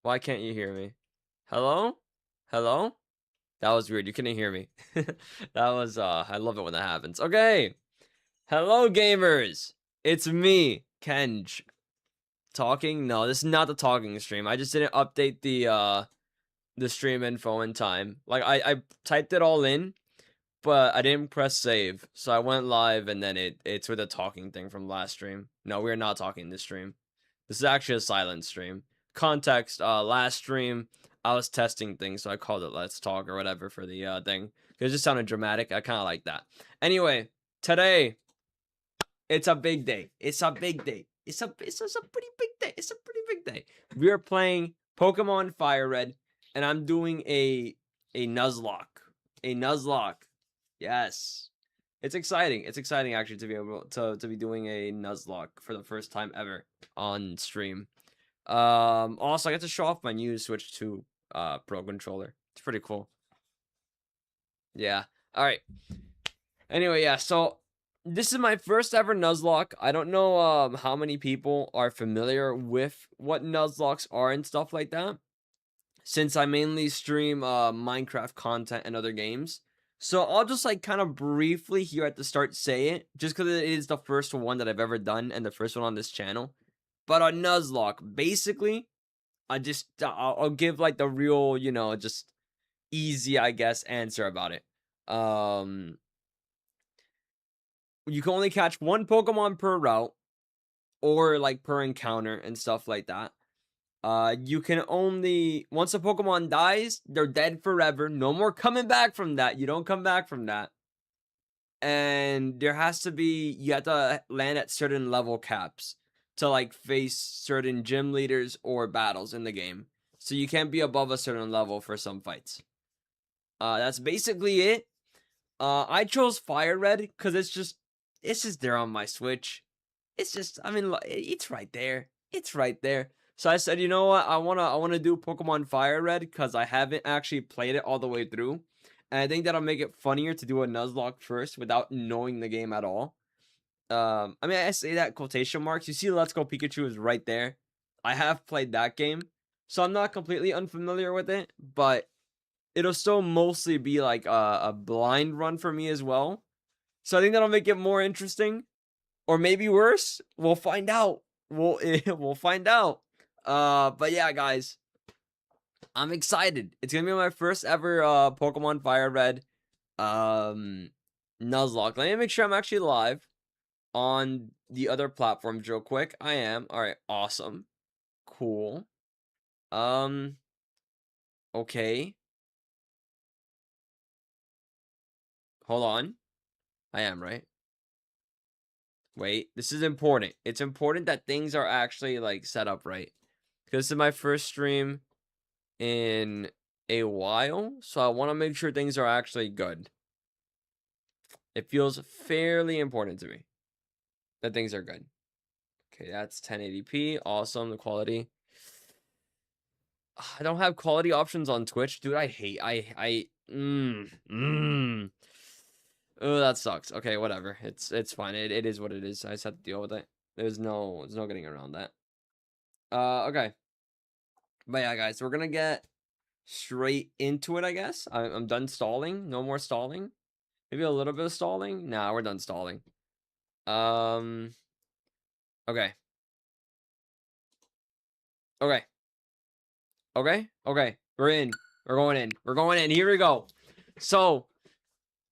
Why can't you hear me? Hello? Hello? That was weird. You couldn't hear me. That was, I love it when that happens. Okay. Hello, gamers. It's me, Kenj. Talking? No, this is not the talking stream. I just didn't update the stream info in time. Like, I typed it all in, but I didn't press save. So I went live, and then it's with a talking thing from last stream. No, we're not talking this stream. This is actually a silent stream. Context, last stream, I was testing things, so I called it Let's Talk or whatever for the thing. It just sounded dramatic. I kind of like that. Anyway, today, it's a big day. It's a big day. It's a pretty big day. It's a pretty big day. We are playing Pokemon FireRed, and I'm doing a Nuzlocke. A Nuzlocke. Yes. It's exciting. It's exciting actually to be able to be doing a Nuzlocke for the first time ever on stream. Also I get to show off my new Switch 2 Pro controller. It's pretty cool. Yeah. All right. Anyway, yeah, so this is my first ever Nuzlocke. I don't know how many people are familiar with what Nuzlocks are and stuff like that, since I mainly stream Minecraft content and other games. So I'll just like kind of briefly here at the start say it, just because it is the first one that I've ever done and the first one on this channel. But on Nuzlocke, basically, I'll give like the real, just easy, I guess, answer about it. You can only catch one Pokemon per route, or like per encounter and stuff like that. You can only, once a Pokemon dies, they're dead forever. No more coming back from that. You don't come back from that. And there has to be, you have to land at certain level caps to like face certain gym leaders or battles in the game. So you can't be above a certain level for some fights. That's basically it. I chose FireRed because it's just there on my Switch. It's just, I mean, it's right there. It's right there. So I said, you know what? I wanna do Pokemon FireRed because I haven't actually played it all the way through, and I think that'll make it funnier to do a Nuzlocke first without knowing the game at all. I mean, I say that quotation marks. You see, Let's Go Pikachu is right there. I have played that game, so I'm not completely unfamiliar with it, but it'll still mostly be like a blind run for me as well. So I think that'll make it more interesting, or maybe worse. We'll find out. We'll find out. But yeah, guys, I'm excited. It's gonna be my first ever Pokemon FireRed Nuzlocke. Let me make sure I'm actually live on the other platforms real quick. I am. All right, awesome. Cool. Okay. Hold on. I am, right? Wait, this is important. It's important that things are actually like set up right. Because this is my first stream in a while, so I want to make sure things are actually good. It feels fairly important to me that things are good. Okay, that's 1080p. Awesome, the quality. I don't have quality options on Twitch, dude. I hate. Oh, that sucks. Okay, whatever. It's fine. It is what it is. I just have to deal with it. There's no getting around that. Okay. But yeah, guys, we're gonna get straight into it, I guess. I'm done stalling. No more stalling. Maybe a little bit of stalling. Nah, we're done stalling. Okay. Okay. Okay. Okay. We're in. We're going in. We're going in. Here we go. So,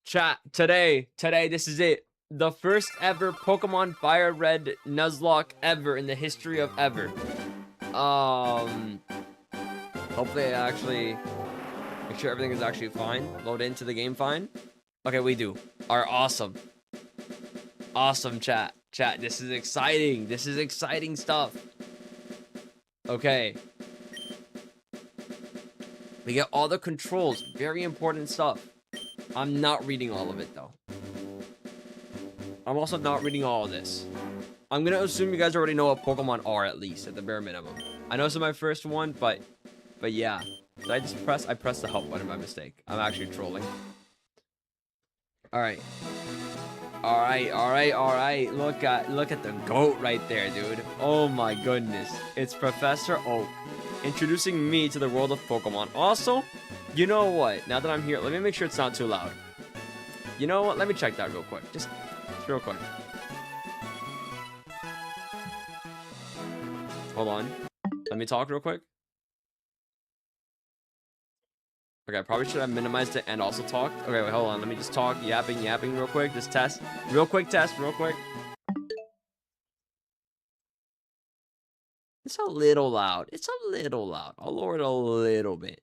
chat, today, this is it. The first ever Pokemon FireRed Nuzlocke ever in the history of ever. Hopefully I actually make sure everything is actually fine. Load into the game fine. Okay, we do. Are awesome. Awesome, chat. Chat, this is exciting. This is exciting stuff. Okay. We get all the controls. Very important stuff. I'm not reading all of it, though. I'm also not reading all of this. I'm gonna assume you guys already know what Pokemon are, at least, at the bare minimum. I know this is my first one, but yeah. Did I just press? I pressed the help button by mistake. I'm actually trolling. Alright. Alright. Look at the goat right there, dude. Oh my goodness. It's Professor Oak. introducing me to the world of Pokemon. Also, you know what? Now that I'm here, let me make sure it's not too loud. You know what? Let me check that real quick. Just real quick. Hold on. Let me talk real quick. Okay, I probably should have minimized it and also talked. Okay, wait, hold on. Let me just talk, yapping real quick. Just test. Real quick test, real quick. It's a little loud. It's a little loud. I'll lower it a little bit.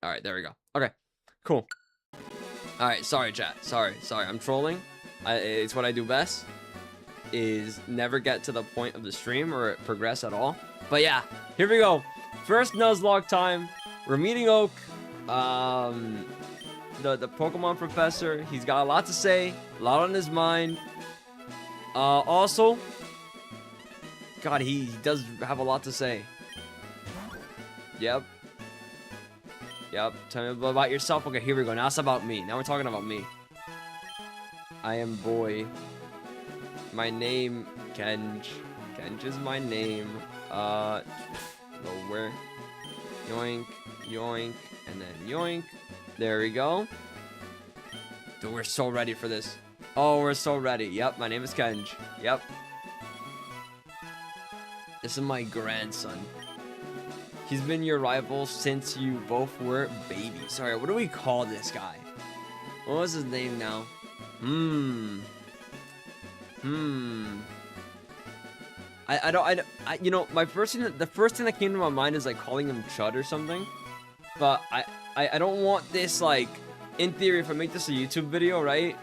All right, there we go. Okay, cool. All right, sorry, chat. Sorry. I'm trolling. It's what I do best, is never get to the point of the stream or progress at all. But yeah, here we go. First Nuzlocke time. We're meeting Oak, the Pokemon professor. He's got a lot to say, a lot on his mind. Also, God, he does have a lot to say. Yep. Tell me about yourself. Okay, here we go. Now it's about me. Now we're talking about me. I am boy. My name, Kenj. Kenj is my name. Lower. Yoink, yoink, and then yoink. There we go. Dude, we're so ready for this. Oh, we're so ready. Yep, my name is Kenj. Yep. This is my grandson. He's been your rival since you both were babies. Sorry, what do we call this guy? What was his name now? You know, the first thing that came to my mind is like calling him Chud or something. But I don't want this, like, in theory, if I make this a YouTube video, right?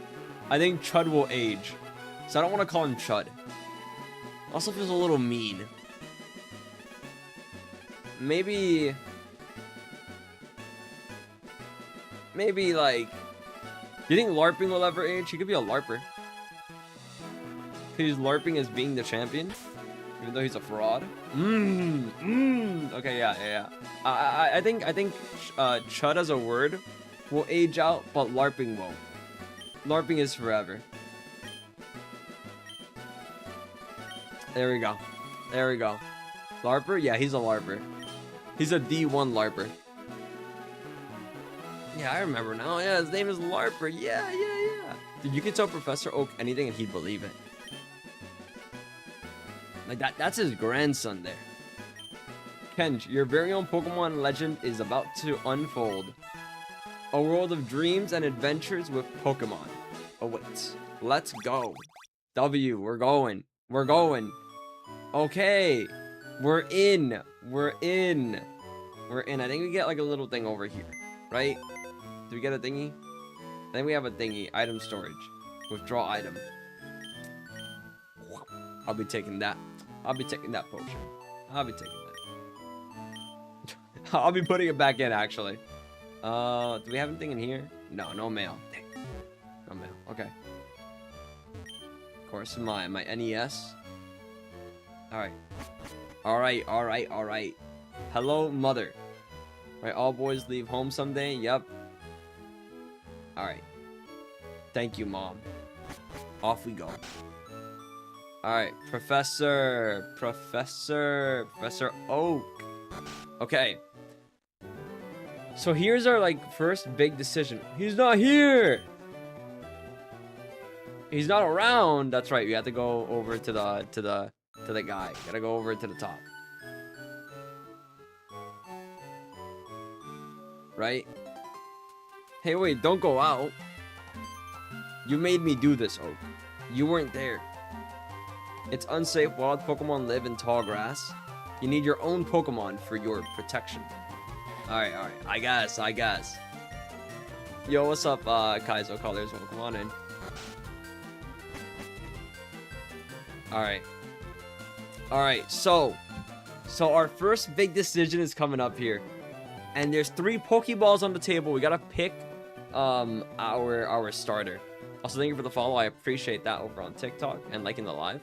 I think Chud will age. So I don't want to call him Chud. Also feels a little mean. Maybe like, do you think LARPing will ever age? He could be a LARPer. He's LARPing as being the champion, even though he's a fraud. Okay, yeah. I think Chud as a word will age out, but LARPing won't. LARPing is forever. There we go. LARPer? Yeah, he's a LARPer. He's a D1 LARPer. Yeah, I remember now. Yeah, his name is LARPer. Yeah. Dude, you could tell Professor Oak anything and he'd believe it. Like, that's his grandson there. Kenj, your very own Pokemon legend is about to unfold. A world of dreams and adventures with Pokemon awaits. Let's go. W, we're going. Okay. We're in. I think we get like a little thing over here, right? Do we get a thingy? I think we have a thingy. Item storage. Withdraw item. I'll be taking that. I'll be taking that potion. I'll be taking that. I'll be putting it back in, actually. Do we have anything in here? No mail. No mail. Okay. Of course, my NES. Alright. Hello, mother. Right, all boys leave home someday. Yep. Alright. Thank you, Mom. Off we go. Alright, Professor Oak. Okay. So here's our, like, first big decision. He's not here! He's not around. That's right, we have to go over to the guy. Gotta go over to the top. Right? Hey, wait, don't go out. You made me do this, Oak. You weren't there. It's unsafe. Wild Pokemon live in tall grass. You need your own Pokemon for your protection. Alright. I guess. Yo, what's up, Kaizo Colors? Welcome on in. Alright, so our first big decision is coming up here. And there's 3 Pokeballs on the table. We gotta pick our starter. Also, thank you for the follow. I appreciate that over on TikTok and liking the live.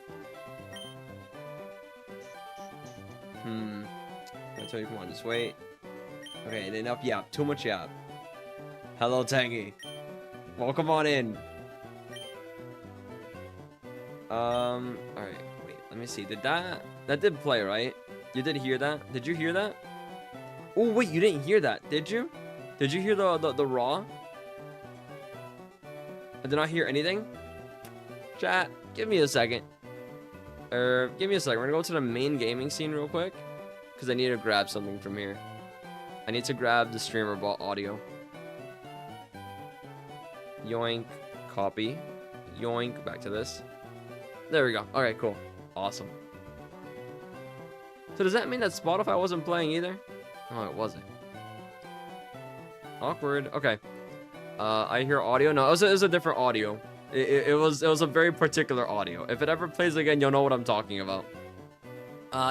I tell you, come on, just wait. Okay, enough yap. Too much yap. Hello, Tangy. Welcome on in. Alright, wait, let me see. Did that That did play, right? You did hear that? Did you hear that? Oh, wait, you didn't hear that, did you? Did you hear the raw? I did not hear anything. Chat, give me a second. Give me a second. We're gonna go to the main gaming scene real quick. Because I need to grab something from here. I need to grab the streamer bot audio. Yoink. Copy. Yoink. Back to this. There we go. Alright, cool. Awesome. So does that mean that Spotify wasn't playing either? Oh, it wasn't. Awkward. Okay. I hear audio. No, it was a different audio. It was a very particular audio. If it ever plays again, you'll know what I'm talking about.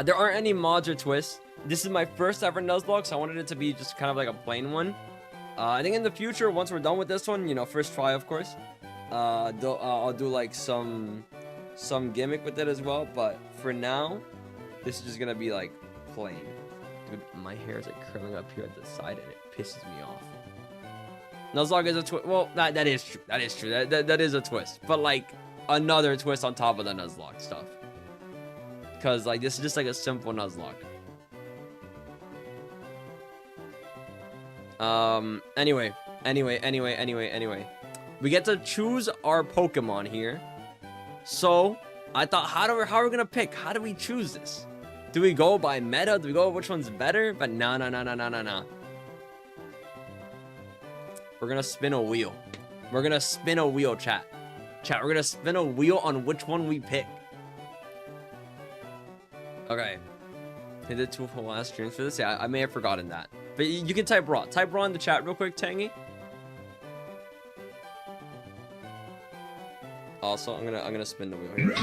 There aren't any mods or twists. This is my first ever Nuzlocke, so I wanted it to be just kind of like a plain one. I think in the future, once we're done with this one, you know, first try, of course, I'll do like some gimmick with it as well. But for now, this is just gonna be like plain. Dude, my hair is like curling up here at the side, and it pisses me off. Nuzlocke is a twist. Well, that is true. That is true. That is a twist. But like another twist on top of the Nuzlocke stuff. Cause like this is just like a simple Nuzlocke. Anyway. We get to choose our Pokemon here. So I thought, how are we gonna pick? How do we choose this? Do we go by meta? Do we go which one's better? But no. We're gonna spin a wheel. We're gonna spin a wheel, chat. Chat, we're gonna spin a wheel on which one we pick. Okay. I did 2 whole last streams for this. Yeah, I may have forgotten that. But you can type raw. Type raw in the chat real quick, Tangy. Also, I'm gonna spin the wheel here.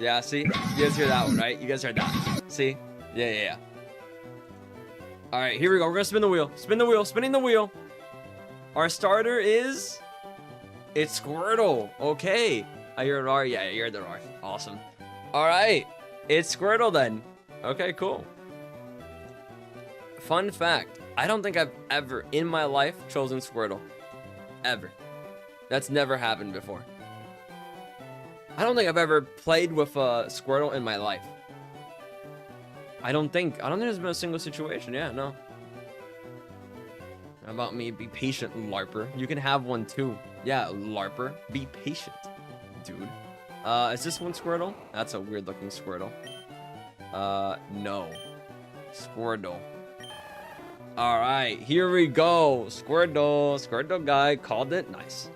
Yeah, see? You guys hear that one, right? You guys heard that. See? Yeah. Alright, here we go. We're gonna spin the wheel. Spin the wheel. Spinning the wheel. Our starter is... It's Squirtle. Okay. I hear an R. Yeah, I hear the R. Awesome. Alright. It's Squirtle then. Okay, cool. Fun fact. I don't think I've ever in my life chosen Squirtle. Ever. That's never happened before. I don't think I've ever played with a Squirtle in my life. I don't think there's been a single situation. Yeah, no. How about me? Be patient, LARPer. You can have one too. Yeah, LARPer. Be patient, dude. Is this one Squirtle? That's a weird looking Squirtle. No. Squirtle. Alright, here we go. Squirtle. Squirtle guy called it. Nice.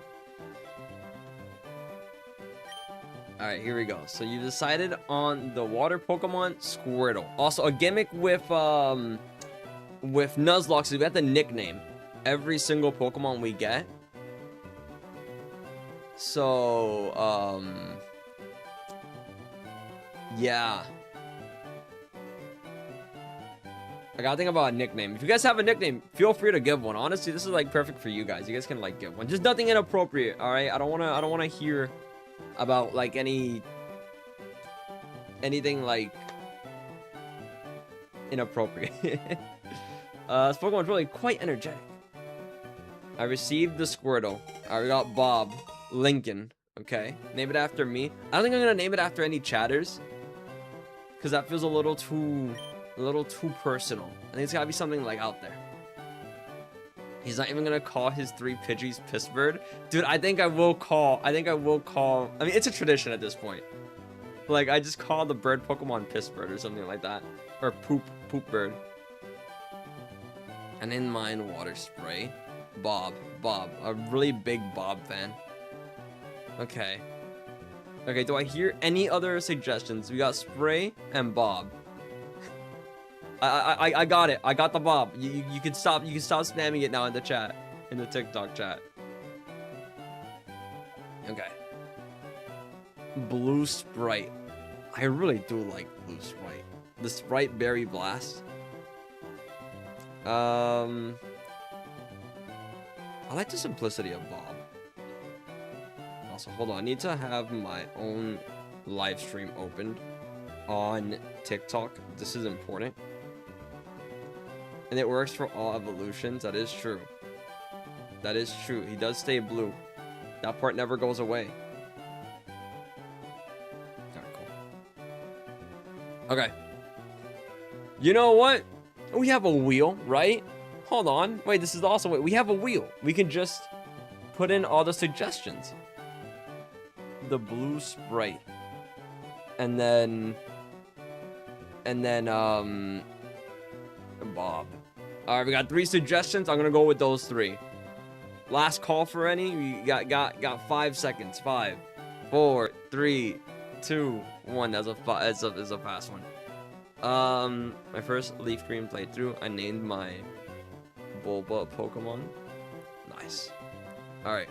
Alright, here we go. So you decided on the water Pokemon Squirtle. Also, a gimmick with Nuzlocke, so we have the nickname every single Pokemon we get. So, yeah. I gotta think about a nickname. If you guys have a nickname, feel free to give one. Honestly, this is like perfect for you guys. You guys can like give one. Just nothing inappropriate, alright? I don't wanna hear about like anything like inappropriate. This Pokemon's really quite energetic. I received the Squirtle. I got Bob. Lincoln. Okay. Name it after me. I don't think I'm gonna name it after any chatters, because that feels a little too personal. I think it's gotta be something like out there. He's not even gonna call his 3 Pidgeys Pissbird. Dude, I think I will call, I mean, it's a tradition at this point. Like, I just call the bird Pokemon Pissbird or something like that. Or Poop Bird. And in mine, Water Spray. Bob. A really big Bob fan. Okay. Okay, do I hear any other suggestions? We got Spray and Bob. I got it. I got the Bob. You can stop spamming it now in the chat. In the TikTok chat. Okay. Blue Sprite. I really do like Blue Sprite. The Sprite Berry Blast. I like the simplicity of Bob. Also, hold on. I need to have my own live stream opened on TikTok. This is important. And it works for all evolutions. That is true. That is true. He does stay blue. That part never goes away. Alright, cool. Okay. You know what? We have a wheel, right? Hold on. Wait, this is also... Wait, we have a wheel. We can just put in all the suggestions. The blue Sprite. And then... Bob. Alright, we got 3 suggestions. I'm gonna go with those 3. Last call for any. We got 5 seconds. 5, 4, 3, 2, 1. That's a fast one. My first Leaf Green playthrough, I named my Bulba Pokemon. Nice. Alright.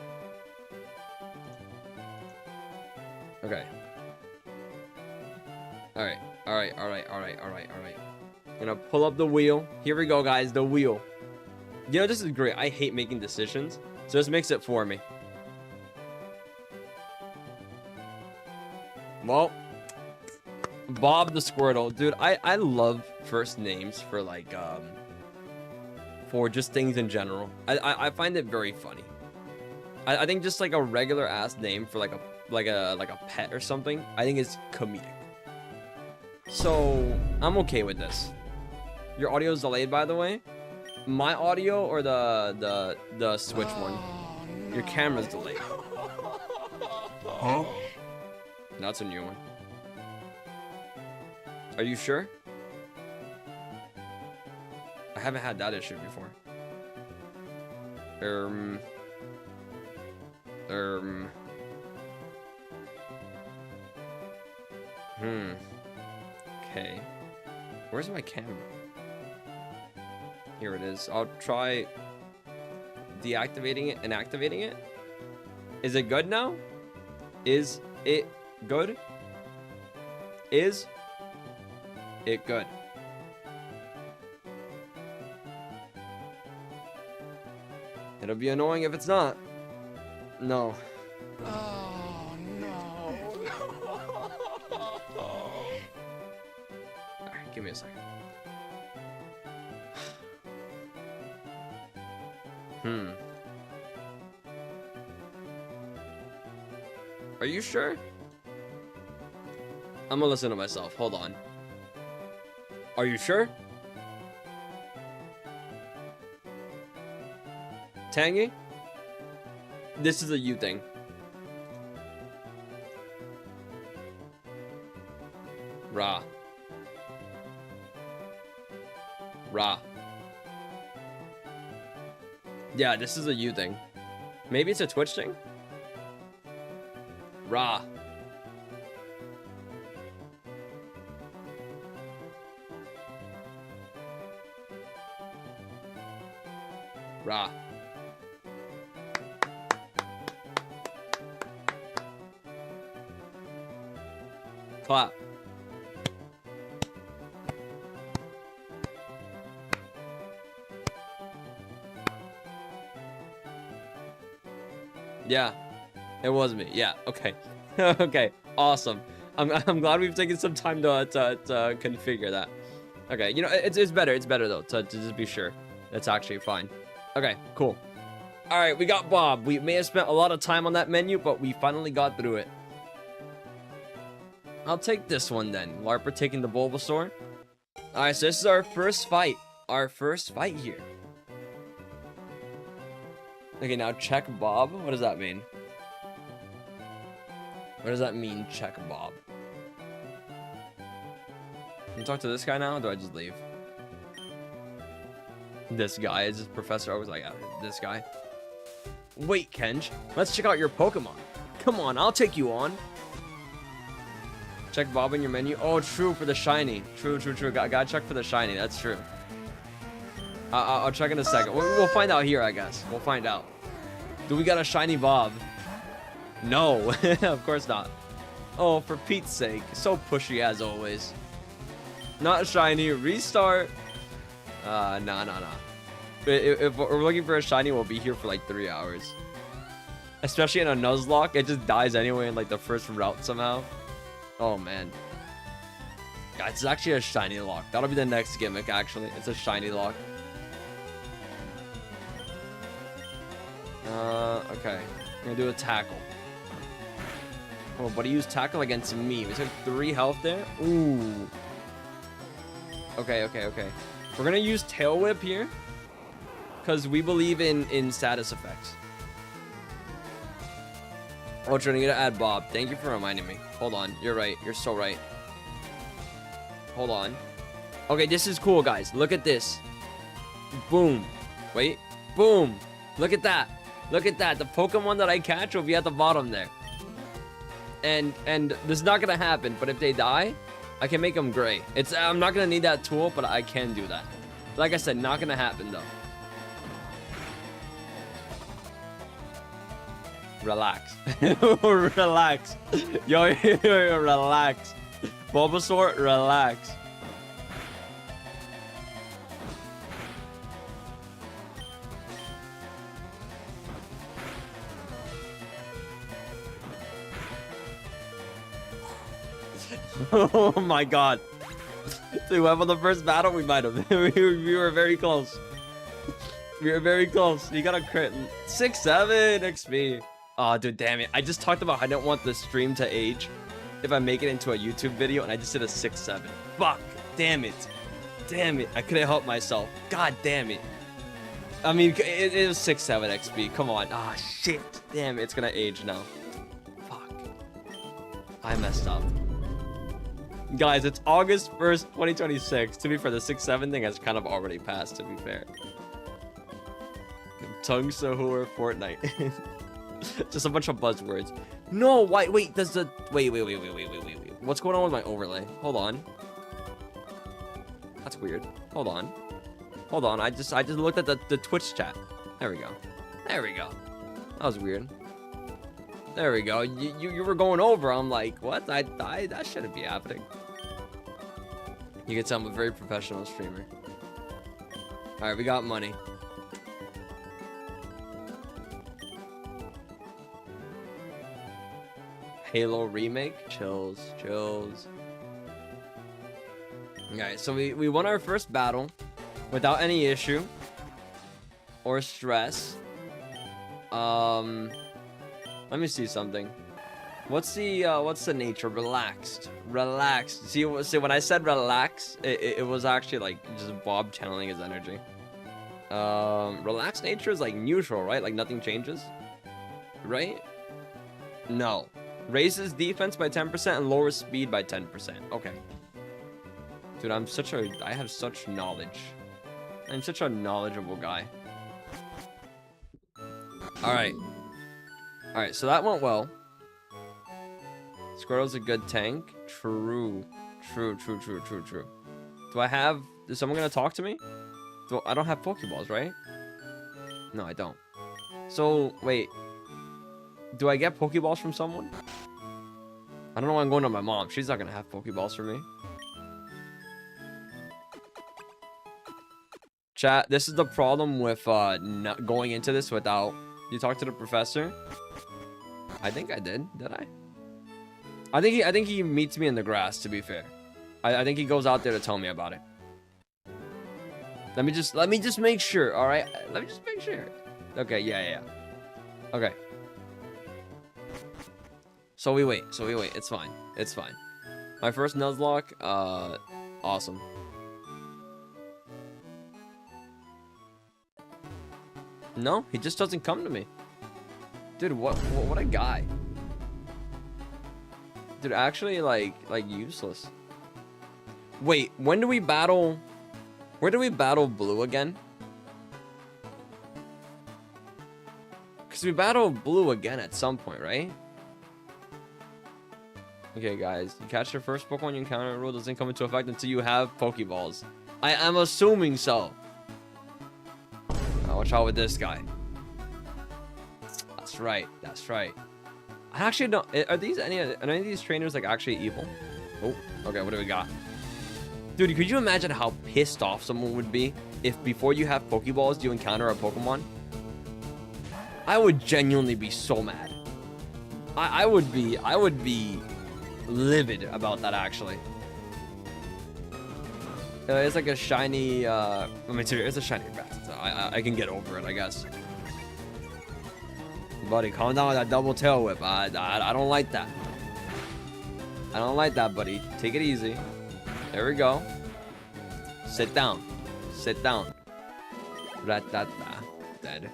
Okay. Alright. I'm gonna pull up the wheel. Here we go, guys. The wheel. You know, this is great. I hate making decisions, so this makes it for me. Well, Bob the Squirtle. Dude, I love first names for, like, for just things in general. I find it very funny. I think just, like, a regular-ass name for, like a pet or something, I think it's comedic. So, I'm okay with this. Your audio is delayed, by the way. My audio or the Switch one? Your camera's delayed. Huh? That's a new one. Are you sure? I haven't had that issue before. Okay. Where's my camera? Here it is. I'll try deactivating it and activating it. Is it good now? Is it good? Is it good? It'll be annoying if it's not. No. Oh, no. Alright, give me a second. Are you sure? I'm gonna listen to myself. Hold on. Are you sure? Tangy? This is a you thing. Ra. Yeah, this is a you thing. Maybe it's a Twitch thing? Ra. Clap. Yeah, it was me. Yeah, okay. Okay, awesome. I'm glad we've taken some time to configure that. Okay, you know, it's better. It's better, though, to just be sure. That's actually fine. Okay, cool. All right, we got Bob. We may have spent a lot of time on that menu, but we finally got through it. I'll take this one, then. Larper taking the Bulbasaur. All right, so this is our first fight. Our first fight here. Okay, now check Bob. What does that mean? What does that mean, check Bob? Can you talk to this guy now, or do I just leave? This guy is this professor. I was like, this guy. Wait, Kenj. Let's check out your Pokemon. Come on, I'll take you on. Check Bob in your menu. Oh, true, for the shiny. True. Gotta check for the shiny. That's true. I'll check in a second. We'll find out here, I guess. We'll find out. Do we got a shiny Bob? No, of course not. Oh, for Pete's sake. So pushy as always. Not shiny. Restart. Nah. If we're looking for a shiny, we'll be here for like 3 hours. Especially in a Nuzlocke. It just dies anyway in like the first route somehow. Oh, man. Guys, it's actually a shiny lock. That'll be the next gimmick, actually. It's a shiny lock. Okay. I'm gonna do a tackle. Oh, but he used tackle against me. We took 3 health there. Ooh. Okay. We're gonna use Tail Whip here. Because we believe in status effects. Oh, trying to get to add Bob. Thank you for reminding me. Hold on. You're right. You're so right. Hold on. Okay, this is cool, guys. Look at this. Boom. Wait. Boom. Look at that. Look at that. The Pokemon that I catch will be at the bottom there. And this is not gonna happen, but if they die, I can make them gray. I'm not gonna need that tool, but I can do that. Like I said, not gonna happen though. Relax. Relax. Yo, relax. Bulbasaur, relax. Oh my god. Dude, we on the first battle, we might have. we were very close. We were very close. You got a crit. 6-7 XP. Oh, dude, damn it. I just talked about how I don't want the stream to age if I make it into a YouTube video, and I just did a 6-7. Fuck. Damn it. Damn it. I couldn't help myself. God damn it. I mean, it was 6-7 XP. Come on. Ah, shit. Damn it. It's gonna age now. Fuck. I messed up. Guys, it's August 1st, 2026. To be fair, the 6-7 thing has kind of already passed, to be fair. Tongue Sahur Fortnite. Just a bunch of buzzwords. No, wait, does the... Wait. What's going on with my overlay? Hold on. That's weird. Hold on. I just looked at the Twitch chat. There we go. That was weird. There we go. You were going over. I'm like, what? That shouldn't be happening. You can tell I'm a very professional streamer. All right, we got money. Halo remake, chills. Alright, so we won our first battle without any issue or stress. Let me see something. What's the nature? Relaxed. See, when I said relax, it was actually like just Bob channeling his energy. Relaxed nature is like neutral, right? Like nothing changes, right? No. Raises defense by 10% and lowers speed by 10%. Okay. Dude, I have such knowledge. I'm such a knowledgeable guy. Alright, so that went well. Squirtle's a good tank. True. Is someone gonna talk to me? I don't have Pokeballs, right? No, I don't. So, wait. Do I get Pokeballs from someone? I don't know why I'm going to my mom. She's not gonna have Pokeballs for me. Chat, this is the problem with not going into this without... You talk to the professor? I think I did. Did I? I think he meets me in the grass, to be fair. I think he goes out there to tell me about it. Let me just make sure, alright? Let me just make sure. Okay, yeah. Okay. So we wait. It's fine. My first Nuzlocke, awesome. No, he just doesn't come to me. Dude, what a guy. Dude, actually, like useless. Wait, when do we battle... Where do we battle Blue again? Because we battle Blue again at some point, right? Okay, guys. You catch your first Pokemon you encounter. Rule doesn't come into effect until you have Pokeballs. I am assuming so. Watch out with this guy. That's right. I actually don't... Are any of these trainers like actually evil? Oh, okay. What do we got? Dude, could you imagine how pissed off someone would be if before you have Pokeballs you encounter a Pokemon? I would genuinely be so mad. I would be livid about that, actually. It's like a shiny, I mean, it's a shiny rat. So I can get over it, I guess. Buddy, calm down with that double tail whip. I don't like that. I don't like that, buddy. Take it easy. There we go. Sit down. Sit down. Ratata. Dead.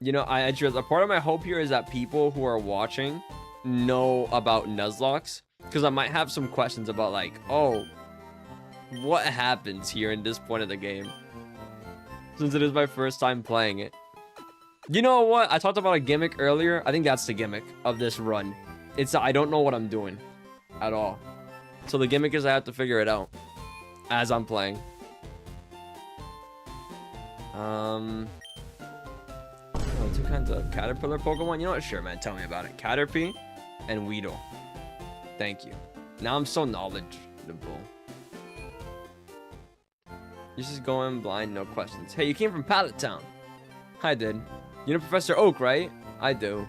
You know, I just a part of my hope here is that people who are watching know about Nuzlockes, because I might have some questions about like, oh, what happens here in this point of the game, since it is my first time playing it. You know what? I talked about a gimmick earlier. I think that's the gimmick of this run. It's I don't know what I'm doing at all. So the gimmick is I have to figure it out as I'm playing. Two kinds of caterpillar Pokemon. You know what? Sure, man. Tell me about it. Caterpie and Weedle. Thank you. Now I'm so knowledgeable. You're just going blind, no questions. Hey, you came from Pallet Town. Hi, dude. You know Professor Oak, right? I do.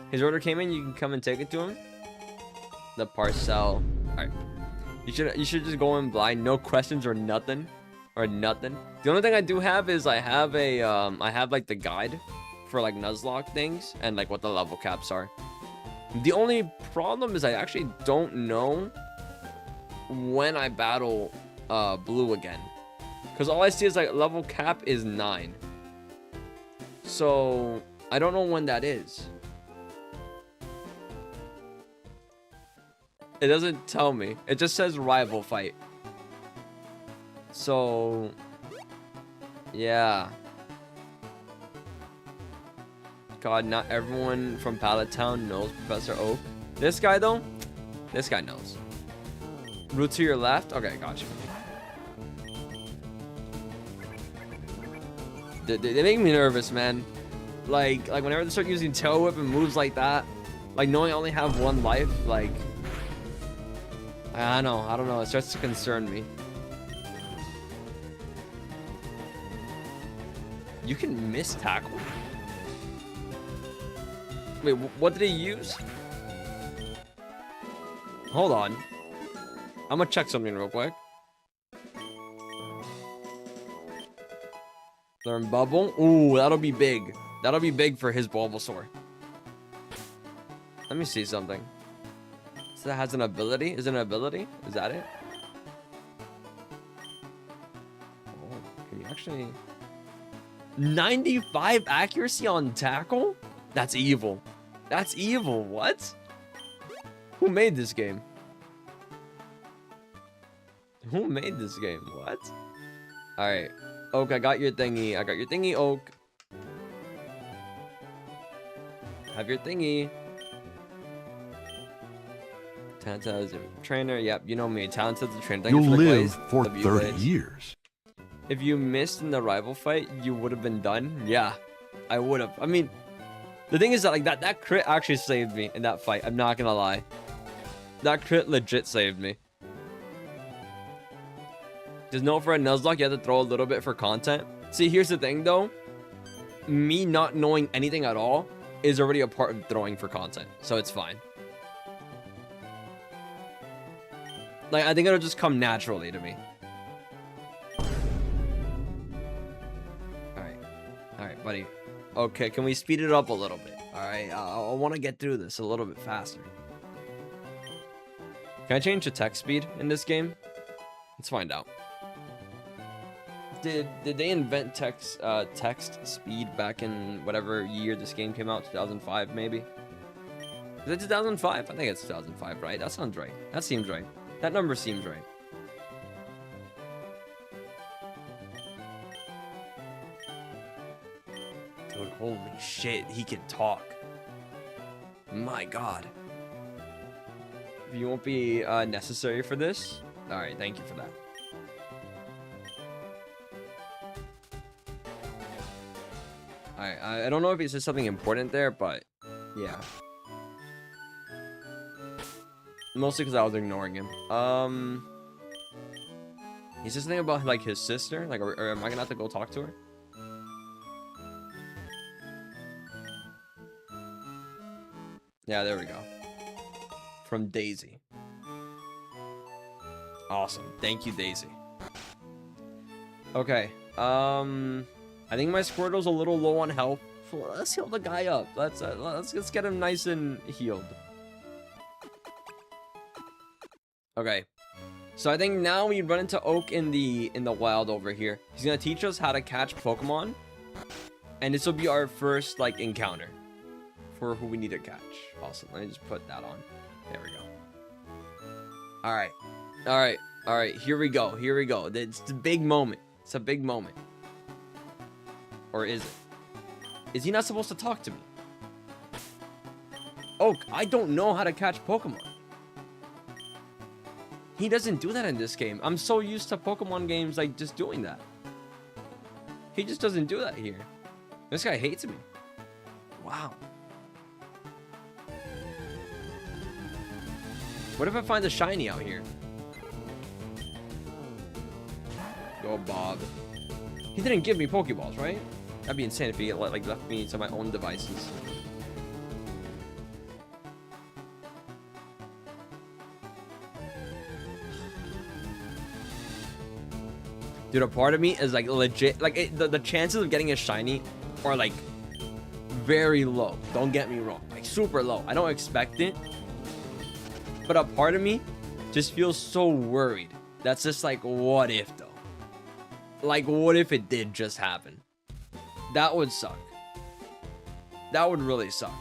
His order came in. You can come and take it to him. The parcel. Alright. You should just go in blind, no questions or nothing. Or nothing. The only thing I do have is I have a I have like the guide for like Nuzlocke things and like what the level caps are. The only problem is I actually don't know when I battle Blue again. Because all I see is like level cap is 9. So I don't know when that is. It doesn't tell me. It just says rival fight. So yeah. God, not everyone from Pallet Town knows Professor Oak. This guy though, this guy knows. Root to your left. Okay, gotcha. They make me nervous, man. Like whenever they start using Tail Whip and moves like that, like knowing I only have 1 life, like I don't know. It starts to concern me. You can miss tackle. Wait, what did he use? Hold on. I'm gonna check something real quick. Learn Bubble. Ooh, that'll be big. That'll be big for his Bulbasaur. Let me see something. So that has an ability? Is it an ability? Is that it? Oh, can you actually... 95 accuracy on tackle? That's evil. That's evil. What? Who made this game? Who made this game? What? Alright. Oak, I got your thingy. I got your thingy, Oak. Have your thingy. Talented as a trainer. Yep, you know me. Talented as a trainer. Thank you for the live glaze. for W 30 glaze. years. If you missed in the rival fight, you would have been done. Yeah, I would have. I mean, the thing is that like that crit actually saved me in that fight. I'm not gonna lie. That crit legit saved me. Just know for a Nuzlocke, you have to throw a little bit for content. See, here's the thing though. Me not knowing anything at all is already a part of throwing for content. So it's fine. Like, I think it'll just come naturally to me. Alright, buddy. Okay, can we speed it up a little bit? Alright, I want to get through this a little bit faster. Can I change the text speed in this game? Let's find out. Did they invent text speed back in whatever year this game came out? 2005 maybe? Is it 2005? I think it's 2005, right? That sounds right. That seems right. That number seems right. Dude, holy shit, he can talk. My god. You won't be necessary for this? Alright, thank you for that. Alright, I don't know if he said something important there, but yeah. Mostly because I was ignoring him. He said something about like his sister, like, or am I gonna have to go talk to her? Yeah, there we go. From Daisy. Awesome. Thank you, Daisy. Okay. I think my Squirtle's a little low on health. Let's heal the guy up. Let's get him nice and healed. Okay. So I think now we run into Oak in the wild over here. He's gonna teach us how to catch Pokemon. And this will be our first, like, encounter for who we need to catch. Awesome. Let me just put that on. There we go. Alright. Alright. Alright. Here we go. Here we go. It's the big moment. It's a big moment. Or is it? Is he not supposed to talk to me? Oak, I don't know how to catch Pokemon. He doesn't do that in this game. I'm so used to Pokemon games, like, just doing that. He just doesn't do that here. This guy hates me. Wow. What if I find a shiny out here? Go, Bob. He didn't give me Pokeballs, right? That'd be insane if he like left me to my own devices. Dude, a part of me is like legit, like the chances of getting a shiny are like very low. Don't get me wrong, like super low. I don't expect it, but a part of me just feels so worried. That's just like, what if though? Like, what if it did just happen? That would suck. That would really suck.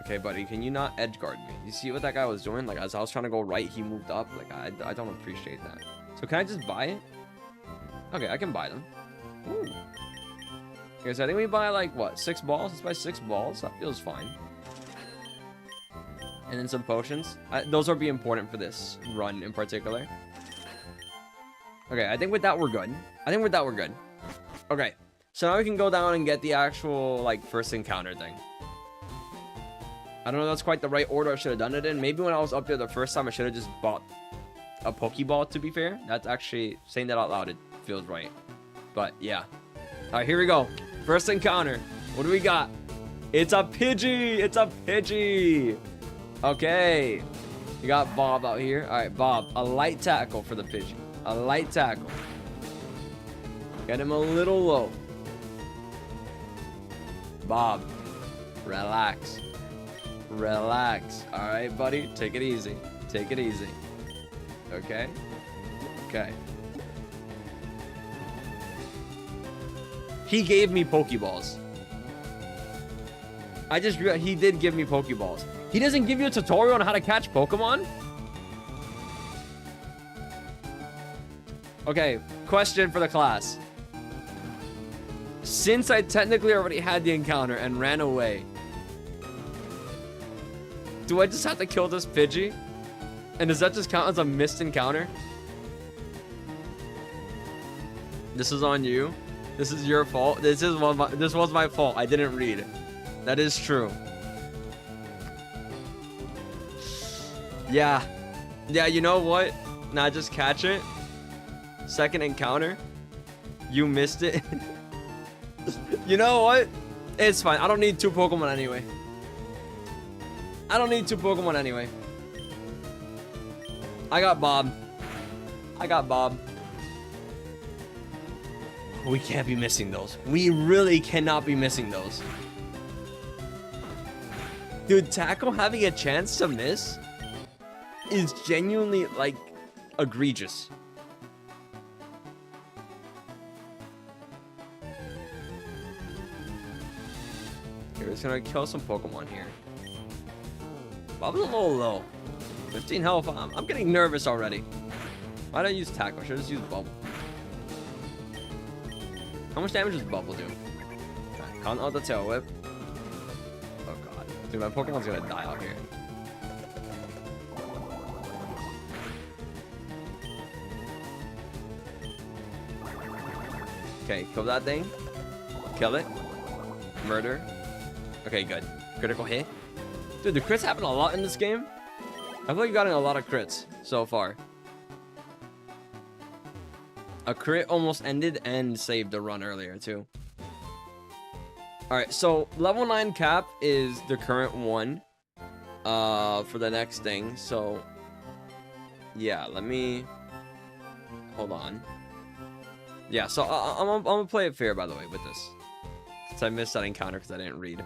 Okay, buddy, can you not edge guard me? You see what that guy was doing? Like, as I was trying to go right, he moved up. Like, I don't appreciate that. So can I just buy it? Okay, I can buy them. Ooh. Okay, so I think we buy, like, what, 6 balls? Let's buy 6 balls. That feels fine. And then some potions. Those will be important for this run in particular. Okay, I think with that, we're good. Okay, so now we can go down and get the actual, like, first encounter thing. I don't know if that's quite the right order I should have done it in. Maybe when I was up there the first time, I should have just bought a Pokeball, to be fair. That's actually, saying that out loud, it feels right. But, yeah. Alright, here we go. First encounter. What do we got? It's a Pidgey! It's a Pidgey! Okay. You got Bob out here. Alright, Bob. A light tackle for the Pidgey. A light tackle. Get him a little low. Bob. Relax. Relax. Alright, buddy. Take it easy. Take it easy. Okay. Okay. He gave me Pokeballs. I just realized he did give me Pokeballs. He doesn't give you a tutorial on how to catch Pokemon? Okay, question for the class. Since I technically already had the encounter and ran away, do I just have to kill this Pidgey? And does that just count as a missed encounter? This is on you. This is your fault. This was my fault. I didn't read. That is true. Yeah. Yeah, you know what? Nah, just catch it. Second encounter. You missed it. You know what? It's fine. I don't need 2 Pokemon anyway. I don't need 2 Pokemon anyway. I got Bob. I got Bob. We can't be missing those. We really cannot be missing those. Dude, Tackle having a chance to miss is genuinely, like, egregious. We're just gonna kill some Pokemon here. Bob's a little low. 15 health. I'm getting nervous already. Why did I use Tackle? I should just use Bubble. How much damage does Bubble do? Count out the Tail Whip. Oh god. Dude, my Pokemon's gonna die out here. Okay, kill that thing. Kill it. Murder. Okay, good. Critical hit. Dude, the crits happen a lot in this game. I feel like you got in a lot of crits so far. A crit almost ended and saved a run earlier, too. Alright, so level 9 cap is the current one for the next thing. So, yeah, let me... Hold on. Yeah, so I'm gonna play it fair, by the way, with this. Since I missed that encounter because I didn't read.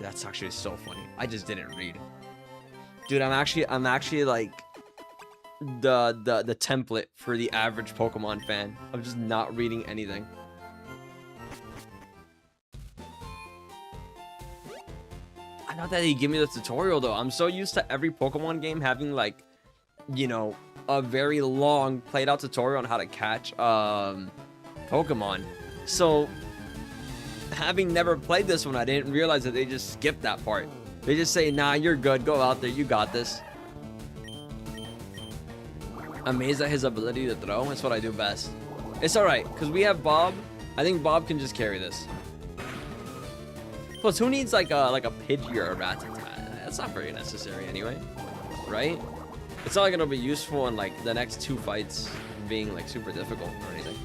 That's actually so funny. I just didn't read. Dude, I'm actually like the template for the average Pokemon fan. I'm just not reading anything. I thought that he'd give me the tutorial though. I'm so used to every Pokemon game having like, you know, a very long played out tutorial on how to catch Pokemon. So having never played this one, I didn't realize that they just skipped that part. They just say, nah, you're good, go out there, you got this. Amazed at his ability to throw. That's what I do best. It's all right because we have Bob. I think Bob can just carry this. Plus, who needs like a Pidgey or a Rattata? That's not very necessary anyway, right? It's not like it'll be useful in like the next 2 fights being like super difficult or anything.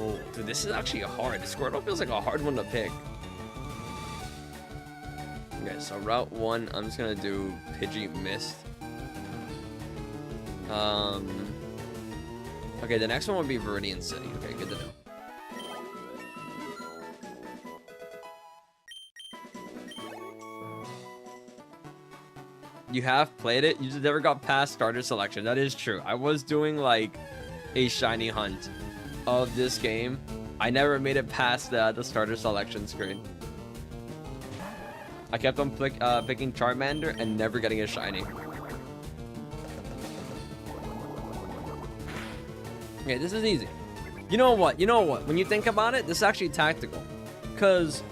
Oh, dude, this is actually hard. Squirtle feels like a hard one to pick. Okay, so Route 1, I'm just gonna do Pidgey Mist. Okay, the next one would be Viridian City. Okay, good to know. You have played it? You just never got past starter selection. That is true. I was doing like a shiny hunt of this game. I never made it past the starter selection screen. I kept on picking Charmander and never getting a shiny. Okay, this is easy. You know what? You know what? When you think about it, this is actually tactical. Because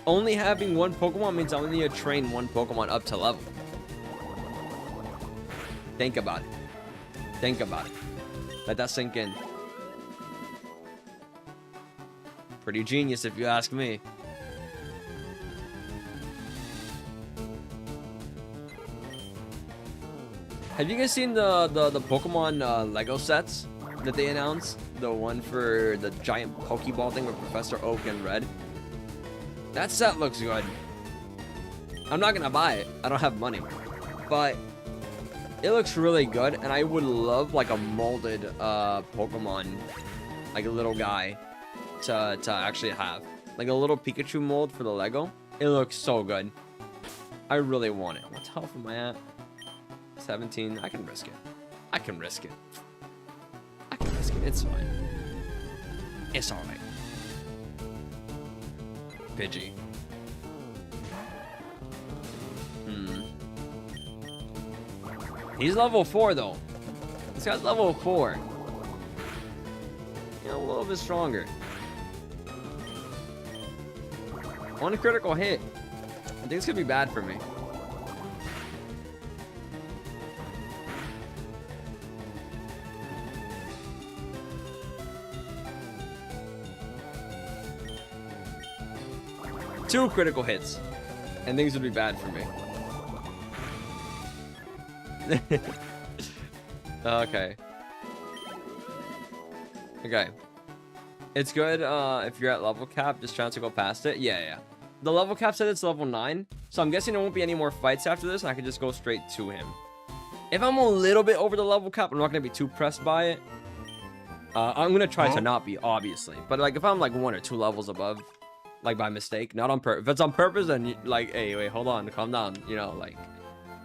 only having one Pokemon means I only need to train one Pokemon up to level. Think about it. Think about it. Let that sink in. Pretty genius if you ask me. Have you guys seen the Pokemon Lego sets that they announced? The one for the giant Pokeball thing with Professor Oak and Red? That set looks good. I'm not gonna buy it. I don't have money. But it looks really good, and I would love like a molded Pokemon, like a little guy to actually have. Like a little Pikachu mold for the Lego. It looks so good. I really want it. What health am I at? 17. I can risk it. I can risk it. I can risk it. It's fine. It's alright. Pidgey. He's level 4 though. This guy's level 4. You know, a little bit stronger. One critical hit. I think it's gonna be bad for me. Two critical hits, and things would be bad for me. Okay. Okay. It's good if you're at level cap, just trying to go past it. Yeah. The level cap said it's level 9, so I'm guessing there won't be any more fights after this, and I can just go straight to him. If I'm a little bit over the level cap, I'm not going to be too pressed by it. I'm going to try to not be, obviously. But like if I'm like 1 or 2 levels above, like by mistake, not on purpose. If it's on purpose, then like, hey, wait, hold on, calm down. You know, like,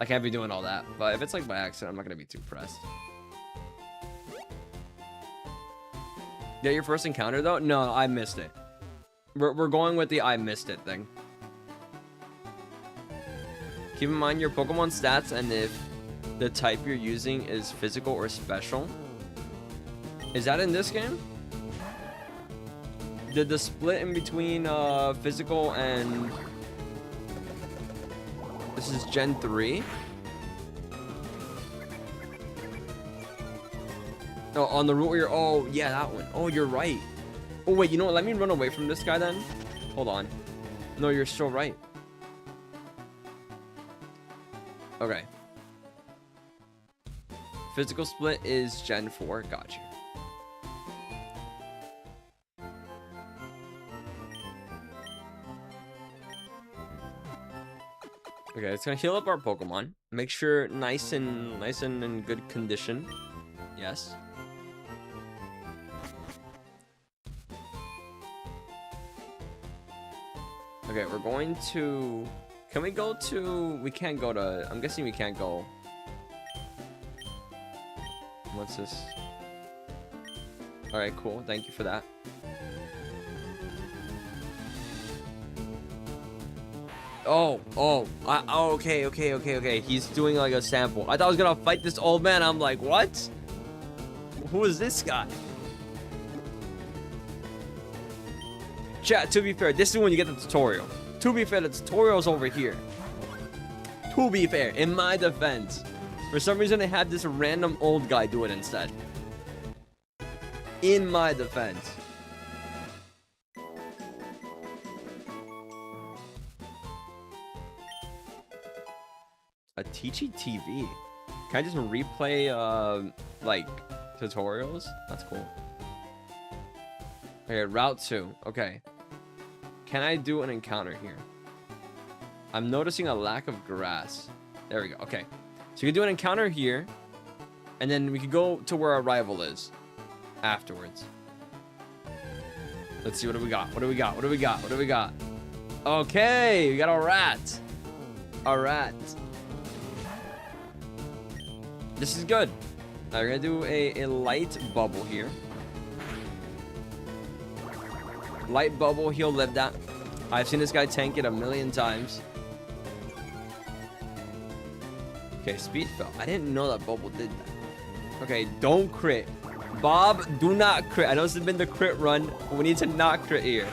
I can't be doing all that. But if it's like by accident, I'm not gonna be too pressed. Yeah, your first encounter though? No, I missed it. We're going with the I missed it thing. Keep in mind your Pokemon stats and if the type you're using is physical or special. Is that in this game? Did the split in between physical and this is Gen 3? Oh, on the route where you're, oh yeah, that one. Oh, you're right. Oh wait, you know what? Let me run away from this guy then. Hold on. No, you're still right. Okay. Physical split is Gen 4. Got you. Okay, it's gonna heal up our Pokemon. Make sure nice and in good condition. Yes. Okay, we're going to... Can we go to... We can't go to... I'm guessing we can't go... What's this? Alright, cool. Thank you for that. Oh, okay. He's doing like a sample. I thought I was gonna fight this old man. I'm like, what? Who is this guy? Chat, to be fair, this is when you get the tutorial. To be fair, the tutorial's over here. To be fair, in my defense, for some reason they had this random old guy do it instead. In my defense. A Teachy TV. Can I just replay, like, tutorials? That's cool. Okay, Route 2. Okay. Can I do an encounter here? I'm noticing a lack of grass. There we go. Okay. So you can do an encounter here. And then we can go to where our rival is. Afterwards. Let's see, what do we got? What do we got? What do we got? What do we got? Okay, we got a rat. A rat. This is good. Now we're gonna do a light bubble here. Light bubble, he'll live that. I've seen this guy tank it a million times. Okay, speed fell. I didn't know that bubble did that. Okay, don't crit. Bob, do not crit. I know this has been the crit run, but we need to not crit here.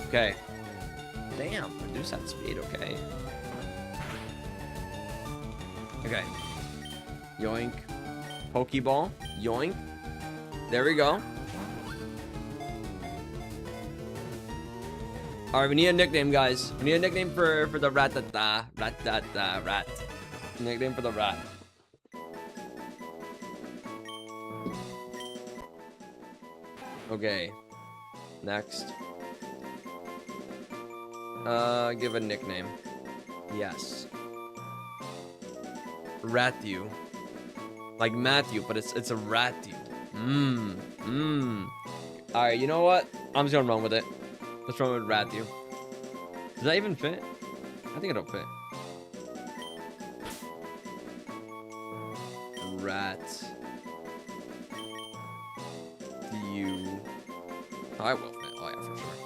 Okay. Damn, reduce that speed, okay. Okay. Yoink. Pokeball. Yoink. There we go. Alright, we need a nickname, guys. We need a nickname for the rat-ta-ta. Rat-ta-ta. Rat. Nickname for the rat. Okay. Next. Give a nickname. Yes. Ratu. Like Matthew, but it's a Ratu. Alright, you know what? I'm just gonna run with it. Let's run with Ratu. Does that even fit? I think it'll fit. Rat. You. Oh, I will fit. Oh, yeah, for sure.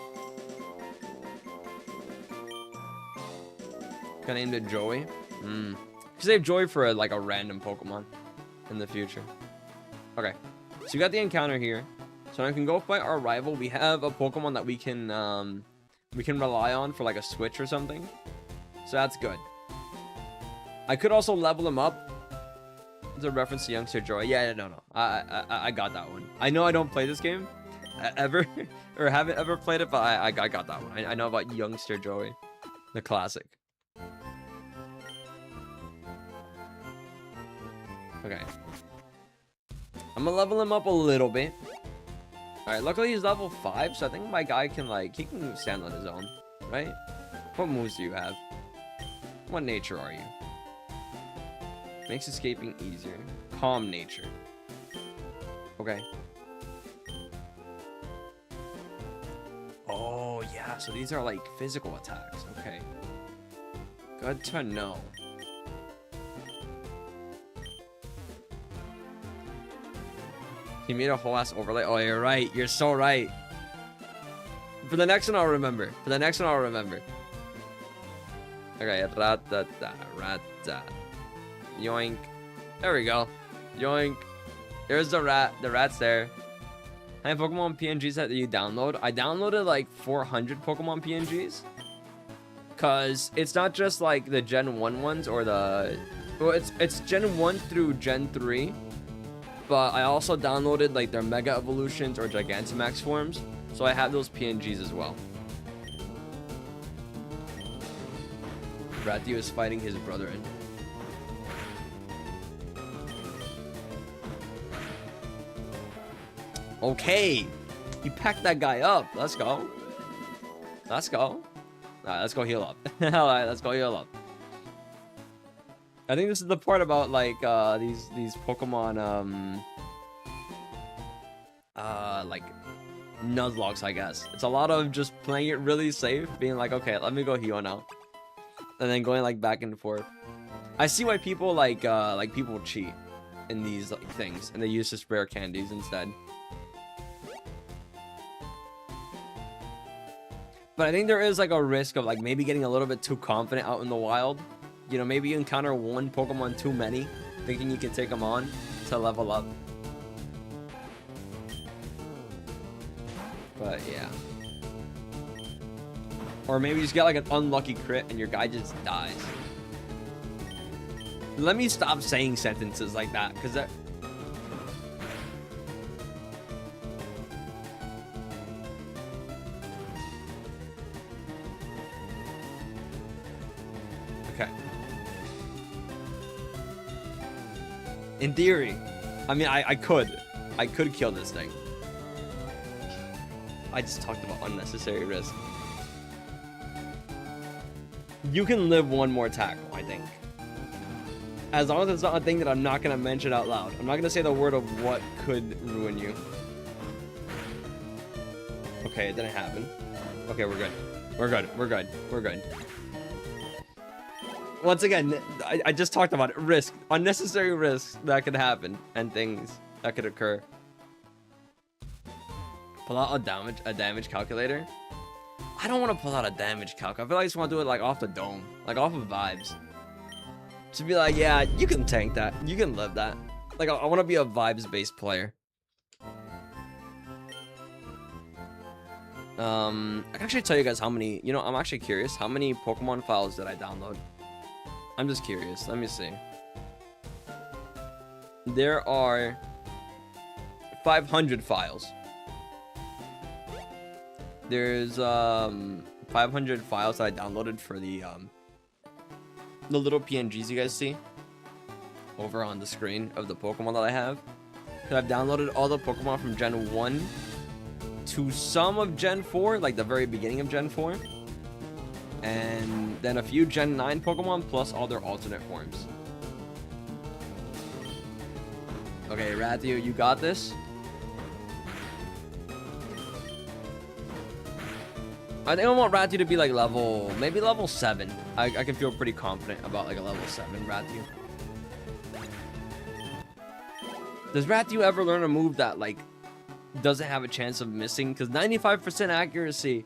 Can I name it Joey? Save Joey for like a random Pokemon in the future. Okay. So you got the encounter here. So I can go fight our rival. We have a Pokemon that we can rely on for like a switch or something. So that's good. I could also level him up. It's a reference to Youngster Joy. Yeah, no. I got that one. I know I don't play this game ever or haven't ever played it, but I got that one. I know about Youngster Joy, the classic. Okay. I'm gonna level him up a little bit. Alright, luckily he's level 5, so I think my guy can, like, he can stand on his own, right? What moves do you have? What nature are you? Makes escaping easier. Calm nature. Okay. Oh, yeah, so these are, like, physical attacks. Okay. Good to know. He made a whole ass overlay. Oh, you're right. You're so right. For the next one, I'll remember. For the next one, I'll remember. Okay, rat-ta-ta, rat-ta. Yoink. There we go. Yoink. There's the rat. The rat's there. How many Pokemon PNGs that you download? I downloaded like 400 Pokemon PNGs. Because it's not just like the Gen 1 ones or the... Well, it's Gen 1 through Gen 3. But I also downloaded like their Mega Evolutions or Gigantamax forms. So I have those PNGs as well. Ratu is fighting his brother in. Okay. He packed that guy up. Let's go. Let's go. Alright, let's go heal up. Alright, let's go heal up. I think this is the part about like these Pokemon like Nuzlocks, I guess. It's a lot of just playing it really safe, being like, okay, let me go heal now, and then going like back and forth. I see why people like people cheat in these like things, and they use just rare candies instead. But I think there is like a risk of like maybe getting a little bit too confident out in the wild. You know, maybe you encounter one Pokemon too many, thinking you can take them on to level up. But yeah. Or maybe you just get like an unlucky crit and your guy just dies. Let me stop saying sentences like that, because that... Okay. In theory, I mean, I could kill this thing. I just talked about unnecessary risk. You can live one more tackle, I think. As long as it's not a thing that I'm not going to mention out loud. I'm not going to say the word of what could ruin you. Okay, it didn't happen. Okay, we're good. We're good. We're good. We're good. Once again, I just talked about it. Risk. Unnecessary risks that could happen. And things that could occur. Pull out a damage calculator. I don't want to pull out a damage calc. I feel like I just want to do it like off the dome. Like off of vibes. To be like, yeah, you can tank that. You can live that. Like, I want to be a vibes-based player. I can actually tell you guys how many... You know, I'm actually curious. How many Pokemon files did I download? I'm just curious. Let me see. There are 500 files. There's 500 files that I downloaded for the little PNGs you guys see over on the screen of the Pokemon that I have. I've downloaded all the Pokemon from Gen 1 to some of Gen 4, like the very beginning of Gen 4. And then a few Gen 9 Pokemon plus all their alternate forms. Okay, Rathiu, you got this? I think I want Rathiu to be like level, maybe level 7. I can feel pretty confident about like a level 7 Rathiu. Does Rathiu ever learn a move that like doesn't have a chance of missing? Because 95% accuracy.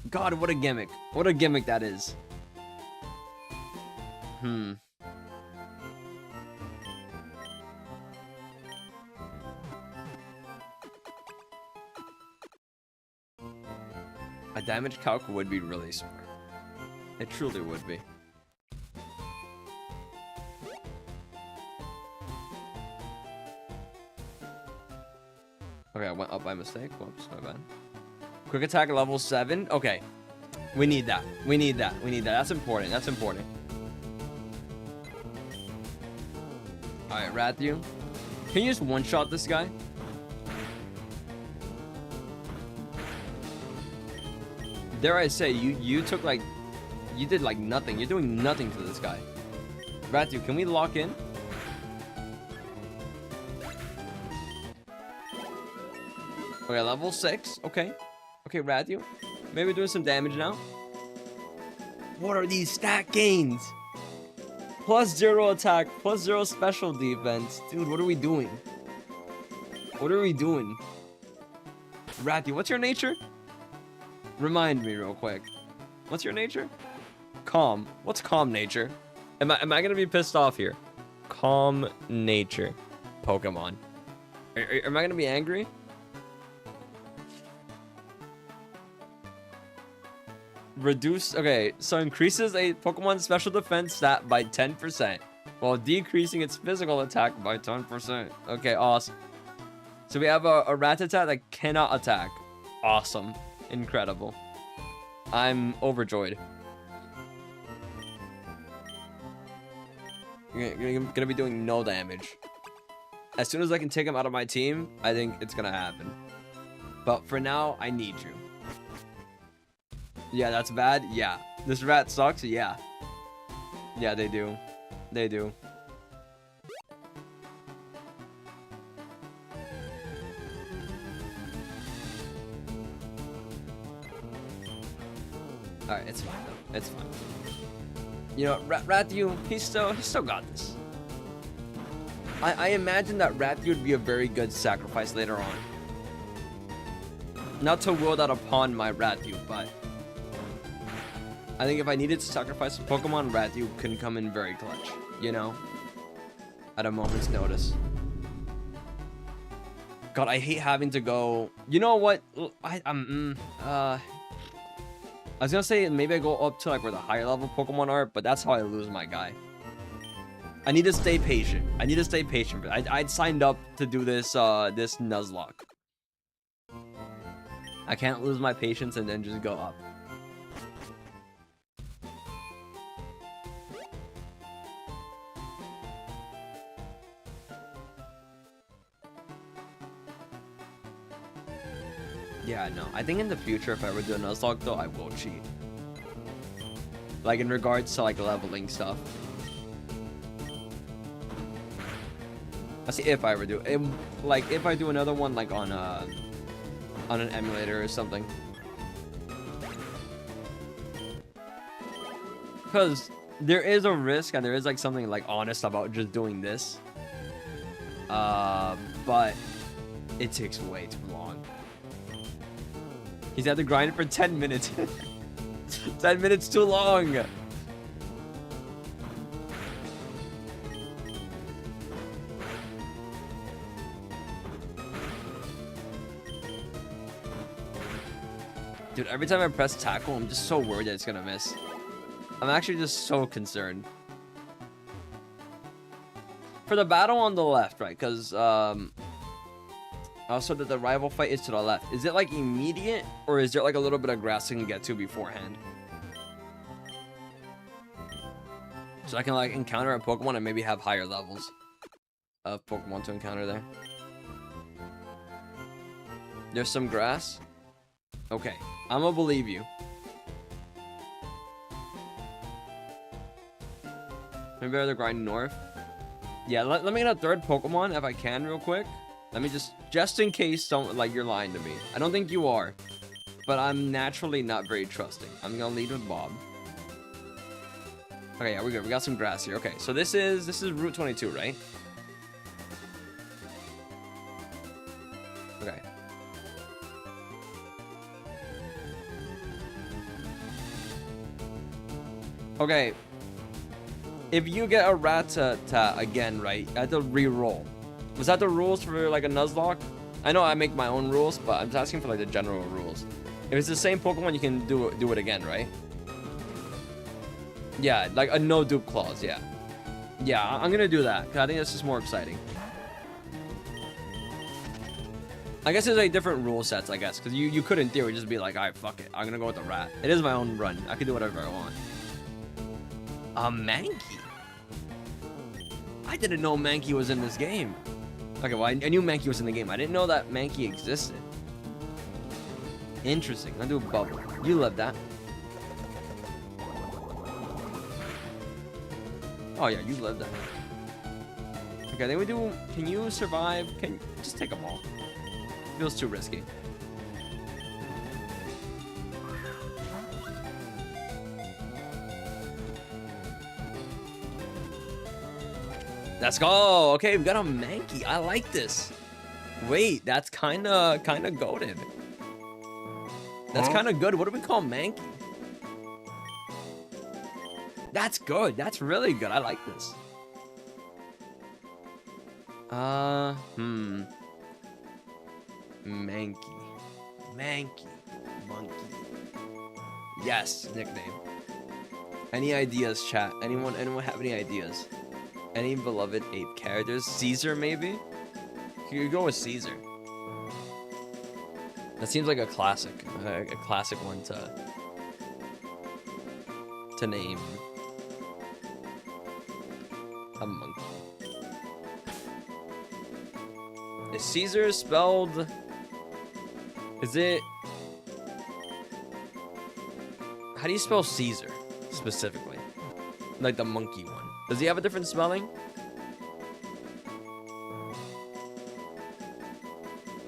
God, what a gimmick. What a gimmick that is. A damage calc would be really smart. It truly would be. Okay, I went up by mistake. Whoops, my bad. Quick attack level 7. Okay. We need that. We need that. We need that. That's important. That's important. Alright, Rathiu. Can you just one-shot this guy? Dare I say, you took like... You did like nothing. You're doing nothing to this guy. Rathiu, can we lock in? Okay, level 6. Okay. Okay, Rathiu. Maybe doing some damage now. What are these stat gains? +0 attack, +0 special defense. Dude, what are we doing? What are we doing? Rathiu, what's your nature? Remind me real quick. What's your nature? Calm. What's calm nature? Am I gonna be pissed off here? Calm nature. Pokemon. Am I gonna be angry? Reduce. Okay, so increases a Pokemon's special defense stat by 10%, while decreasing its physical attack by 10%. Okay, awesome. So we have a Rattata that cannot attack. Awesome. Incredible. I'm overjoyed. You're gonna be doing no damage. As soon as I can take him out of my team, I think it's gonna happen. But for now, I need you. Yeah, that's bad. Yeah. This rat sucks. Yeah. Yeah, they do. They do. Alright, it's fine though. It's fine. You know, Rathu, he's still got this. I imagine that Rathu would be a very good sacrifice later on. Not to will that upon my Rathu, but I think if I needed to sacrifice a Pokemon, Rathu can come in very clutch, you know? At a moment's notice. God, I hate having to go. You know what? I was gonna say maybe I go up to like where the higher level Pokemon are, but that's how I lose my guy. I need to stay patient. But I'd signed up to do this this Nuzlocke. I can't lose my patience and then just go up. Yeah, no. I think in the future, if I ever do a Nuzlocke, though, I will cheat. Like, in regards to, like, leveling stuff. I see if I ever do. Like, if I do another one, like, on an emulator or something. Because there is a risk, and there is, like, something, like, honest about just doing this. But it takes way too long. He's had to grind it for 10 minutes. 10 minutes too long. Dude, every time I press tackle, I'm just so worried that it's gonna miss. I'm actually just so concerned. For the battle on the left, right? Because, also that the rival fight is to the left. Is it like immediate, or is there like a little bit of grass I can get to beforehand? So I can like encounter a Pokemon and maybe have higher levels of Pokemon to encounter there. There's some grass. Okay, I'm gonna believe you. Maybe I'll grind north. Yeah, let me get a third Pokemon if I can real quick. Let me just in case, don't, like, you're lying to me. I don't think you are, but I'm naturally not very trusting. I'm gonna lead with Bob. Okay, yeah, we're good. We got some grass here. Okay, so this is Route 22, right? Okay. Okay. If you get a Rattata again, right? I have to re-roll. Was that the rules for like a Nuzlocke? I know I make my own rules, but I'm just asking for like the general rules. If it's the same Pokemon, you can do it again, right? Yeah, like a no dupe clause, yeah. Yeah, I'm gonna do that, because I think that's just more exciting. I guess there's like different rule sets, I guess, because you could in theory just be like, alright, fuck it, I'm gonna go with the rat. It is my own run. I can do whatever I want. A Mankey? I didn't know Mankey was in this game. Okay, well, I knew Mankey was in the game. I didn't know that Mankey existed. Interesting. I'll do a bubble. You love that. Oh, yeah, you love that. Okay, then we do... Can you survive? Can you just take a ball? Feels too risky. Let's go. Okay, we've got a Mankey. I like this. Wait, that's kind of goated. That's kind of good. What do we call Mankey? That's good. That's really good. I like this. Mankey. Mankey. Monkey. Yes, nickname. Any ideas, chat? Anyone have any ideas? Any beloved ape characters? Caesar, maybe? You could go with Caesar. That seems like a classic one to name. A monkey. Is Caesar spelled? Is it? How do you spell Caesar specifically? Like the monkey one. Does he have a different spelling?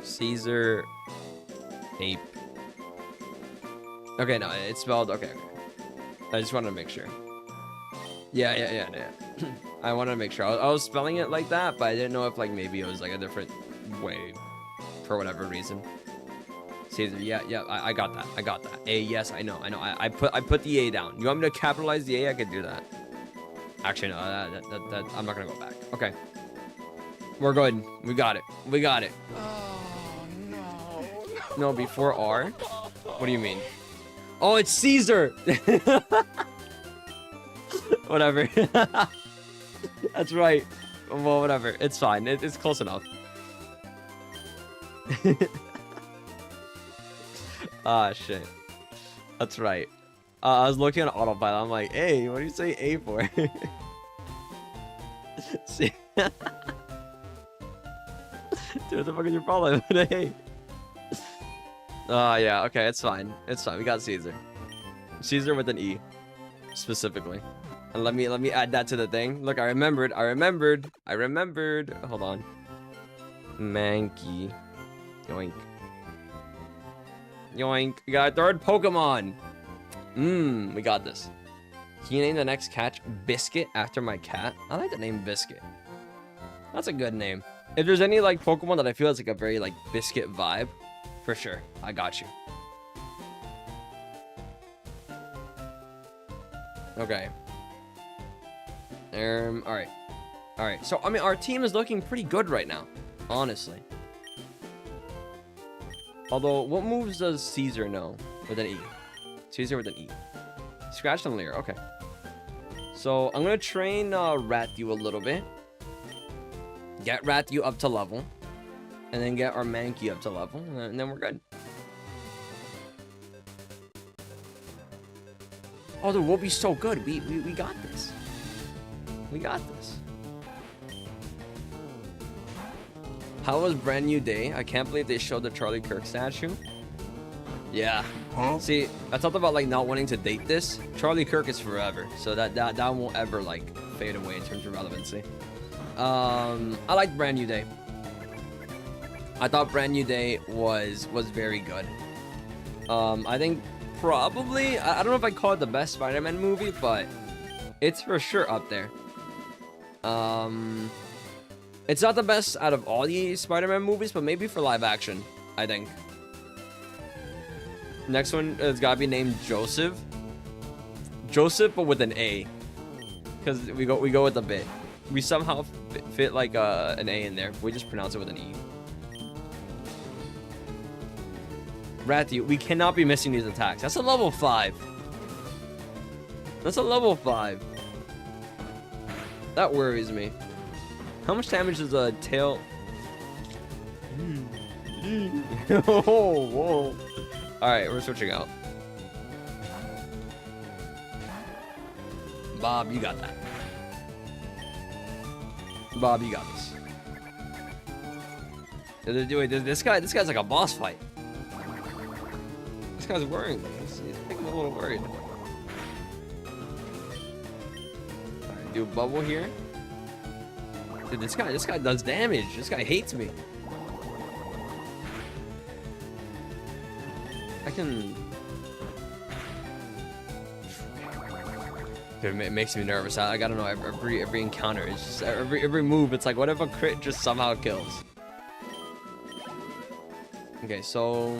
Caesar ape. Okay, no, it's spelled okay. I just wanted to make sure. Yeah. I wanted to make sure. I was spelling it like that, but I didn't know if like maybe it was like a different way for whatever reason. Caesar, yeah, I got that. I got that. A, yes, I know. I put the A down. You want me to capitalize the A? I could do that. Actually, no, that I'm not gonna go back. Okay. We're good. We got it. We got it. Oh, no. No, before R? What do you mean? Oh, it's Caesar! Whatever. That's right. Well, whatever. It's fine. It's close enough. Ah, shit. That's right. I was looking at autopilot. I'm like, hey, what do you say A for? See? Dude, what the fuck is your problem? Hey. Yeah, okay, it's fine. It's fine. We got Caesar. Caesar with an E, specifically. And let me add that to the thing. Look, I remembered. Hold on. Mankey. Yoink. Yoink. We got a third Pokemon. We got this. Can you name the next catch Biscuit after my cat? I like the name Biscuit. That's a good name. If there's any like Pokemon that I feel is like a very like Biscuit vibe, for sure. I got you. Okay. Alright. So I mean our team is looking pretty good right now, honestly. Although, what moves does Caesar know with an E? Caesar with an E. Scratch and Leer, okay. So, I'm gonna train Rathu a little bit. Get Rathu up to level. And then get our Mankey up to level. And then we're good. Oh, dude, we'll be so good. We got this. We got this. How was Brand New Day? I can't believe they showed the Charlie Kirk statue. Yeah. Huh? See, I talked about like not wanting to date this. Charlie Kirk is forever, so that won't ever like fade away in terms of relevancy. I liked Brand New Day. I thought Brand New Day was very good. I think probably I don't know if I call it the best Spider-Man movie, but it's for sure up there. It's not the best out of all the Spider-Man movies, but maybe for live action, I think. Next one has got to be named Joseph. Joseph, but with an A. Because we go with a bit. We somehow fit like an A in there. We just pronounce it with an E. Rathu, we cannot be missing these attacks. That's a level 5. That's a level 5. That worries me. How much damage does a tail? Oh, whoa. Alright, we're switching out. Bob, you got that. Bob, you got this. This guy's like a boss fight. This guy's worrying me. He's making me a little worried. Alright, do a bubble here. Dude, this guy does damage. This guy hates me. I can... Dude, it makes me nervous. I gotta know every encounter. It's just every move. It's like what if a crit just somehow kills? Okay, so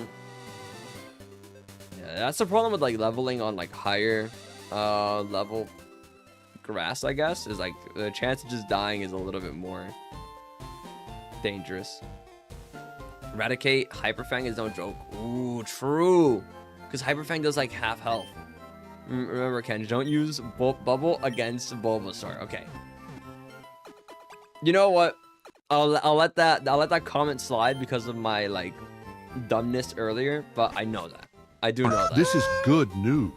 yeah, that's the problem with like leveling on like higher level grass, I guess, is like the chance of just dying is a little bit more dangerous. Eradicate Hyperfang is no joke. Ooh, true. Because Hyperfang does like half health. Remember, Kenj, don't use Bubble against Bulbasaur. Okay. You know what? I'll let that comment slide because of my like dumbness earlier, but I know that. I do know that. This is good news.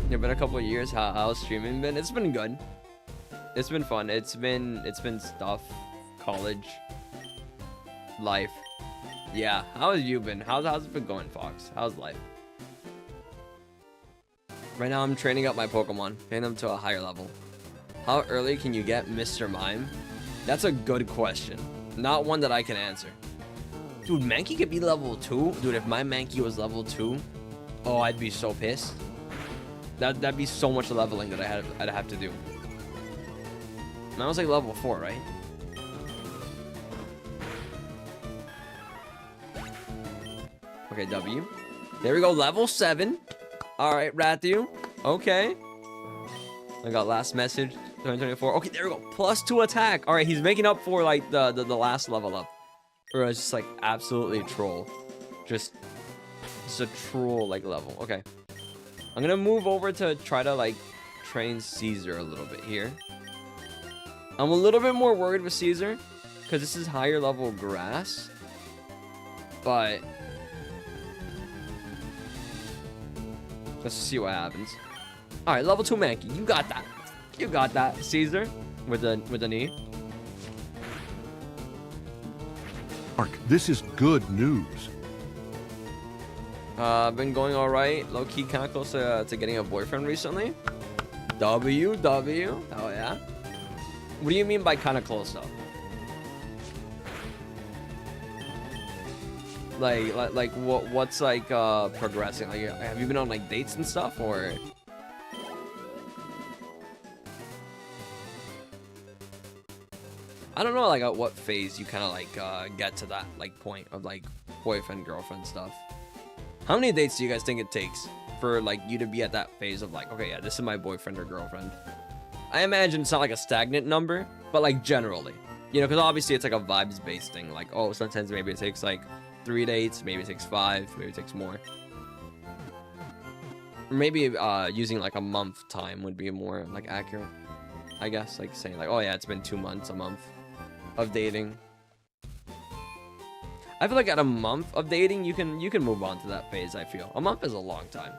Yeah, been a couple of years. How's streaming been? It's been good. It's been fun. It's been stuff. College. Life. Yeah. How have you been? How's it been going, Fox? How's life? Right now I'm training up my Pokemon, getting them to a higher level. How early can you get Mr. Mime? That's a good question. Not one that I can answer. Dude, Mankey could be level 2. Dude, if my Mankey was level 2, oh, I'd be so pissed. That'd be so much leveling that I'd have to do. And I was like level 4, right? Okay, W. There we go, level 7. All right, Rathu. Okay. I got last message 2024. Okay, there we go. +2 attack. All right, he's making up for like the last level up. Or it's just like absolutely troll. Just a troll like level. Okay. I'm gonna move over to try to like train Caesar a little bit here. I'm a little bit more worried with Caesar because this is higher level grass. But let's see what happens. All right, level 2 Mankey. You got that. You got that, Caesar, with the knee. Mark, this is good news. Been going all right. Low key, kind of close to getting a boyfriend recently. W. Oh yeah. What do you mean by kind of close though? Like what's like progressing? Like, have you been on like dates and stuff or? I don't know like at what phase you kind of like get to that like point of like boyfriend girlfriend stuff. How many dates do you guys think it takes for like you to be at that phase of like, okay, yeah, this is my boyfriend or girlfriend? I imagine it's not like a stagnant number, but like generally, you know, because obviously it's like a vibes based thing. Like, oh, sometimes maybe it takes like 3 dates, maybe it takes 5, maybe it takes more. Or maybe using like a month time would be more like accurate, I guess. Like saying like, oh yeah, it's been 2 months, a month of dating. I feel like at a month of dating, you can move on to that phase. I feel a month is a long time.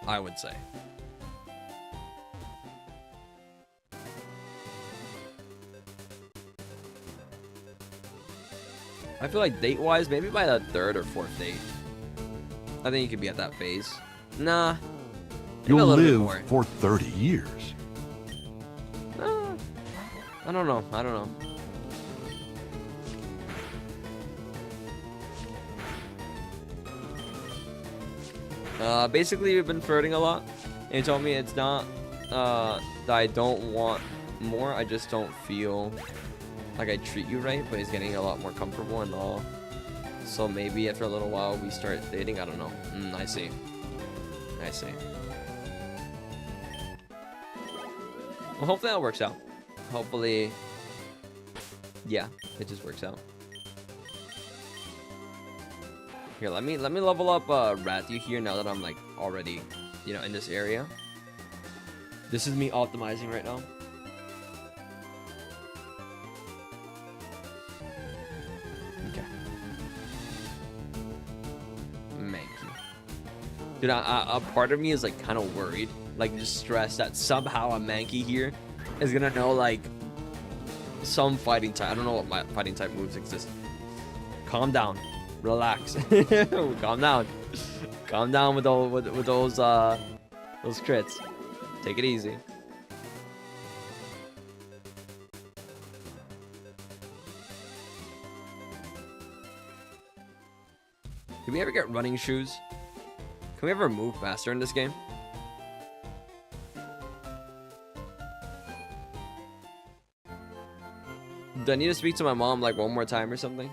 I would say. I feel like date-wise, maybe by the 3rd or 4th date. I think you could be at that phase. Nah. You'll live for 30 years. I don't know. Basically, we've been flirting a lot. And he told me it's not that I don't want more. I just don't feel like I treat you right. But he's getting a lot more comfortable and all. So maybe after a little while we start dating. I don't know. I see. Well, hopefully that works out. Hopefully, yeah, it just works out. Here, let me level up Rathu here now that I'm like already, you know, in this area. This is me optimizing right now. Okay. Mankey. Dude, a part of me is like kind of worried, like just stressed that somehow a Mankey here is gonna know like some fighting type. I don't know what my fighting type moves exist. Calm down. Relax. Calm down. Calm down with those crits. Take it easy. Can we ever get running shoes? Can we ever move faster in this game? Do I need to speak to my mom like one more time or something?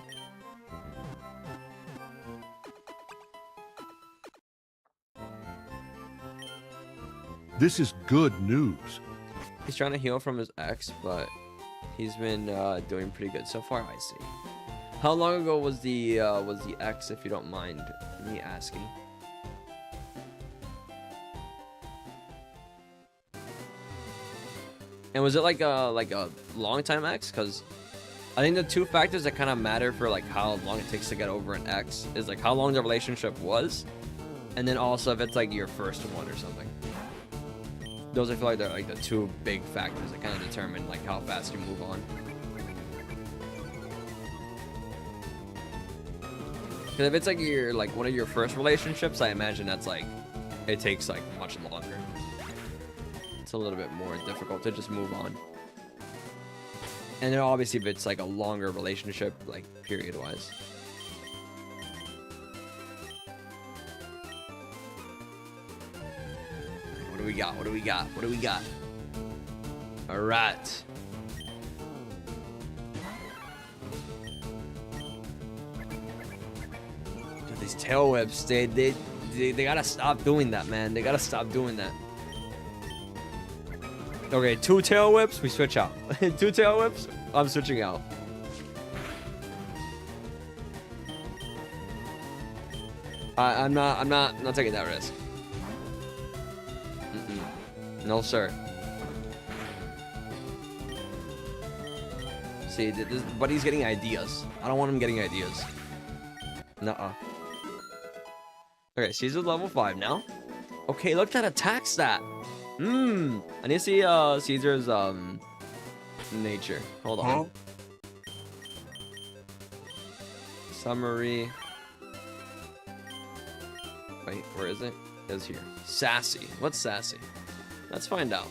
This is good news. He's trying to heal from his ex, but he's been doing pretty good so far. I see. How long ago was the ex, if you don't mind me asking? And was it like a long time ex? Because I think the 2 factors that kind of matter for like how long it takes to get over an ex is like how long the relationship was, and then also if it's like your first one or something. Those I feel like they're like the 2 big factors that kind of determine like how fast you move on. Because if it's like one of your first relationships, I imagine that's like it takes like much longer. It's a little bit more difficult to just move on. And then obviously if it's like a longer relationship, like period wise. do we got? What do we got? What do we got? All right. Dude, these tail whips, they gotta stop doing that, man. They gotta stop doing that. Okay, 2 tail whips, we switch out. 2 tail whips, I'm switching out. I'm not taking that risk. No, sir. See, this buddy's getting ideas. I don't want him getting ideas. Nuh-uh. Okay, Caesar's level 5 now. Okay, look at that attack stat. I need to see Caesar's nature. Hold on. Summary. Wait, where is it? It's here. Sassy. What's sassy? Let's find out.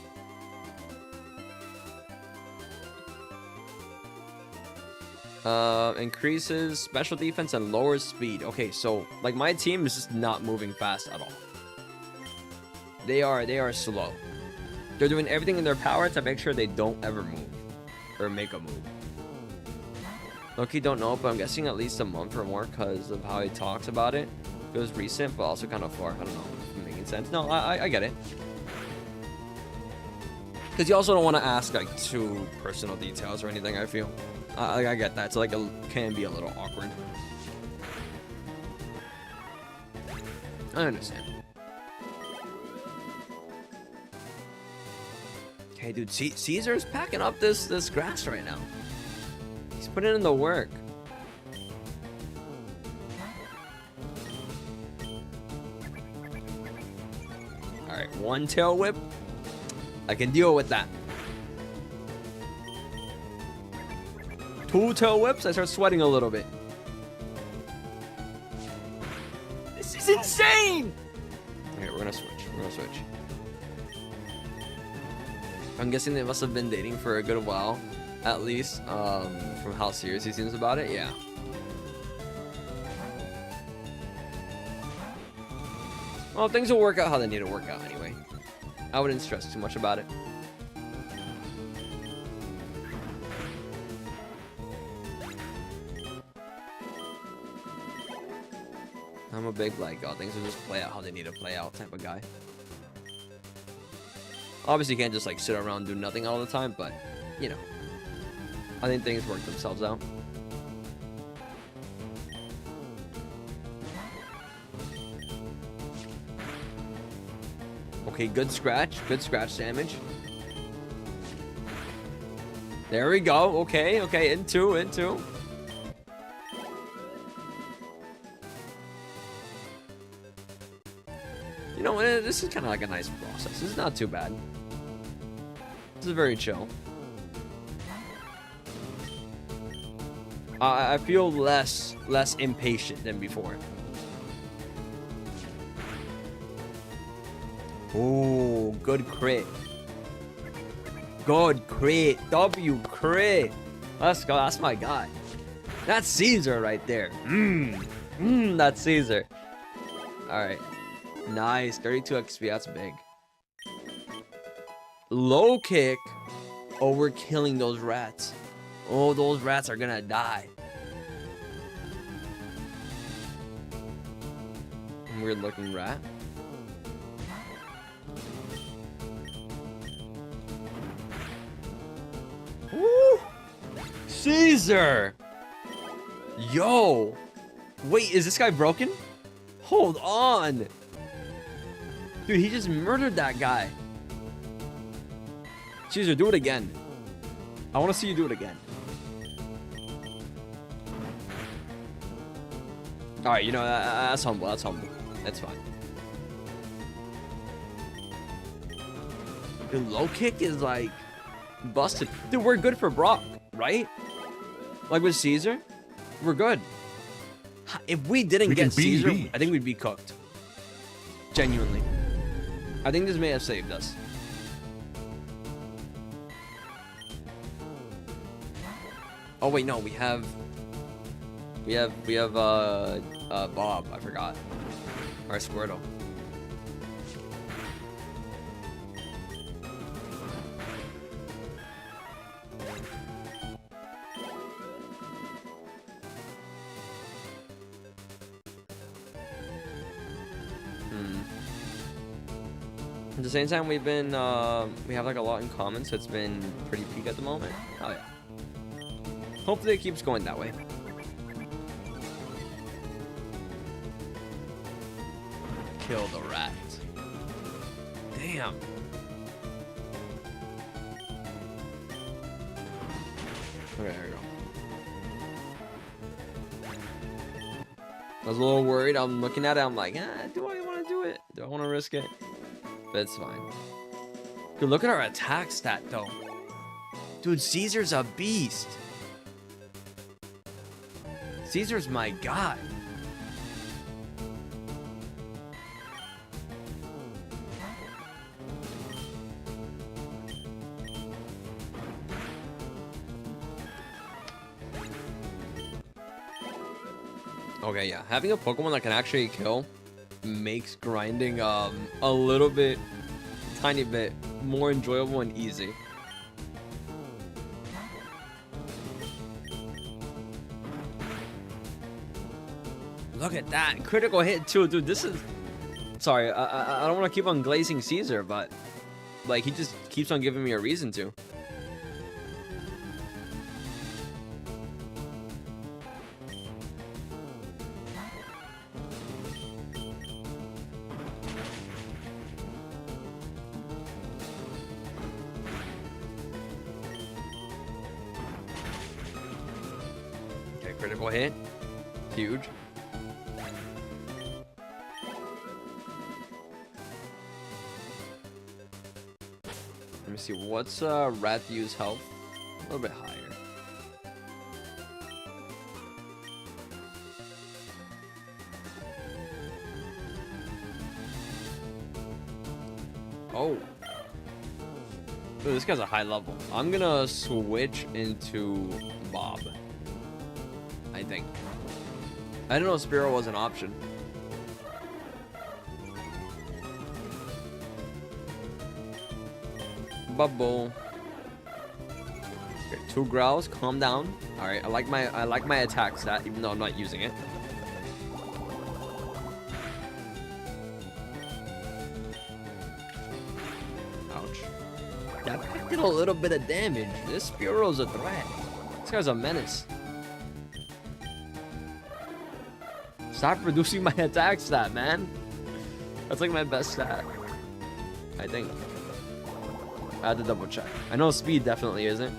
Increases special defense and lowers speed. Okay, so like my team is just not moving fast at all. They are slow. They're doing everything in their power to make sure they don't ever move or make a move. Loki don't know, but I'm guessing at least a month or more because of how he talks about it. Feels recent, but also kind of far. I don't know if it's making sense. No, I get it. Because you also don't want to ask like too personal details or anything. I feel. I get that. So like it can be a little awkward. I understand. Okay, dude. Caesar's packing up this grass right now. He's putting in the work. All right, 1 tail whip. I can deal with that. 2 tail whips. I start sweating a little bit. This is insane. Okay, we're gonna switch. I'm guessing they must have been dating for a good while, at least, from how serious he seems about it. Yeah. Well, things will work out how they need to work out anyway. I wouldn't stress too much about it. I'm a big, like, oh, things will just play out how they need to play out type of guy. Obviously, you can't just, like, sit around and do nothing all the time, but, you know. I think things work themselves out. Okay, good scratch damage. There we go. Okay, into. You know, this is kind of like a nice process. This is not too bad. This is very chill. I feel less impatient than before. Oh, good crit. Good crit. W crit. Let's go. That's my guy. That's Caesar right there. That's Caesar. Alright. Nice. 32 XP. That's big. Low kick. Oh, we're killing those rats. Oh, those rats are gonna die. Weird looking rat. Woo! Caesar! Yo! Wait, is this guy broken? Hold on! Dude, he just murdered that guy. Caesar, do it again. I want to see you do it again. Alright, you know, that's humble. That's humble. That's fine. The low kick is like busted. Dude, we're good for Brock, right? Like with Caesar, we're good. If we didn't get Caesar, I think we'd be cooked. Genuinely. I think this may have saved us. Oh wait, no, we have Bob, I forgot. Our Squirtle. At the same time, we've been, we have like a lot in common, so it's been pretty peak at the moment. Oh yeah. Hopefully it keeps going that way. Kill the rat. Damn. Okay, there we go. I was a little worried. I'm looking at it. I'm like, do I want to do it? Do I want to risk it? But it's fine. Dude, look at our attack stat, though. Dude, Caesar's a beast. Caesar's my guy. Okay, yeah. Having a Pokemon that can actually kill makes grinding a little bit, tiny bit more enjoyable and easy. Look at that critical hit too, dude. This is sorry. I don't want to keep on glazing Caesar, but like he just keeps on giving me a reason to. Okay, critical hit, huge. Let me see, what's Rathiu's health? A little bit higher. Oh. Dude, this guy's a high level. I'm gonna switch into Bob. I think. I didn't know Spearow was an option. Bubble. Okay, 2 growls. Calm down. All right, I like my attack stat, even though I'm not using it. Ouch. That did a little bit of damage. This Spearow's a threat. This guy's a menace. Stop reducing my attack stat, man. That's like my best stat, I think. I had to double check. I know speed definitely isn't.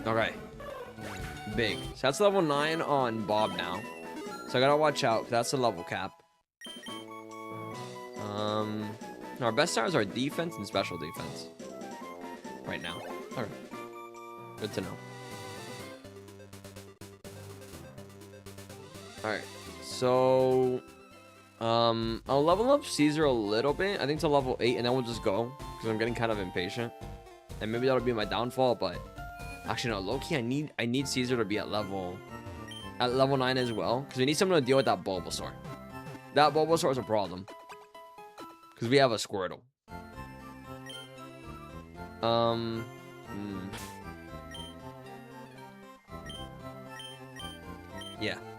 Okay. Big. So that's level 9 on Bob now. So I gotta watch out, 'cause that's the level cap. Our best stars are defense and special defense. Right now. Alright. Good to know. Alright, so I'll level up Caesar a little bit. I think to level 8, and then we'll just go, because I'm getting kind of impatient. And maybe that'll be my downfall, but actually no, low-key I need Caesar to be at level 9 as well, because we need someone to deal with that Bulbasaur. That Bulbasaur is a problem. Because we have a Squirtle.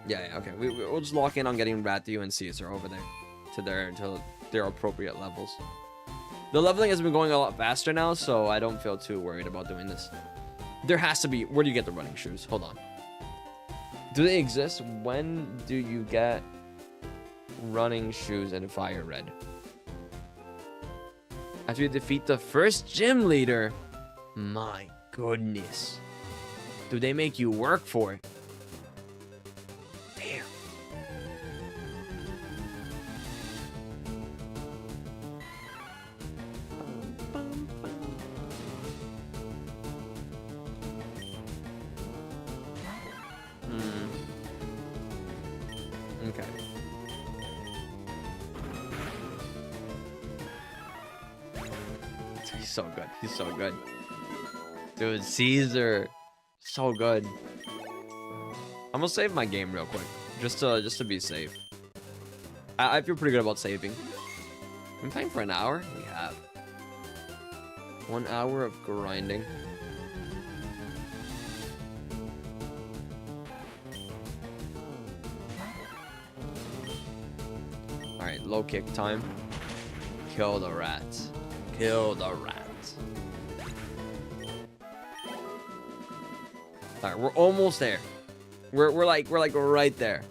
Yeah, okay. We'll just lock in on getting Rathiu and Caesar over there to their appropriate levels. The leveling has been going a lot faster now, so I don't feel too worried about doing this. There has to be... Where do you get the running shoes? Hold on. Do they exist? When do you get running shoes in FireRed? After you defeat the first gym leader? My goodness. Do they make you work for it? Damn. Okay. He's so good. He's so good. Dude, Caesar. So good. I'm gonna save my game real quick. Just to be safe. I feel pretty good about saving. I've been playing for an hour? We have. 1 hour of grinding. Alright, low kick time. Kill the rats. Kill the rats. Alright, we're almost there. We're like right there.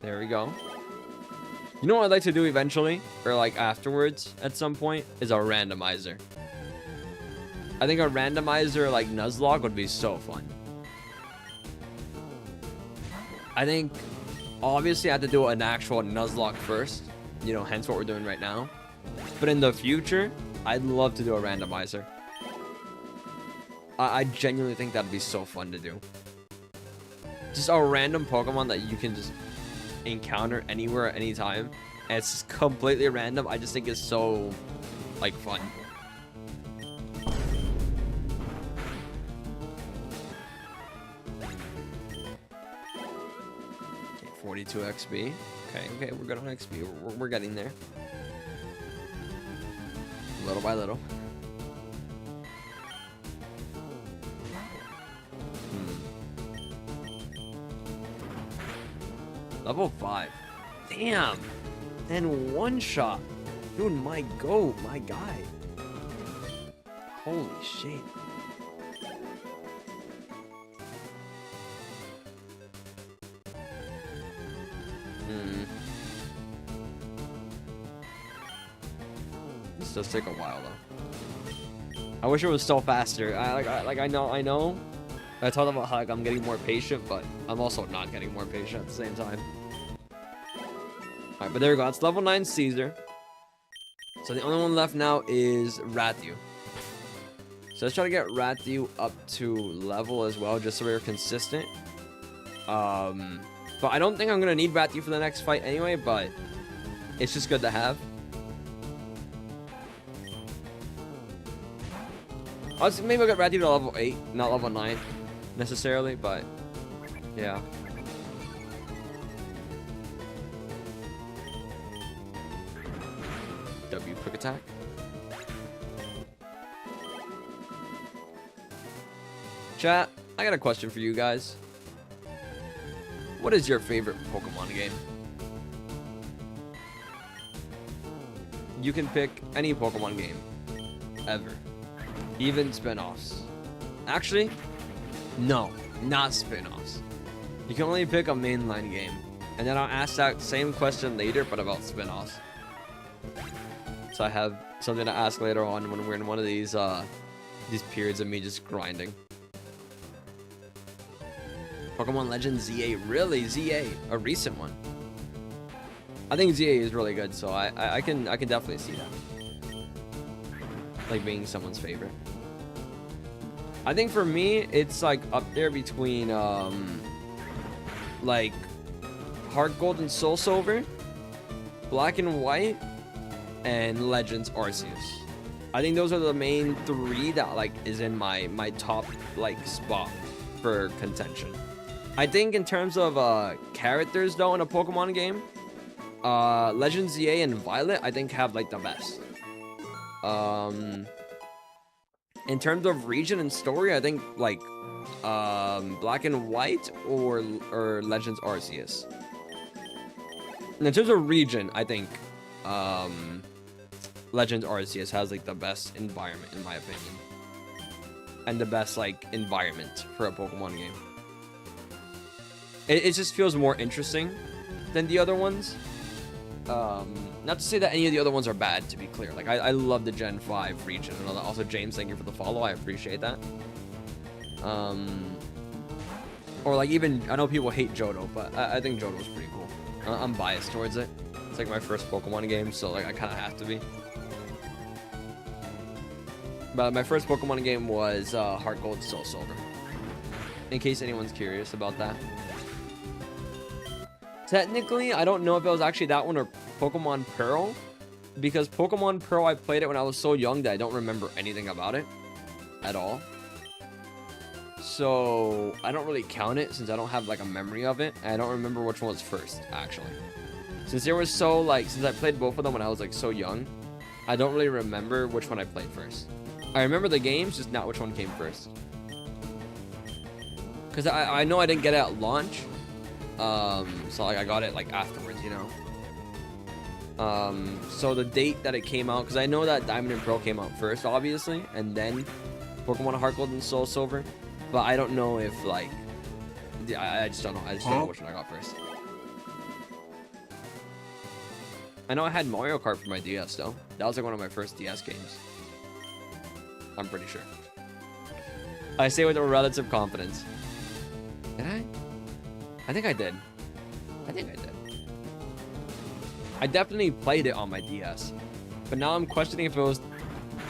There we go. You know what I'd like to do eventually, or like afterwards at some point, is a randomizer. I think a randomizer like Nuzlocke would be so fun. I think obviously I have to do an actual Nuzlocke first, you know, hence what we're doing right now. But in the future, I'd love to do a randomizer. I genuinely think that'd be so fun to do. Just a random Pokemon that you can just encounter anywhere at any time, and it's just completely random. I just think it's so like fun. Okay, 42 XP. Okay, we're good on XP. We're getting there, little by little. Level 5. Damn. And one shot. Dude, my goat. My guy. Holy shit. This does take a while though. I wish it was still faster. I know. I talked about how like, I'm getting more patient, but I'm also not getting more patient at the same time. Alright, but there we go. It's level 9 Caesar. So the only one left now is Rathu. So let's try to get Rathu up to level as well, just so we're consistent. But I don't think I'm going to need Rathu for the next fight anyway, but it's just good to have. Maybe I'll get Rathu to level 8, not level 9 necessarily, but yeah. W quick attack. Chat, I got a question for you guys. What is your favorite Pokemon game? You can pick any Pokemon game ever, even spin-offs. Actually, no, not spin-offs. You can only pick a mainline game, and then I'll ask that same question later, but about spin-offs. So I have something to ask later on when we're in one of these periods of me just grinding. Pokemon Legends ZA, really? ZA, a recent one. I think ZA is really good, so I can definitely see that, like being someone's favorite. I think for me, it's like up there between like Heart Gold and Soul Silver, Black and White, and Legends Arceus. I think those are the main 3 that like is in my top like spot for contention. I think in terms of characters though in a Pokemon game, Legends ZA and Violet I think have like the best. In terms of region and story, I think like Black and White or Legends Arceus. And in terms of region, I think Legends Arceus has like the best environment in my opinion, and the best like environment for a Pokemon game. It just feels more interesting than the other ones. Not to say that any of the other ones are bad, to be clear. Like I love the Gen 5 region and all that. Also, James, thank you for the follow. I appreciate that. Or like even I know people hate Johto, but I think Johto's pretty cool. I'm biased towards it. It's like my first Pokemon game, so like I kind of have to be. But my first Pokemon game was Heart Gold, Soul Silver. In case anyone's curious about that. Technically, I don't know if it was actually that one or Pokemon Pearl, because Pokemon Pearl, I played it when I was so young that I don't remember anything about it at all. So I don't really count it since I don't have like a memory of it. And I don't remember which one was first, actually. Since there was so like, since I played both of them when I was like so young, I don't really remember which one I played first. I remember the games, just not which one came first. Because I know I didn't get it at launch. So like I got it like afterwards, you know. So the date that it came out, because I know that Diamond and Pearl came out first, obviously, and then Pokemon Heart Gold and Soul Silver. But I don't know if like, I just don't know. I just don't know which one I got first. I know I had Mario Kart for my DS though. That was like one of my first DS games. I'm pretty sure. I say with a relative confidence. Did I? I think I did. I think I did. I definitely played it on my DS. But now I'm questioning if it was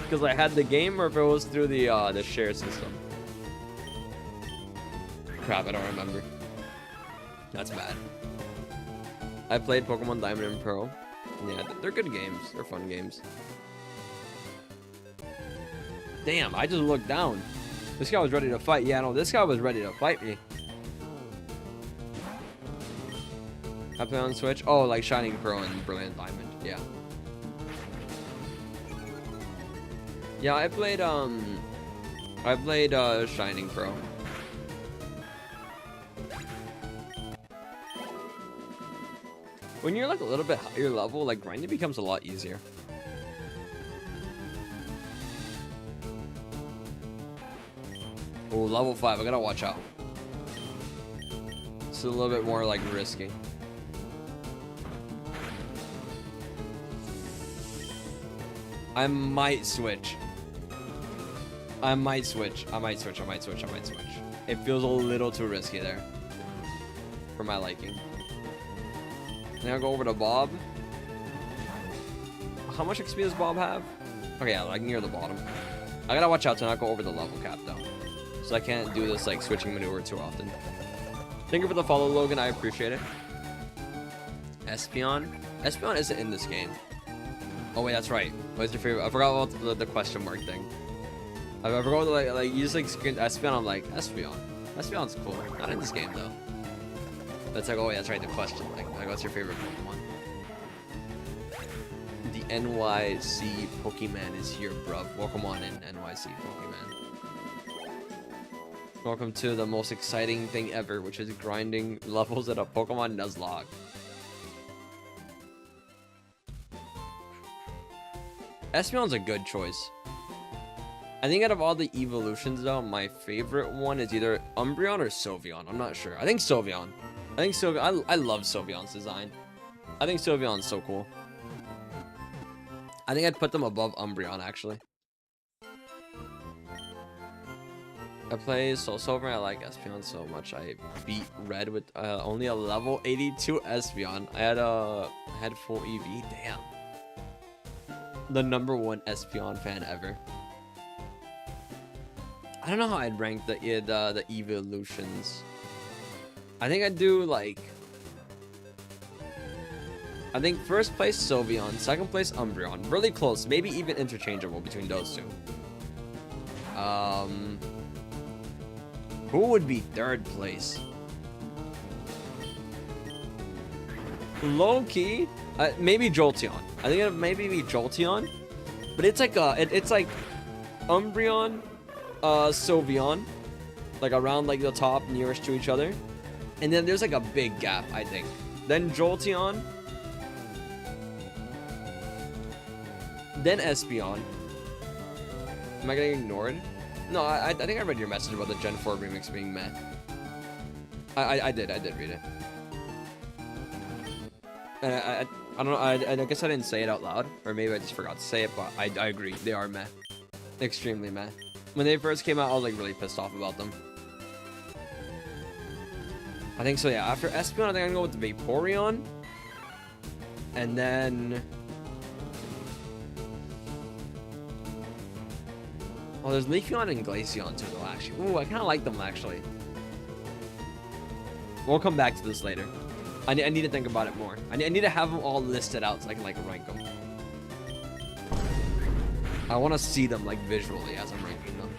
because I had the game or if it was through the share system. Crap, I don't remember. That's bad. I played Pokemon Diamond and Pearl. Yeah, they're good games. They're fun games. Damn, I just looked down. This guy was ready to fight. Yeah, no, this guy was ready to fight me. I play on Switch. Oh, like Shining Pearl and Brilliant Diamond. Yeah. Yeah, I played Shining Pearl. When you're like a little bit higher level, like grinding becomes a lot easier. Oh, level 5. I gotta watch out. It's a little bit more like risky. I might switch. I might switch. It feels a little too risky there. For my liking. Then I'll go over to Bob. How much XP does Bob have? Okay, yeah, like near the bottom. I gotta watch out to not go over the level cap though. So I can't do this like switching maneuver too often. Thank you for the follow, Logan. I appreciate it. Espeon? Espeon isn't in this game. Oh wait, that's right. What's your favorite? I forgot about the question mark thing. I forgot like you just like screen Espeon. I'm like Espeon. Espeon's cool. Not in this game though. That's like, oh wait, that's right, the question. Like what's your favorite Pokemon? The NYC Pokemon is here, bruv. Welcome on in, NYC Pokemon. Welcome to the most exciting thing ever, which is grinding levels at a Pokemon Nuzlocke. Espeon's a good choice. I think out of all the evolutions though, my favorite one is either Umbreon or Sylveon. I'm not sure. I think Sylveon. I love Sylveon's design. I think Sylveon's so cool. I think I'd put them above Umbreon actually. I play Soul Silver. I like Espeon so much. I beat Red with only a level 82 Espeon. I had full EV. Damn. The #1 Espeon fan ever. I don't know how I'd rank the evolutions. I think I'd do like, I think first place Sylveon, second place Umbreon. Really close, maybe even interchangeable between those two. Who would be third place? Low key, maybe Jolteon. I think it maybe be Jolteon, but it's like it's like Umbreon, Sylveon, like around like the top nearest to each other, and then there's like a big gap, I think. Then Jolteon, then Espeon. Am I getting ignored? No, I think I read your message about the Gen 4 remix being meh. I did read it. And I don't know, I guess I didn't say it out loud, or maybe I just forgot to say it, but I agree, they are meh. Extremely meh. When they first came out, I was like really pissed off about them. I think so, yeah. After Espeon, I think I'm gonna go with the Vaporeon. And then... oh, there's Leafeon and Glaceon too, though, actually. Ooh, I kind of like them, actually. We'll come back to this later. I need to think about it more. I need to have them all listed out so I can, like, rank them. I want to see them, like, visually as I'm ranking them.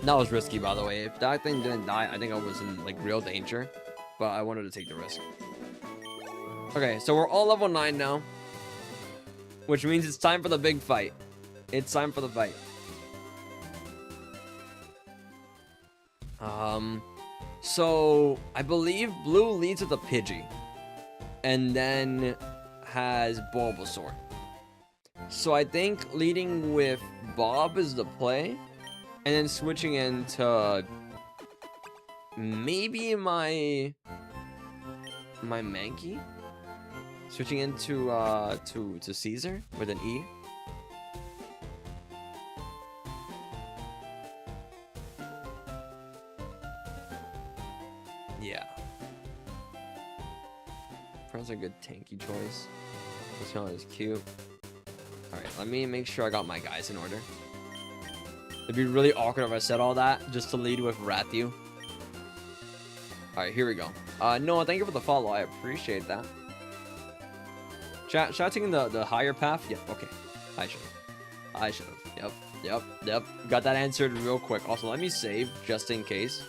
That was risky, by the way. If that thing didn't die, I think I was in like real danger. But I wanted to take the risk. Okay, so we're all level 9 now. Which means it's time for the big fight. It's time for the fight. So I believe blue leads with a Pidgey. And then has Bulbasaur. So I think leading with Bob is the play. And then switching into maybe my Mankey. Switching into to Caesar with an E. Yeah. That's a good tanky choice. This one is cute. Alright, let me make sure I got my guys in order. It'd be really awkward if I said all that just to lead with Rathu. Alright, here we go. Noah, thank you for the follow. I appreciate that. Should I taking the higher path? Yeah, okay. I should have. Yep. Got that answered real quick. Also, let me save just in case.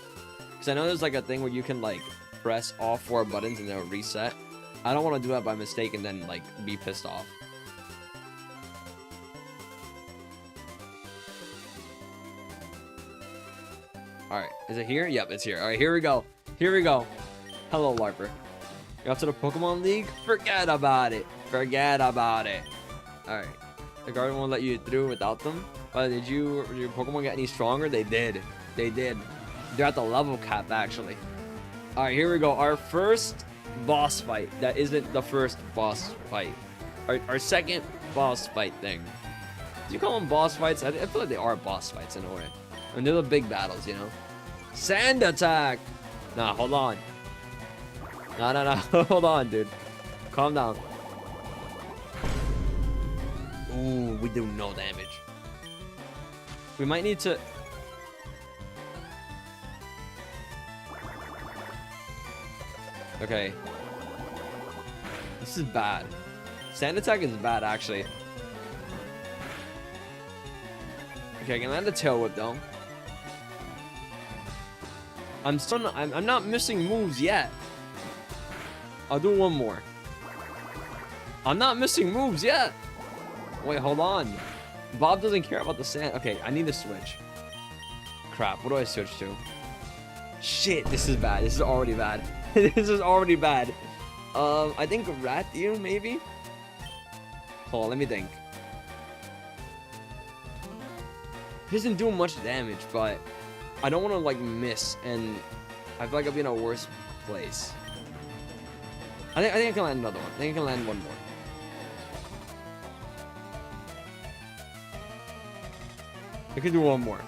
Because I know there's like a thing where you can like press all 4 buttons and they'll reset. I don't want to do that by mistake and then like be pissed off. Alright, is it here? Yep, it's here. Alright, here we go. Here we go. Hello, LARPer. You're up to the Pokemon League? Forget about it. Forget about it. Alright. The guard won't let you through without them. Did your Pokemon get any stronger? They did. They did. They're at the level cap, actually. Alright, here we go. Our first boss fight. That isn't the first boss fight. Our second boss fight thing. Do you call them boss fights? I feel like they are boss fights in a way. And they're the big battles, you know? Sand attack! Nah, hold on. Nah. Hold on, dude. Calm down. Ooh, we do no damage. We might need to... Okay. This is bad. Sand attack is bad, actually. Okay, I can land the tail whip, though. I'm not missing moves yet. I'll do one more. I'm not missing moves yet. Wait, hold on. Bob doesn't care about the sand. Okay, I need to switch. Crap, what do I switch to? Shit, this is bad. This is already bad. This is already bad. I think Rathu, maybe? Hold on, let me think. He doesn't do much damage, but I don't want to like miss, and I feel like I'll be in a worse place. I think I can land another one. I think I can land one more. I can do one more.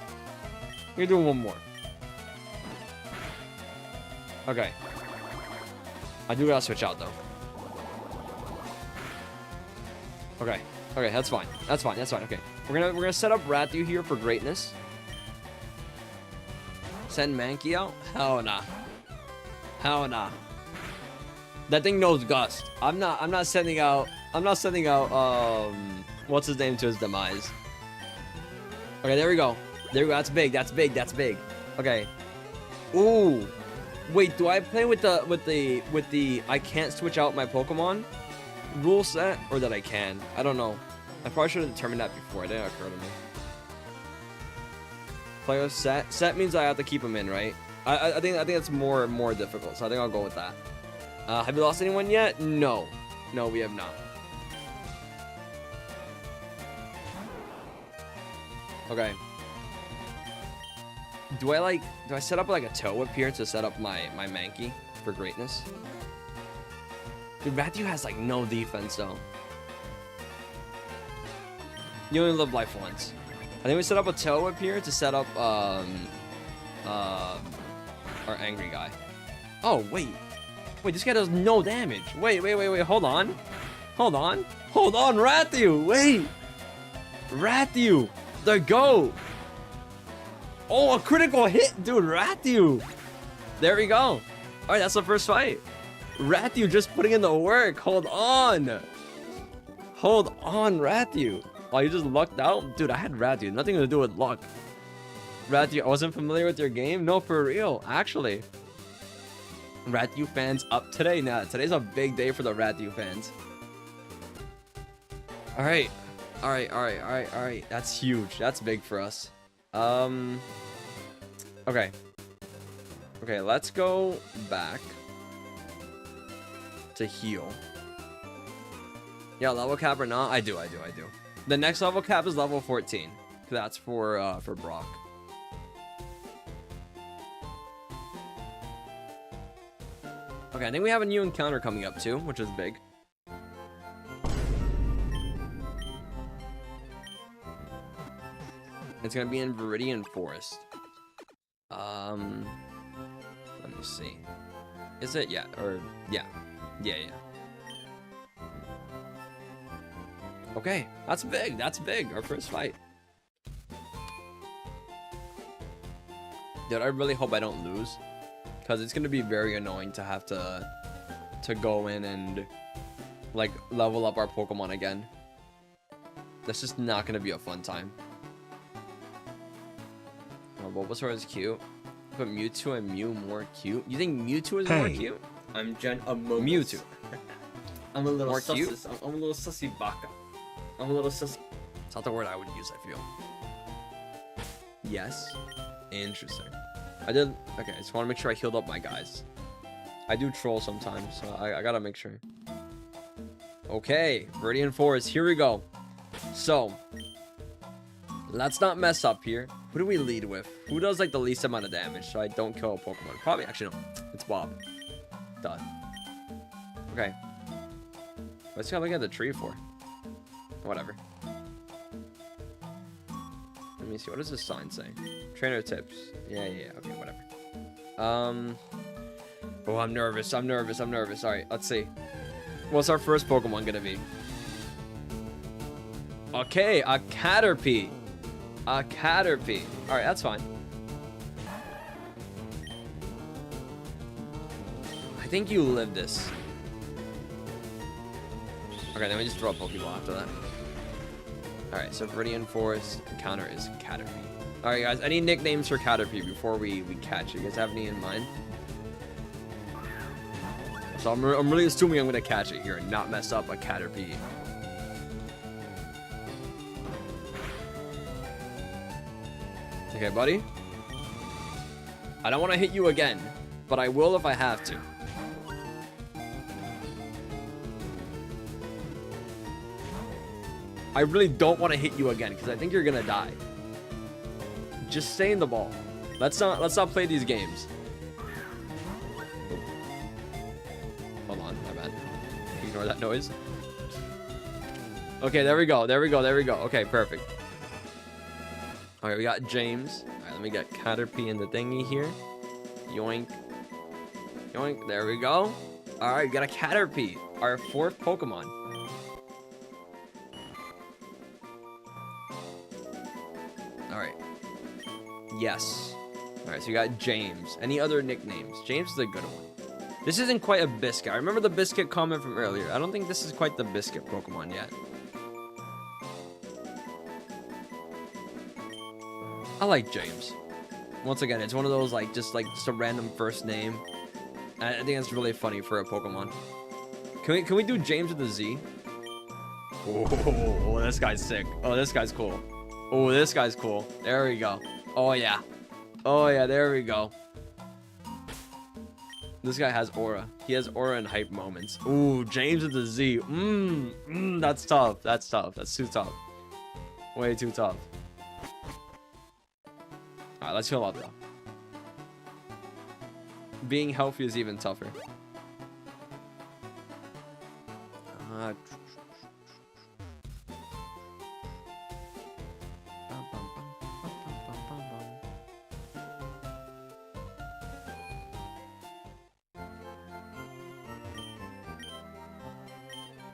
I can do one more. Okay. I do gotta switch out though. Okay. Okay, that's fine. That's fine. That's fine. Okay. We're gonna set up Rathu here for greatness. Send Mankey out? Hell nah. Hell nah. That thing knows Gust. I'm not sending out what's his name to his demise. Okay, there we go. There we go. That's big. That's big. That's big. Okay. Ooh. Wait, do I play with the I can't switch out my Pokemon rule set, or that I can? I don't know. I probably should have determined that before. It didn't occur to me. Play with set. Set means I have to keep him in, right? I think that's more difficult, so I think I'll go with that. Have you lost anyone yet? No. No, we have not. Okay. Do I set up like a toe whip here to set up my Mankey for greatness? Dude, Rathu has like no defense though. You only live life once. I think we set up a toe whip here to set up our angry guy. Oh wait, this guy does no damage. Wait, hold on, Rathu, wait, Rathu, the GOAT. Oh, a critical hit, dude, Rathu. There we go. All right, that's the first fight. Rathu just putting in the work. Hold on, Rathu. Oh, you just lucked out? Dude, I had Rathu. Nothing to do with luck. Rathu, I wasn't familiar with your game. No, for real, actually. Rathu fans up today. Now, today's a big day for the Rathu fans. All right. That's huge. That's big for us. Okay. Okay, let's go back to heal. Yeah, level cap or not? I do. The next level cap is level 14. That's for Brock. Okay, I think we have a new encounter coming up too, which is big. It's gonna be in Viridian Forest. Let me see. Is it? Yeah, or yeah. Okay, that's big. That's big. Our first fight. Dude, I really hope I don't lose, because it's gonna be very annoying to have to go in and like level up our Pokemon again. That's just not gonna be a fun time. Oh, Bulbasaur is cute, but Mewtwo and Mew more cute. You think Mewtwo is more cute? I'm Mewtwo. I'm a little more cute. I'm a little sussy baka. I'm a little sussy. It's not the word I would use, I feel. Yes. Interesting. I did. Okay, I just want to make sure I healed up my guys. I do troll sometimes, so I gotta make sure. Okay, Viridian Forest. Here we go. So, let's not mess up here. Who do we lead with? Who does like the least amount of damage so I don't kill a Pokemon? Probably, actually, no. It's Bob. Done. Okay. What's he looking at the tree for? Whatever. Let me see. What does this sign say? Trainer tips. Yeah. Okay, whatever. Oh, I'm nervous. All right, let's see. What's our first Pokemon gonna be? Okay, a Caterpie. A Caterpie. All right, that's fine. I think you live this. Okay, then we just draw a Pokeball after that. Alright, so Viridian Forest encounter is Caterpie. Alright guys, any nicknames for Caterpie before we catch it? You guys have any in mind? So I'm really assuming I'm going to catch it here and not mess up a Caterpie. Okay, buddy. I don't want to hit you again, but I will if I have to. I really don't want to hit you again because I think you're gonna die. Just stay in the ball. Let's not play these games. Hold on, my bad. Ignore that noise. Okay, there we go. Okay, perfect. Okay, we got James. All right, let me get Caterpie in the thingy here. Yoink. Yoink, there we go. All right, we got a Caterpie, our fourth Pokemon. Alright. Yes. Alright, so you got James. Any other nicknames? James is a good one. This isn't quite a Biscuit. I remember the Biscuit comment from earlier. I don't think this is quite the Biscuit Pokemon yet. I like James. Once again, it's one of those just a random first name. I think that's really funny for a Pokemon. Can we do James with a Z? Oh, this guy's sick. Oh, this guy's cool. Oh, this guy's cool. There we go. Oh, yeah. Oh, yeah, there we go. This guy has aura. He has aura and hype moments. Ooh, James with the Z. That's tough. That's tough. That's too tough. Way too tough. All right, let's heal up, though. Being healthy is even tougher.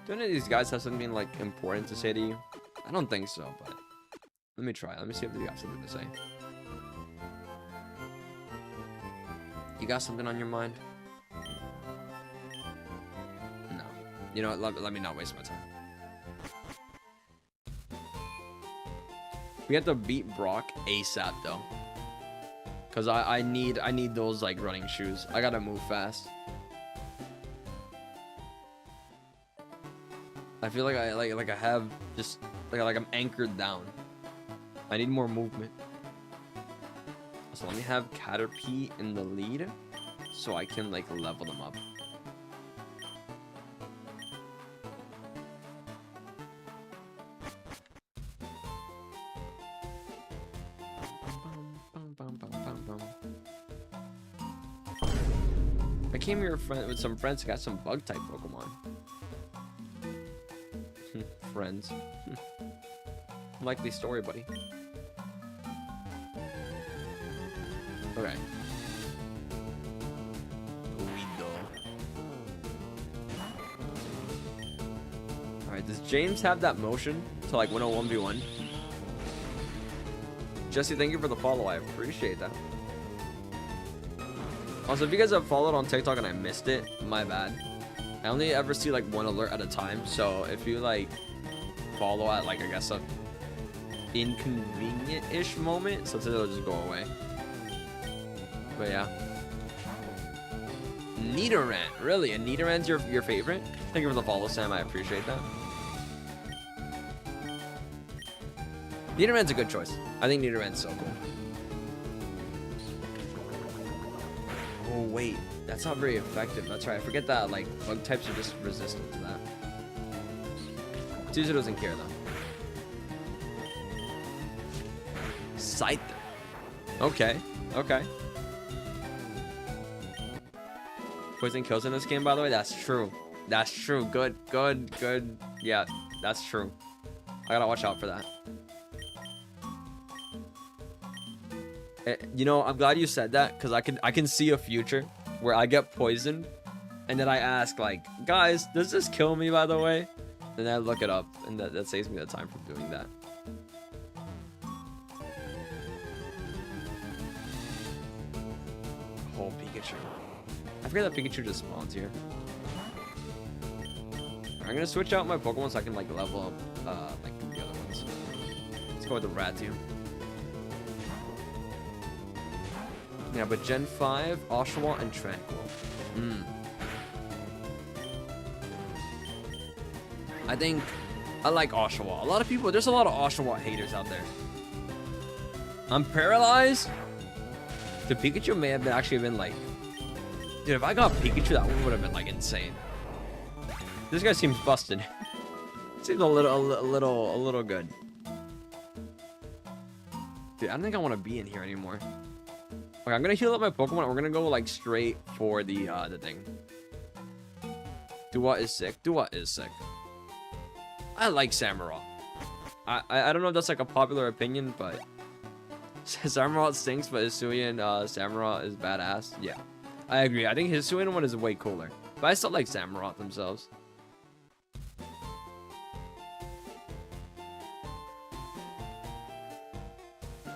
Do any of these guys have something like important to say to you? I don't think so, but let me try. Let me see if they got something to say. You got something on your mind? No. You know what? Let me not waste my time. We have to beat Brock ASAP, though. Cause I need those like running shoes. I gotta move fast. I feel like I have just like I'm anchored down. I need more movement. So let me have Caterpie in the lead so I can like level them up. I came here with some friends who got some bug type Pokemon. Friends. Likely story, buddy. Okay. Alright, does James have that motion to like win a 1v1? Jesse, thank you for the follow. I appreciate that. Also, if you guys have followed on TikTok and I missed it, my bad. I only ever see like one alert at a time, so if you like follow at like I guess a inconvenient-ish moment, so it'll just go away. But yeah. Nidoran, really? And Nidoran's your favorite? Thank you for the follow, Sam. I appreciate that. Nidoran's a good choice. I think Nidoran's so cool. Oh wait, that's not very effective. That's right. I forget that like bug types are just resistant to that. Suzu doesn't care though. Scyther. Okay. Okay. Poison kills in this game, by the way. That's true. That's true. Good. Good. Good. Yeah, that's true. I gotta watch out for that. You know, I'm glad you said that because I can see a future where I get poisoned, and then I ask like, guys, does this kill me? By the way, and then I look it up, and that saves me the time from doing that. Oh, Pikachu! I forget that Pikachu just spawns here. I'm gonna switch out my Pokemon so I can like level up like the other ones. Let's go with the Ratu. Yeah, but Gen 5, Oshawott, and Tranquil. I think I like Oshawott. A lot of people, there's a lot of Oshawott haters out there. I'm paralyzed. The Pikachu may have actually been like, dude, if I got Pikachu, that one would have been like insane. This guy seems busted. Seems a little good. Dude, I don't think I want to be in here anymore. Okay, I'm gonna heal up my Pokemon and we're gonna go like straight for the thing. Dua is sick. Dua is sick. I like Samurott. I don't know if that's like a popular opinion, but Samurott stinks, but Hisuian Samurott is badass. Yeah, I agree. I think Hisuian one is way cooler, but I still like Samurott themselves.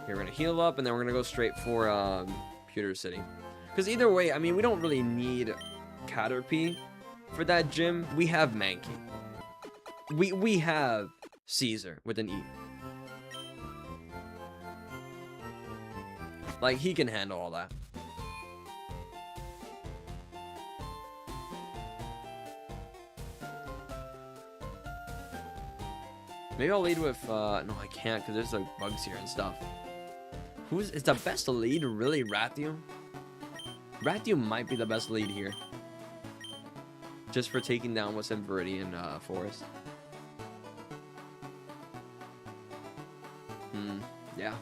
Here, we're gonna heal up, and then we're gonna go straight for Pewter City. Because either way, I mean, we don't really need Caterpie for that gym. We have Mankey. We have Caesar with an E. Like, he can handle all that. Maybe I'll lead with, no, I can't, because there's like bugs here and stuff. Is the best lead really Rathium? Rathium might be the best lead here. Just for taking down what's in Viridian Forest. Yeah.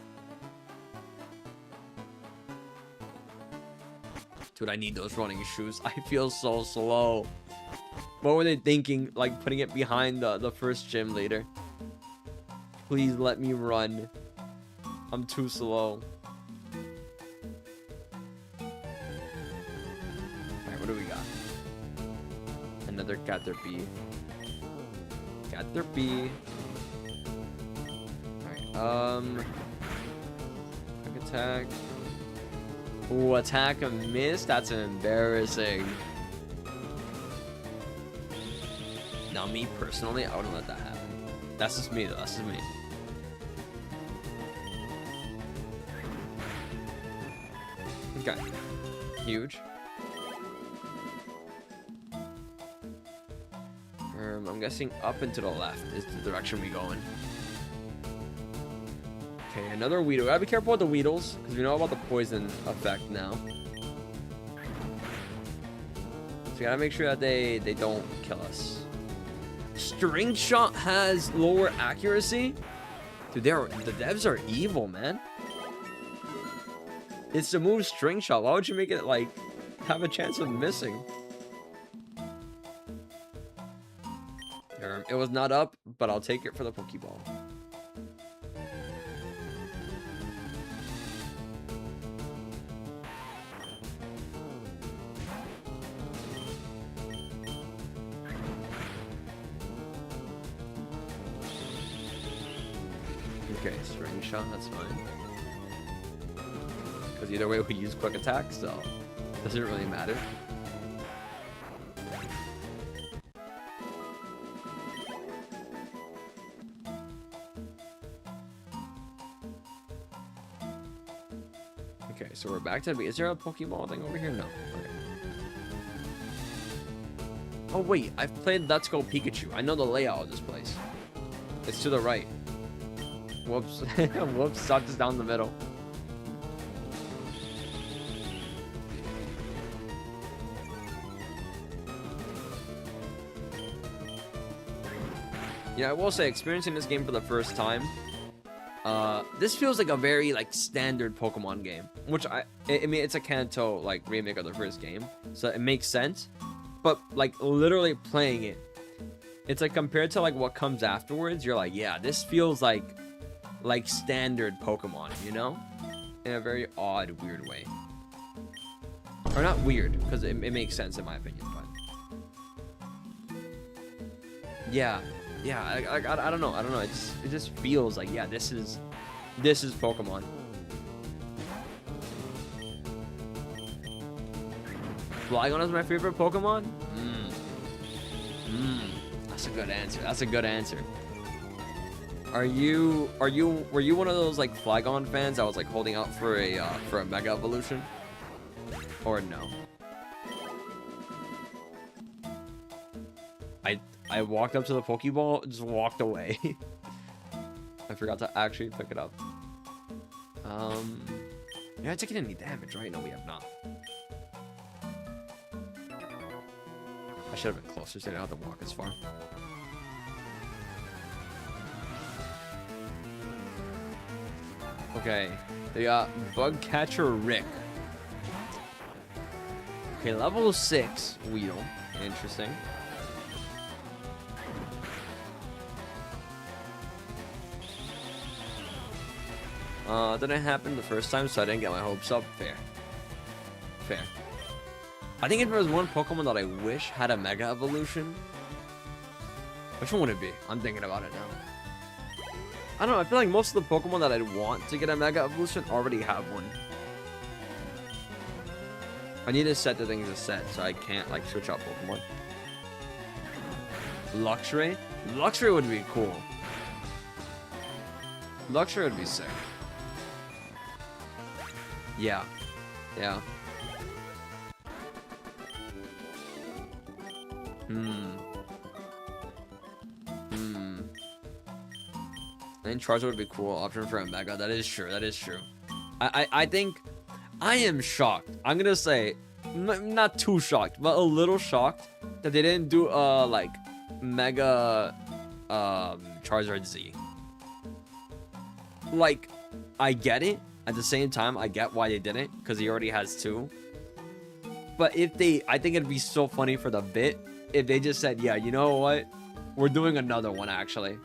Dude, I need those running shoes. I feel so slow. What were they thinking, like putting it behind the first gym leader? Please let me run. I'm too slow. Alright, what do we got? Another Caterpie. Caterpie. Alright, quick attack. Ooh, attack a miss? That's embarrassing. Now, me personally, I wouldn't let that happen. That's just me, though. That's just me. Okay. Huge. I'm guessing up and to the left is the direction we go in. Okay, another Weedle. Gotta be careful with the Weedles, because we know about the poison effect now. So we gotta make sure that they don't kill us. String Shot has lower accuracy? Dude, the devs are evil, man. It's the move String Shot. Why would you make it, like, have a chance of missing? It was not up, but I'll take it for the Pokeball. Okay, String Shot, that's fine. Because either way we use Quick Attack, so doesn't really matter. Okay, so we're back to... Is there a Pokeball thing over here? No. Okay. Oh, wait. I've played Let's Go Pikachu. I know the layout of this place. It's to the right. Whoops. Whoops. Sucked us down the middle. Yeah, I will say, experiencing this game for the first time, this feels like a very, like, standard Pokemon game, which I mean, it's a Kanto, like, remake of the first game, so it makes sense, but, like, literally playing it, it's, like, compared to, like, what comes afterwards, you're like, yeah, this feels like standard Pokemon, you know, in a very odd, weird way, or not weird, because it makes sense in my opinion, but, yeah, I don't know. It just feels like, yeah, this is Pokemon. Flygon is my favorite Pokemon? That's a good answer. That's a good answer. Were you one of those, like, Flygon fans that was, like, holding out for a Mega Evolution? Or no? I walked up to the Pokeball, just walked away. I forgot to actually pick it up. You're not taking any damage, right? No, we have not. I should have been closer so I didn't have to walk as far. Okay, they got Bug Catcher Rick. Okay, level 6 Weedle. Interesting. Didn't happen the first time, so I didn't get my hopes up. Fair. Fair. I think if there was one Pokemon that I wish had a Mega Evolution, which one would it be? I'm thinking about it now. I don't know, I feel like most of the Pokemon that I'd want to get a Mega Evolution already have one. I need to set the things to set, so I can't, like, switch out Pokemon. Luxray? Luxray would be cool. Luxray would be sick. Yeah. Yeah. I think Charizard would be a cool option for a Mega. That is true. That is true. I think I am shocked. I'm gonna say, not too shocked, but a little shocked that they didn't do like Mega Charizard Z. Like, I get it. At the same time, I get why they didn't, because he already has 2. But if they, I think it'd be so funny for the bit if they just said, yeah, you know what? We're doing another one, actually.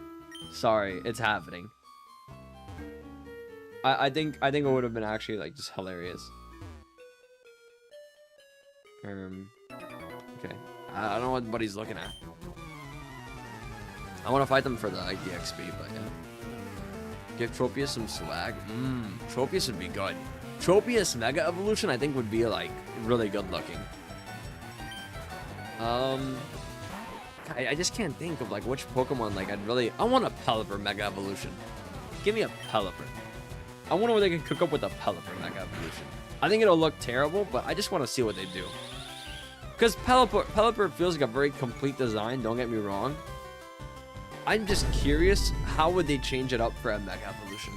Sorry, it's happening. I think it would have been actually, like, just hilarious. Okay. I don't know what Buddy's looking at. I want to fight them for the EXP, but yeah. Give Tropius some swag. Tropius would be good. Tropius Mega Evolution, I think, would be, like, really good looking. I just can't think of, like, which Pokemon, like, I want a Pelipper Mega Evolution. Give me a Pelipper. I wonder what they can cook up with a Pelipper Mega Evolution. I think it'll look terrible, but I just want to see what they do. Because Pelipper feels like a very complete design, don't get me wrong. I'm just curious, how would they change it up for a Mega Evolution?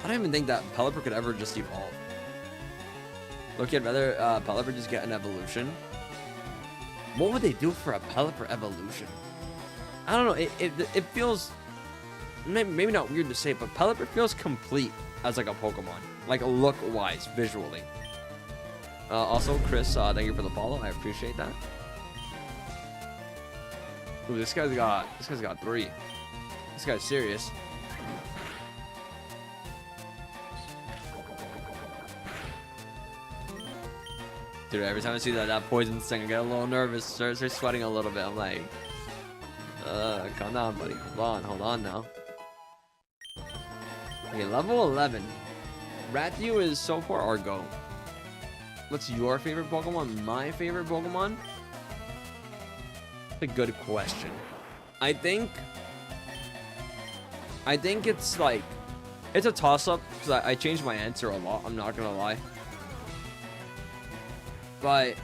I don't even think that Pelipper could ever just evolve. Look, I'd rather Pelipper just get an evolution. What would they do for a Pelipper evolution? I don't know, it feels... Maybe not weird to say, but Pelipper feels complete as like a Pokemon, like look-wise, visually. Also, Chris, thank you for the follow. I appreciate that. Ooh, this guy's got 3. This guy's serious. Dude, every time I see that poison sting, I get a little nervous. Start sweating a little bit. I'm like, calm down, buddy. Hold on now. Okay, level 11. Ratu is so far our go. What's your favorite Pokemon? My favorite Pokemon? That's a good question. I think it's like, it's a toss-up because I changed my answer a lot. I'm not gonna lie. But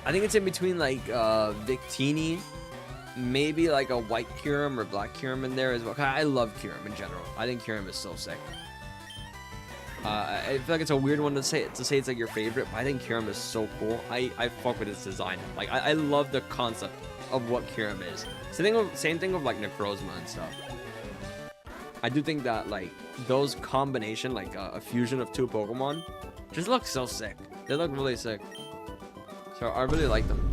I think it's in between like Victini, maybe like a white Kyurem or black Kyurem in there as well. I love Kyurem in general. I think Kyurem is so sick. I feel like it's a weird one to say it's like your favorite, but I think Kyurem is so cool. I fuck with its design. Like I love the concept of what Kyurem is. Same thing with like Necrozma and stuff. I do think that like those combination, like a fusion of 2 Pokemon, just look so sick. They look really sick. So I really like them.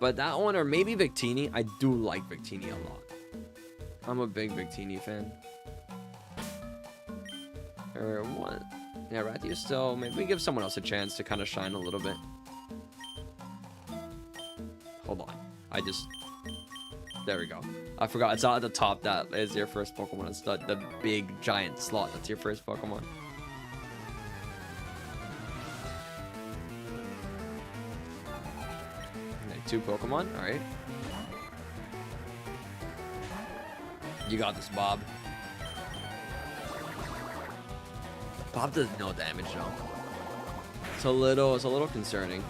But that one, or maybe Victini. I do like Victini a lot. I'm a big Victini fan. Or what? Yeah, Ratu still. Maybe we give someone else a chance to kind of shine a little bit. Hold on. There we go. I forgot. It's not at the top. That is your first Pokemon. It's the big giant slot. That's your first Pokemon. Okay, 2 Pokemon. All right. You got this, Bob. Bob does no damage though. It's a little concerning.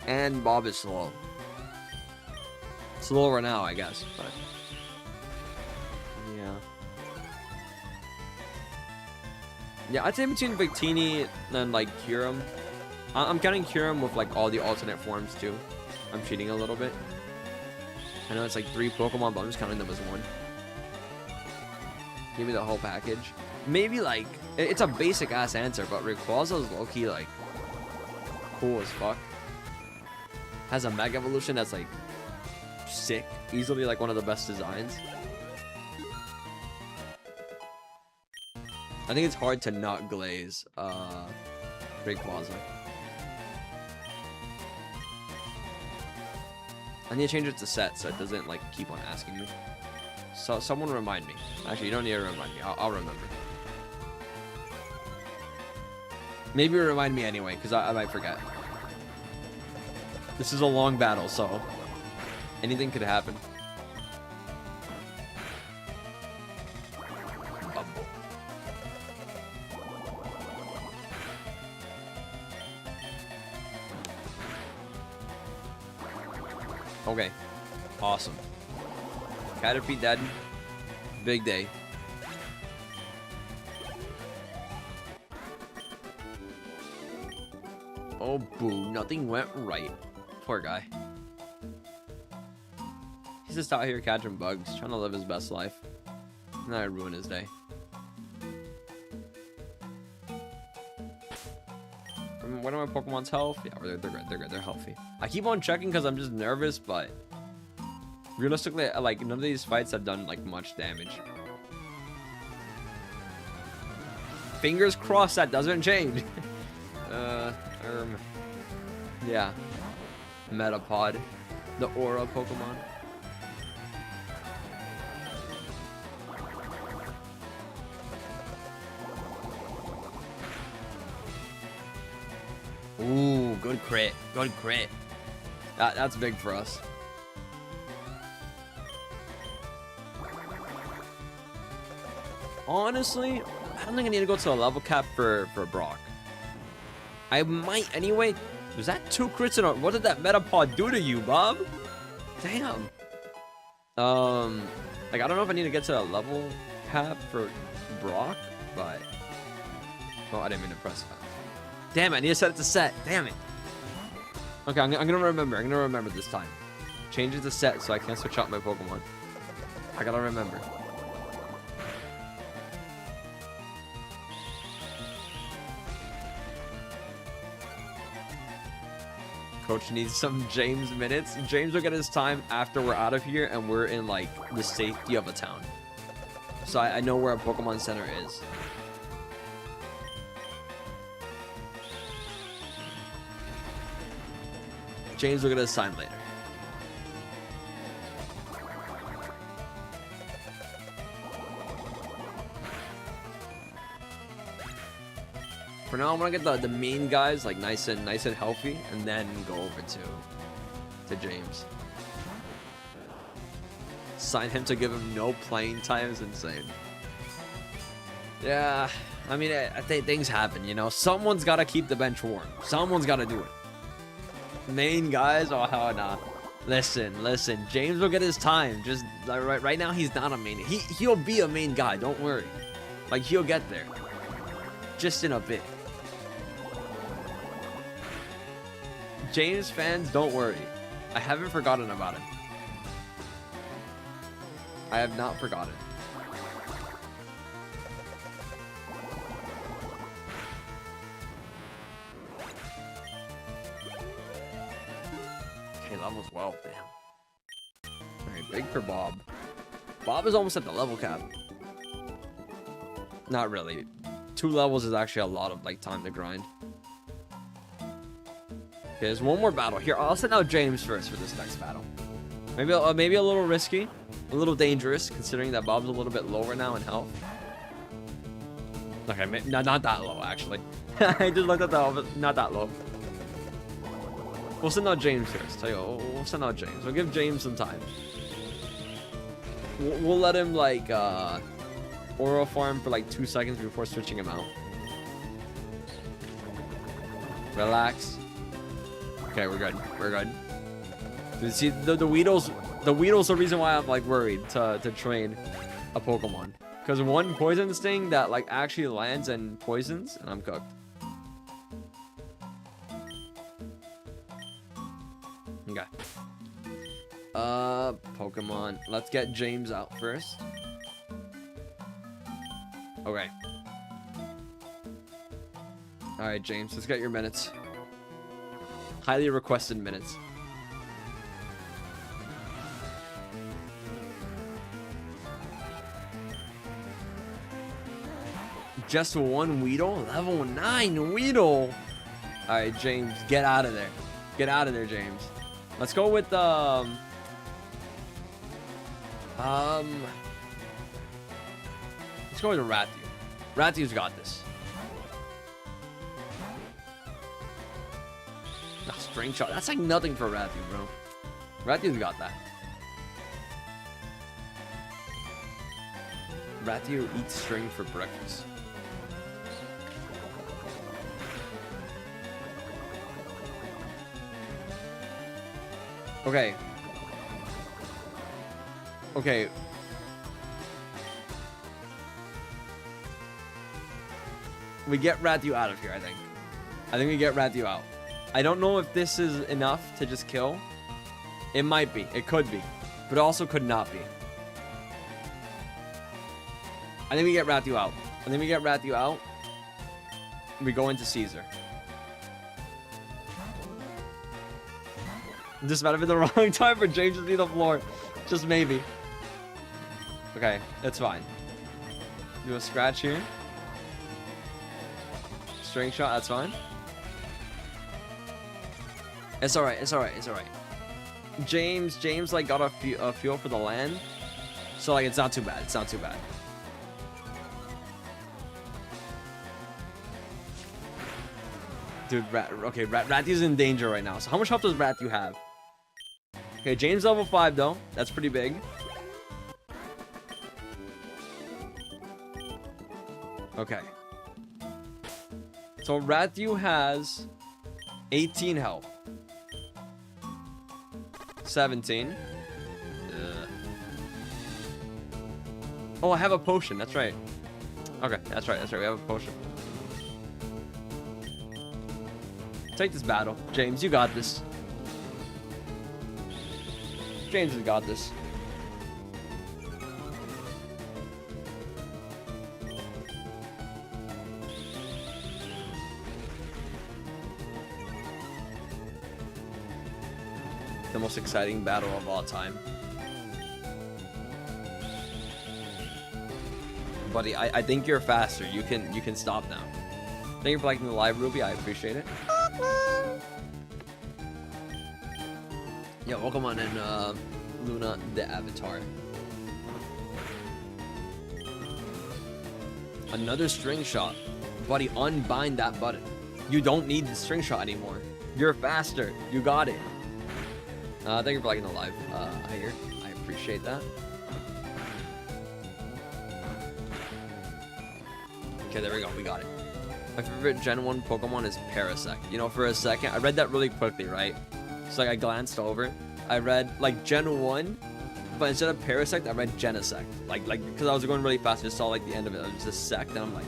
And Bob is slow. Slower now, I guess, but yeah. Yeah, I'd say between Victini and like Kyurem. I'm counting Kyurem with like all the alternate forms too. I'm cheating a little bit. I know it's like 3 Pokemon, but I'm just counting them as 1. Give me the whole package. Maybe like, it's a basic ass answer, but Rayquaza is low-key like cool as fuck. Has a Mega Evolution that's like sick. Easily like one of the best designs. I think it's hard to not glaze Rayquaza. I need to change it to set so it doesn't like keep on asking me. So someone remind me. Actually, you don't need to remind me. I'll remember. Maybe remind me anyway, because I might forget. This is a long battle, so anything could happen. Okay. Awesome. Caterpie dead. Big day. Oh, boo. Nothing went right. Poor guy. He's just out here catching bugs, trying to live his best life. And then I ruin his day. What are my Pokemon's health? Yeah, they're good. They're good. They're healthy. I keep on checking because I'm just nervous, but realistically, like, none of these fights have done like much damage. Fingers crossed that doesn't change. Yeah. Metapod. The Aura Pokemon. good crit. Good crit. That's big for us. Honestly, I don't think I need to go to a level cap for Brock. I might anyway. Was that 2 crits in a... What did that Metapod do to you, Bob? Damn. Like, I don't know if I need to get to a level cap for Brock, but... Oh, I didn't mean to press that. Damn it, I need to set it to set. Damn it. Okay, I'm gonna remember. I'm gonna remember this time. Change it to set so I can't switch out my Pokemon. I gotta remember. Coach needs some James minutes. James will get his time after we're out of here and we're in, like, the safety of a town. So I know where a Pokemon Center is. James will get his time later. For now, I want to get the main guys like nice and healthy, and then go over to James. Sign him to give him no playing time is insane. Yeah, I mean, I think things happen, you know. Someone's got to keep the bench warm. Someone's got to do it. Main guys, oh hell nah. Listen, James will get his time. Just right now, he's not a main. He'll be a main guy. Don't worry. Like, he'll get there. Just in a bit. James fans, don't worry. I haven't forgotten about him. I have not forgotten. Okay, level 12, damn. Alright, big for Bob. Bob is almost at the level cap. Not really. 2 levels is actually a lot of, like, time to grind. Okay, there's one more battle here. I'll send out James first for this next battle. Maybe a little risky, a little dangerous, considering that Bob's a little bit lower now in health. Okay, not that low actually. I just looked at that, not that low. We'll send out James first. Tell you, we'll send out James. We'll give James some time. We'll let him like Oro farm for like 2 seconds before switching him out. Relax. Okay, we're good. We're good. See, the Weedle's the reason why I'm like worried to train a Pokemon. Because one poison sting that like actually lands and poisons, and I'm cooked. Okay. Pokemon. Let's get James out first. Okay. Alright, James, let's get your minutes. Highly requested minutes. Just one Weedle? Level 9 Weedle! Alright, James, get out of there. Get out of there, James. Let's go with, let's go with Rathieu. Rathieu's got this. Oh, string shot. That's like nothing for Rathieu, bro. Rathieu's got that. Rathieu eats string for breakfast. Okay. Okay. We get Rathieu out of here, I think. I think we get Rathieu out. I don't know if this is enough to just kill. It might be. It could be. But it also could not be. I think we get Rathieu out. I think we get Rathieu out. We go into Caesar. This might have been the wrong time for James to be the floor. Just maybe. Okay, that's fine. Do a scratch here. String shot, that's fine. It's alright, it's alright, it's alright. James like got a feel for the land. So like it's not too bad, it's not too bad. dude, okay, Rathi's in danger right now. So how much health does Rathi have? Okay, James level 5 though. That's pretty big. Okay. So Rathu has 18 health. 17. Ugh. Oh, I have a potion. That's right. Okay, that's right. We have a potion. Take this battle. James, you got this. James has got this. The most exciting battle of all time. Buddy, I think you're faster. You can stop now. Thank you for liking the live, Ruby. I appreciate it. Yeah, welcome on in, Luna the Avatar. Another string shot. Buddy, unbind that button. You don't need the string shot anymore. You're faster. You got it. Thank you for liking the live, here. I appreciate that. Okay, there we go. We got it. My favorite Gen 1 Pokemon is Parasect. You know, for a second, I read that really quickly, right? So, like, I glanced over. I read, like, Gen 1, but instead of Parasect, I read Genesect. Like, because I was going really fast, I just saw, like, the end of it. It was just Sect, and I'm like,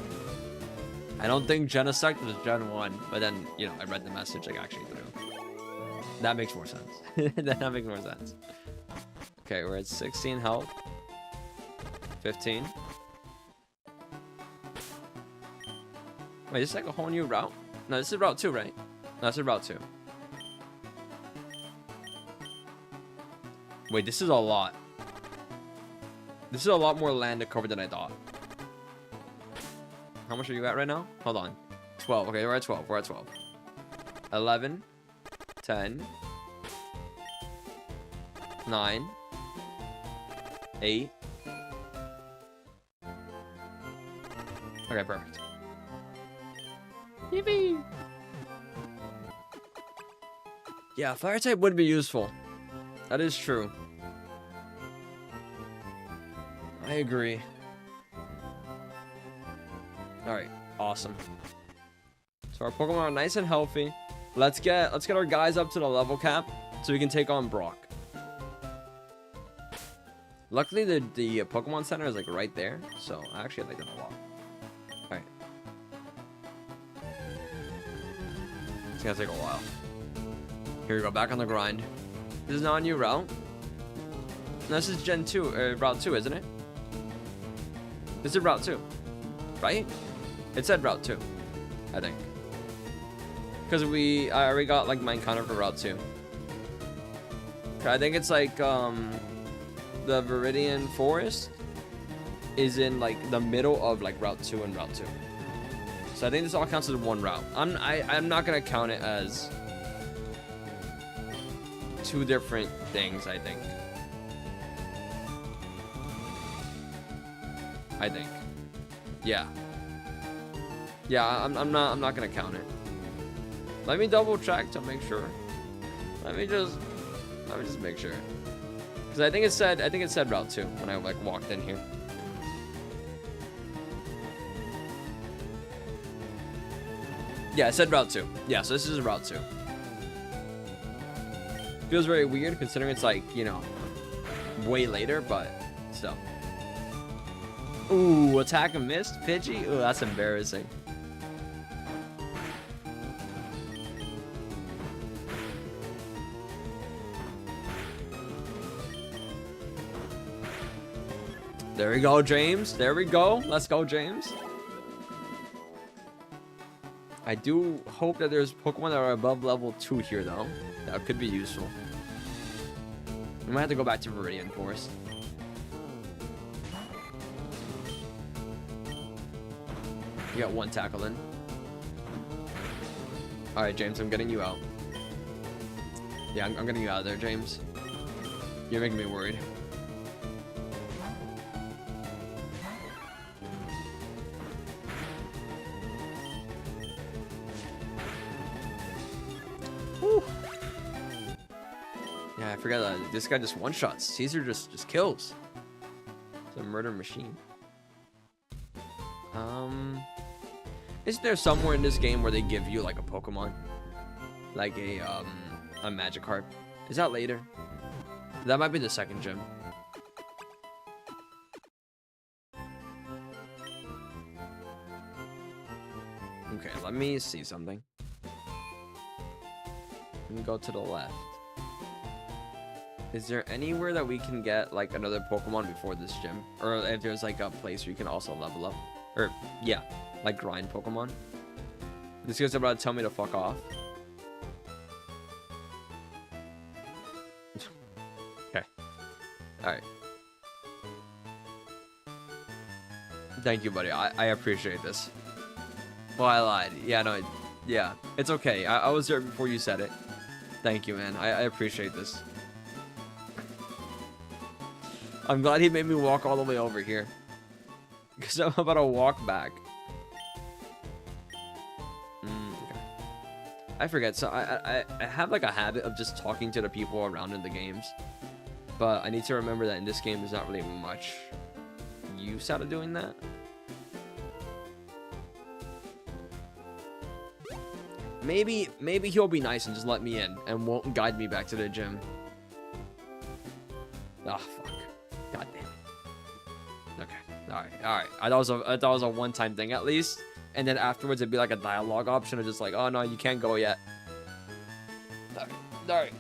I don't think Genesect was Gen 1. But then, you know, I read the message, like, actually through. That makes more sense. That makes more sense. Okay, we're at 16 health. 15. Wait, this is like a whole new route? No, this is route 2, right? No, this is route 2. Wait, this is a lot. This is a lot more land to cover than I thought. How much are you at right now? Hold on. 12. Okay, we're at 12. We're at 12. 11. 10. 9. 8. Okay, perfect. Yippee! Yeah, fire type would be useful. That is true. I agree. Alright, awesome. So our Pokemon are nice and healthy. Let's get our guys up to the level cap so we can take on Brock. Luckily the Pokemon Center is like right there, so I actually like that a lot. Alright. It's gonna take a while. Here we go, back on the grind. This is not a new route. No, this is Gen 2, Route 2, isn't it? This is Route 2, right? It said Route 2, I think. Because I already got like my encounter for Route 2. Okay, I think it's like the Viridian Forest is in like the middle of like Route 2 and Route 2. So I think this all counts as one route. I'm not gonna count it as two different things, I think. Yeah. Yeah, I'm not gonna count it. Let me double check to make sure. Let me just make sure. Cause I think it said Route 2 when I like walked in here. Yeah, it said Route 2. Yeah, so this is Route 2. Feels very weird considering it's like, you know, way later, but still. Ooh, attack and missed, Pidgey? Ooh, that's embarrassing. There we go, James. There we go. Let's go, James. I do hope that there's Pokemon that are above level 2 here, though. That could be useful. We might have to go back to Viridian Forest. You got one tackle in. Alright, James, I'm getting you out. Yeah, I'm getting you out of there, James. You're making me worried. Yeah, I forgot that this guy just one-shots. Caesar just kills. It's a murder machine. Is there somewhere in this game where they give you like a Pokemon? Like a Magikarp? Is that later? That might be the second gym. Okay, let me see something. Let me go to the left. Is there anywhere that we can get like another Pokemon before this gym? Or if there's like a place where you can also level up? Or yeah, like grind Pokemon? This guy's about to tell me to fuck off. Okay. Alright. Thank you, buddy. I appreciate this. Well, I lied. Yeah, no. Yeah, it's okay. I was there before you said it. Thank you, man. I appreciate this. I'm glad he made me walk all the way over here. Because I'm about to walk back. Okay. I forget. So I have like a habit of just talking to the people around in the games. But I need to remember that in this game there's not really much use out of doing that. Maybe he'll be nice and just let me in and won't guide me back to the gym. Ah, fuck. God damn it. Okay. Alright. I thought it was a one-time thing at least. And then afterwards it'd be like a dialogue option of just like, oh no, you can't go yet. Alright.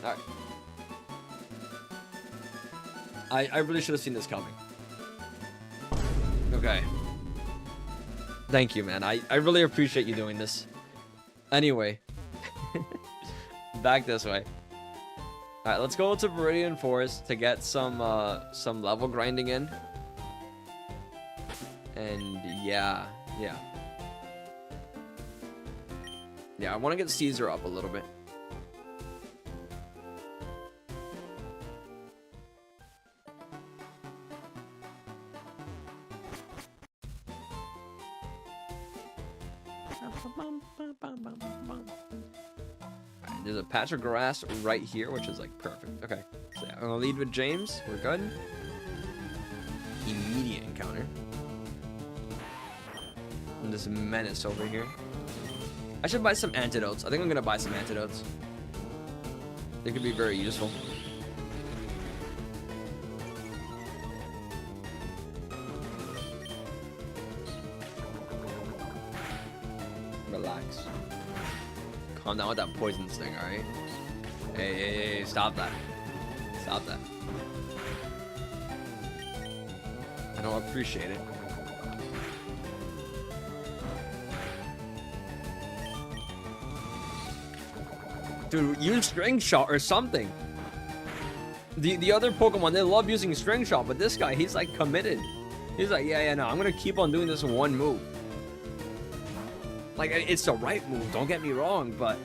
Alright. I really should have seen this coming. Okay. Thank you, man. I really appreciate you doing this. Anyway. Back this way. Alright, let's go to Viridian Forest to get some level grinding in. And yeah. Yeah, I want to get Caesar up a little bit. Alright, there's a patch of grass right here, which is like perfect. Okay, so yeah, I'm gonna lead with James. We're good. Immediate encounter. And this menace over here. I should buy some antidotes. I think I'm gonna buy some antidotes. They could be very useful. Relax. Calm down with that poison sting, alright? Hey, stop that. Stop that. I don't appreciate it. Dude, use String Shot or something. The other Pokemon, they love using String Shot, but this guy, he's like committed. He's like, yeah, no, I'm gonna keep on doing this one move. Like, it's the right move, don't get me wrong, but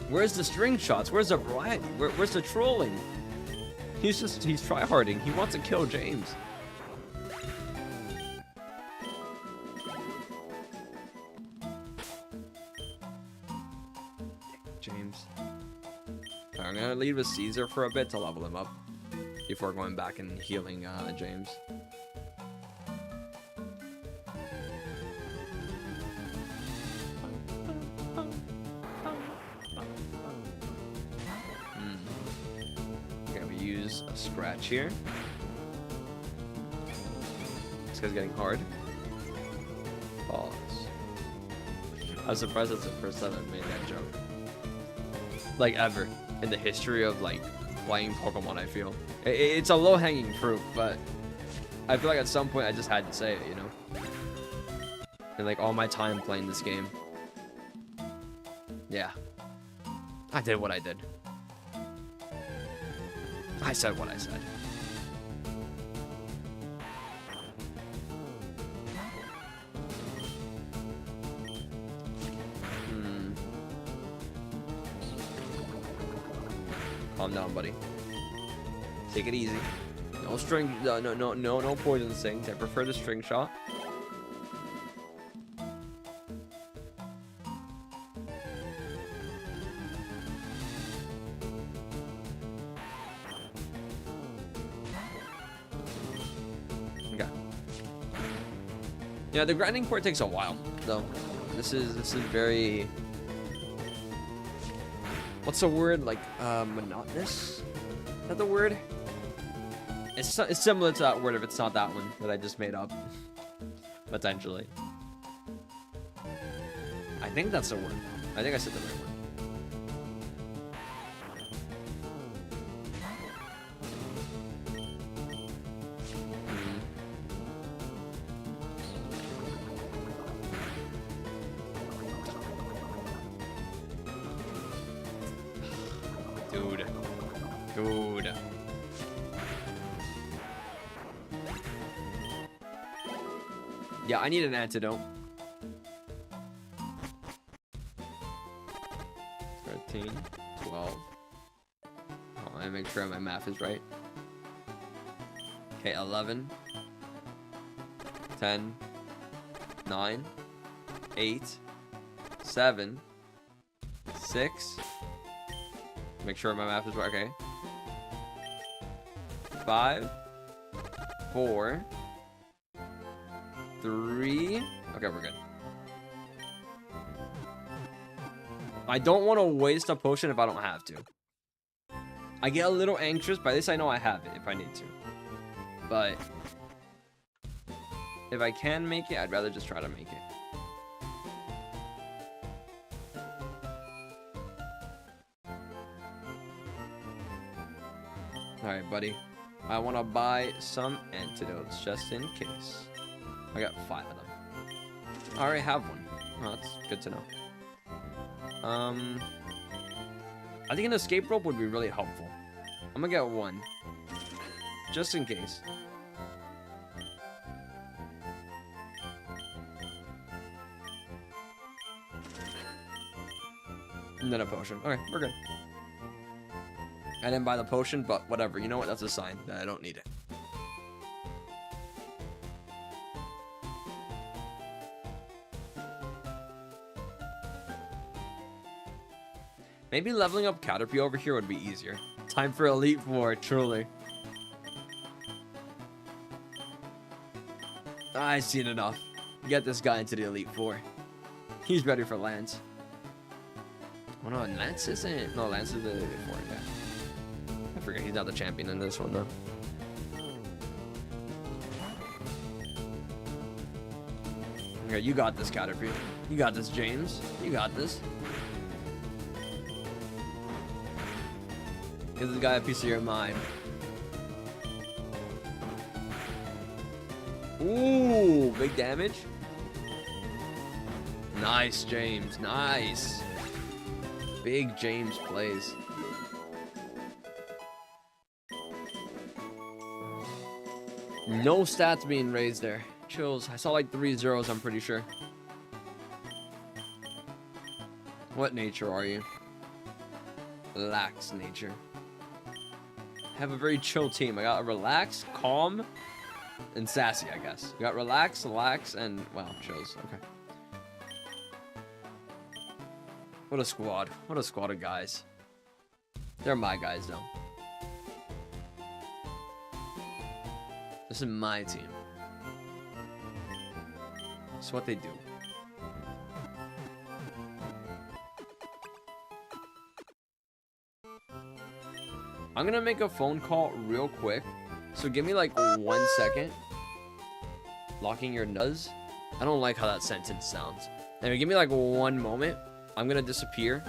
where's the string shots? Where's the variety? Where's the trolling? He's tryharding. He wants to kill James. James. Right, I'm gonna leave with Caesar for a bit to level him up before going back and healing James. Use a scratch here. This guy's getting hard. Pause. I was surprised that's the first time I've made that joke. Like ever in the history of like playing Pokemon, I feel. It's a low-hanging fruit, but I feel like at some point I just had to say it, you know? And like all my time playing this game. Yeah. I did what I did. I said what I said. Calm down, buddy. Take it easy. No string, no poison stings. I prefer the string shot. Yeah, the grinding part takes a while, though. This is very. What's the word? Like monotonous? Is that the word? It's similar to that word if it's not that one that I just made up. Potentially. I think that's the word. I think I said the right word. Dude. Yeah, I need an antidote. 13, 12. Oh, I make sure my math is right. Okay, 11, 10, 9, 8, 7, 6. Make sure my math is right. Okay. 5, 4, 3. Okay, we're good. I don't want to waste a potion if I don't have to. I get a little anxious, but at least I know I have it if I need to. But if I can make it, I'd rather just try to make it. Alright, buddy. I want to buy some antidotes just in case. I got 5 of them. I already have one. Oh, that's good to know. I think an escape rope would be really helpful. I'm gonna get one. Just in case. And then a potion. Okay, we're good. I didn't buy the potion, but whatever. You know what? That's a sign that I don't need it. Maybe leveling up Caterpie over here would be easier. Time for Elite Four, truly. I've seen enough. Get this guy into the Elite Four. He's ready for Lance. Oh no, Lance isn't. No, Lance is the Elite Four, yeah. I forget he's not the champion in this one though. Okay, you got this, Caterpie. You got this, James. You got this. Give this guy a piece of your mind. Ooh, big damage. Nice, James. Nice. Big James plays. No stats being raised there. Chills. I saw like 3 zeros, I'm pretty sure. What nature are you? Relax nature. I have a very chill team. I got a relax, calm, and sassy, I guess. We got relax, and wow, chills. Okay. What a squad. What a squad of guys. They're my guys, though. This is my team. It's what they do. I'm gonna make a phone call real quick. So give me like 1 second. Locking your nuz. I don't like how that sentence sounds. Anyway, give me like 1 moment. I'm gonna disappear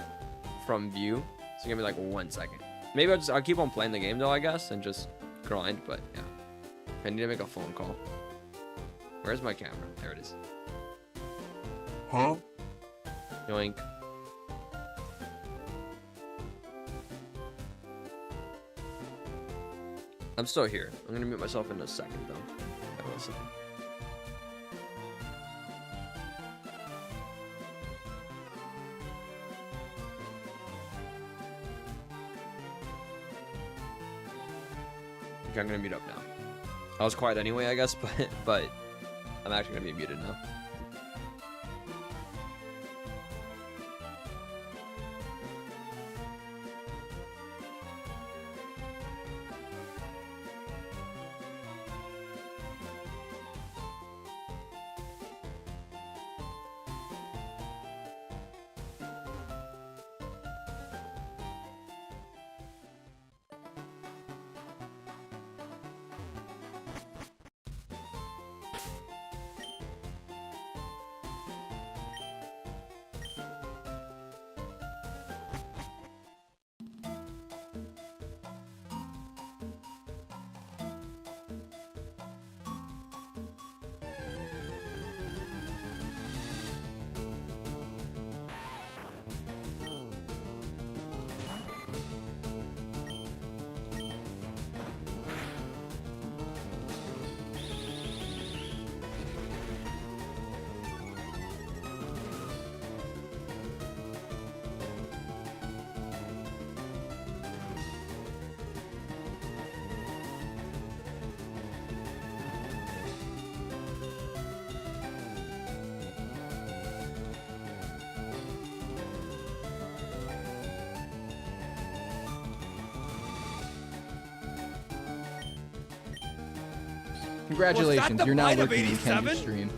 from view. So give me like 1 second. Maybe I'll keep on playing the game though, I guess, and just grind. But yeah, I need to make a phone call. Where's my camera? There it is. Huh? Yoink. I'm still here. I'm gonna mute myself in a second though. Wait 1 second. Okay, I'm gonna mute up now. I was quiet anyway, I guess, but I'm actually gonna be muted now. Congratulations, the you're now bite of lurking in 87? Kenjx's stream.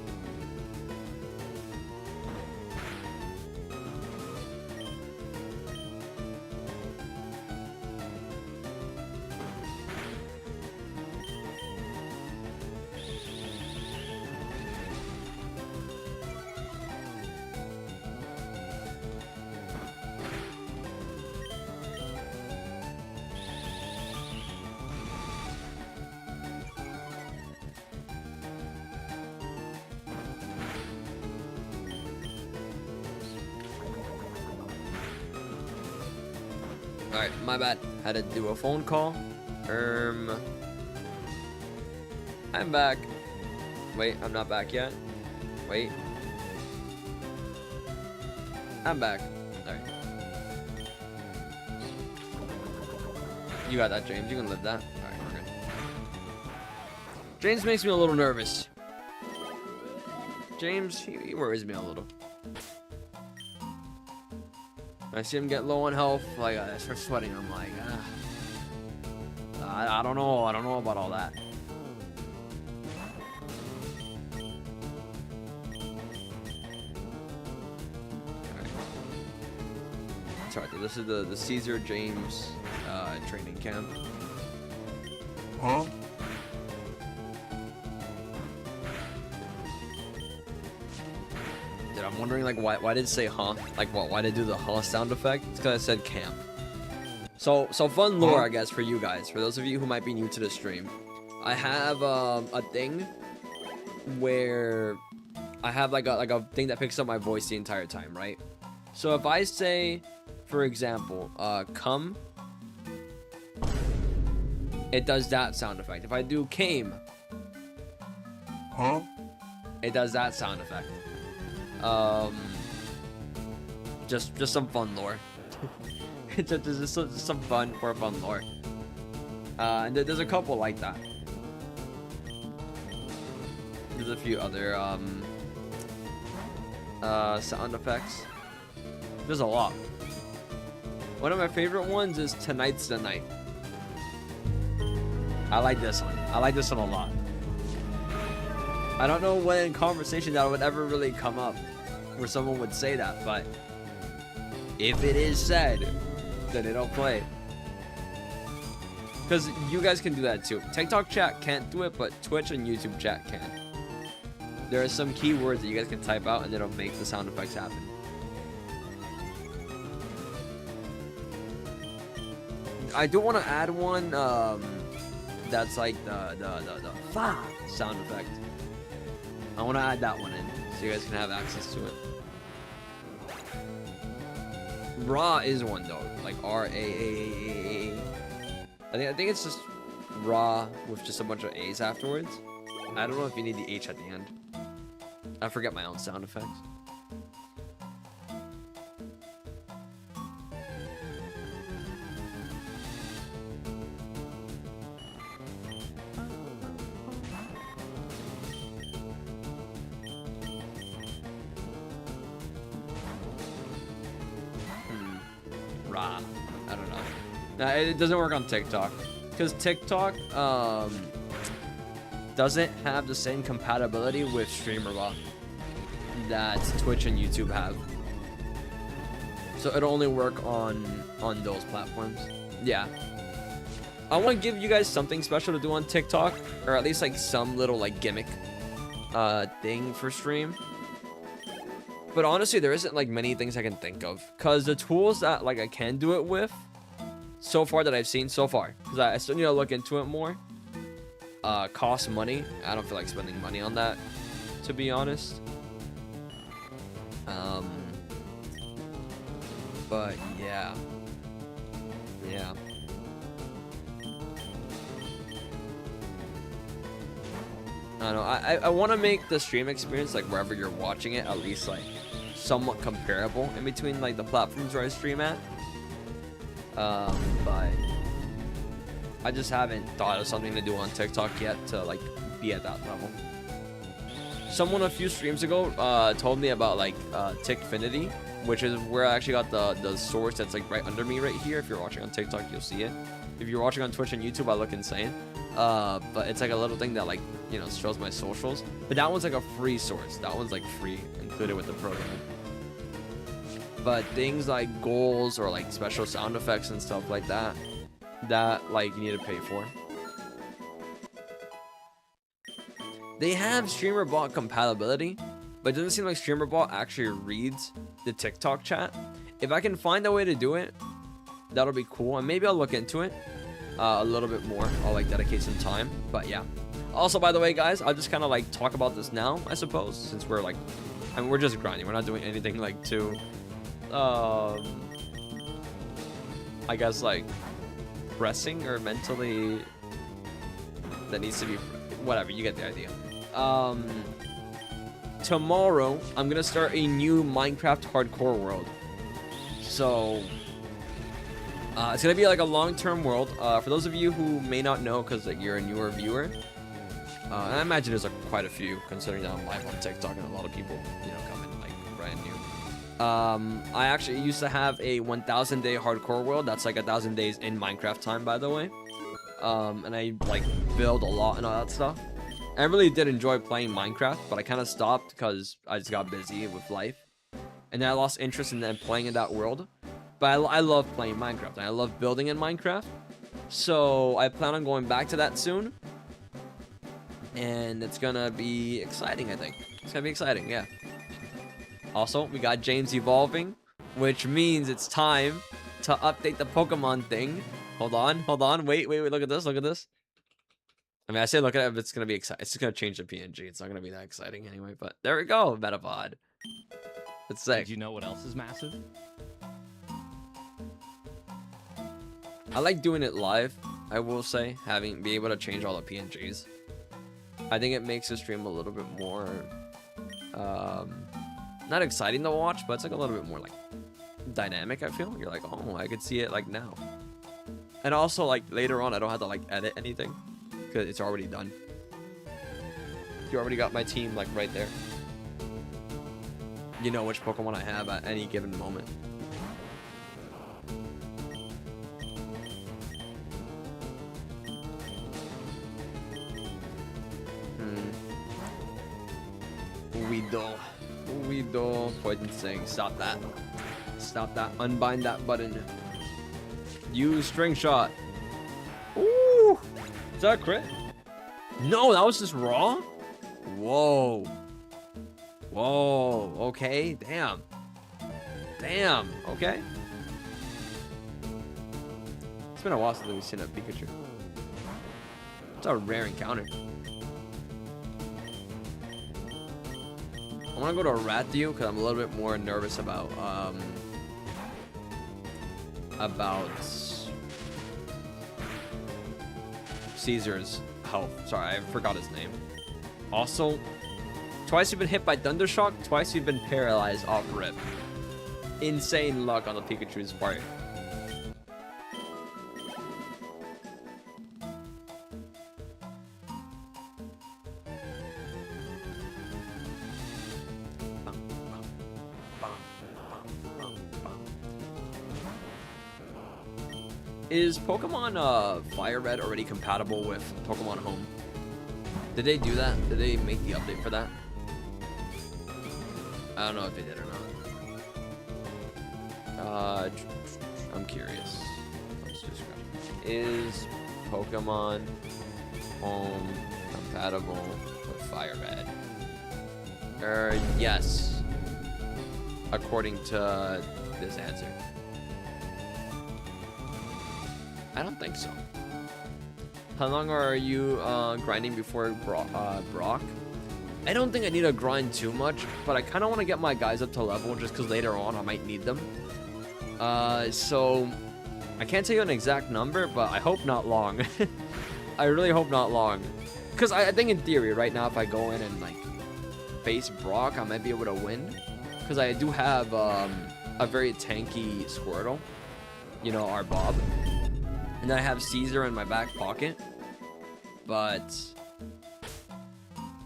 Alright, my bad. Had to do a phone call. I'm back. Wait, I'm not back yet. Wait. I'm back. Alright. You got that, James. You can live that. Alright, we're good. James makes me a little nervous. James, he worries me a little. I see him get low on health, like I start sweating. I'm like, I don't know. I don't know about all that. Sorry, this is the Caesar James training camp. Huh? Dude, I'm wondering like why did it say huh? Like what? Why did it do the huh sound effect? It's because I said camp. So fun lore, I guess, for you guys. For those of you who might be new to the stream, I have a thing where I have like a thing that picks up my voice the entire time, right? So if I say, for example, come, it does that sound effect. If I do came, Huh? it does that sound effect. Just some fun lore. just some fun lore. And there's a couple like that. There's a few other sound effects. There's a lot. One of my favorite ones is Tonight's the Night. I like this one. I like this one a lot. I don't know when in conversation that would ever really come up where someone would say that, but if it is said, then it'll play. Because you guys can do that too. TikTok chat can't do it, but Twitch and YouTube chat can. There are some keywords that you guys can type out and it'll make the sound effects happen. I do want to add one that's like the fa sound effect. I want to add that one in so you guys can have access to it. Raw is one though, like R-A-A-A-A-A. I think it's just raw with just a bunch of A's afterwards. I don't know if you need the H at the end. I forget my own sound effects. Raw. I don't know. No, it doesn't work on TikTok. Because TikTok doesn't have the same compatibility with StreamerBot that Twitch and YouTube have. So it'll only work on those platforms. Yeah. I want to give you guys something special to do on TikTok, or at least like some little like gimmick thing for stream. But honestly, there isn't like many things I can think of, because the tools that like I can do it with so far that I've seen so far, because I still need to look into it more, cost money. I don't feel like spending money on that, to be honest. But yeah, I don't know. I want to make the stream experience, like wherever you're watching it, at least like somewhat comparable in between like the platforms where I stream at. But I just haven't thought of something to do on TikTok yet to like be at that level. Someone a few streams ago told me about like Tickfinity, which is where I actually got the source that's like right under me right here. If you're watching on TikTok, you'll see it. If you're watching on Twitch and YouTube, I look insane. But it's like a little thing that like, you know, shows my socials. But that one's like a free source. That one's like free, included with the program. But things like goals or like special sound effects and stuff like that, that like you need to pay for. They have StreamerBot compatibility, but it doesn't seem like StreamerBot actually reads the TikTok chat. If I can find a way to do it, that'll be cool, and maybe I'll look into it a little bit more. I'll like dedicate some time, but yeah. Also, by the way, guys, I'll just kind of like talk about this now, I suppose, since we're like, I mean, we're just grinding. We're not doing anything like too, I guess like pressing or mentally that needs to be, whatever, you get the idea. Tomorrow I'm gonna start a new Minecraft hardcore world, so it's gonna be like a long-term world. For those of you who may not know, because like, you're a newer viewer, and I imagine there's like quite a few, considering that I'm live on TikTok and a lot of people, you know, come in like brand new. I actually used to have a 1,000 day hardcore world. That's like 1,000 days in Minecraft time, by the way. And I like build a lot and all that stuff. I really did enjoy playing Minecraft, but I kind of stopped because I just got busy with life, and then I lost interest in then playing in that world. But I love playing Minecraft, and I love building in Minecraft, so I plan on going back to that soon, and it's gonna be exciting. I think it's gonna be exciting. Yeah. Also, we got James evolving, which means it's time to update the Pokemon thing. Hold on, wait, look at this. I mean, I say look at it, but it's gonna be exciting. It's just gonna change the PNG. It's not gonna be that exciting anyway, but there we go, Metapod. It's sick. Did you know what else is massive? I like doing it live, I will say, be able to change all the PNGs. I think it makes the stream a little bit more, not exciting to watch, but it's like a little bit more like dynamic, I feel. You're like, oh, I could see it like now. And also like later on, I don't have to like edit anything, because it's already done. You already got my team like right there. You know which Pokemon I have at any given moment. Weedle, poison sting. Stop that. Unbind that button. Use string shot. Ooh! Is that a crit? No, that was just raw? Whoa. Okay, damn. Okay. It's been a while since we've seen a Pikachu. It's a rare encounter. I want to go to Rathiu because I'm a little bit more nervous about Caesar's health. Sorry, I forgot his name. Also, twice you've been hit by Thundershock, twice you've been paralyzed off rip. Insane luck on the Pikachu's part. Is Pokemon FireRed already compatible with Pokemon Home? Did they do that? Did they make the update for that? I don't know if they did or not. I'm curious. Let's just go. Is Pokemon Home compatible with FireRed? Yes. According to this answer. I don't think so. How long are you grinding before Brock? I don't think I need to grind too much, but I kind of want to get my guys up to level just because later on I might need them. So I can't tell you an exact number, but I hope not long. I really hope not long. Because I think in theory right now if I go in and like face Brock, I might be able to win. Because I do have a very tanky Squirtle. You know, our Bob. And I have Caesar in my back pocket. But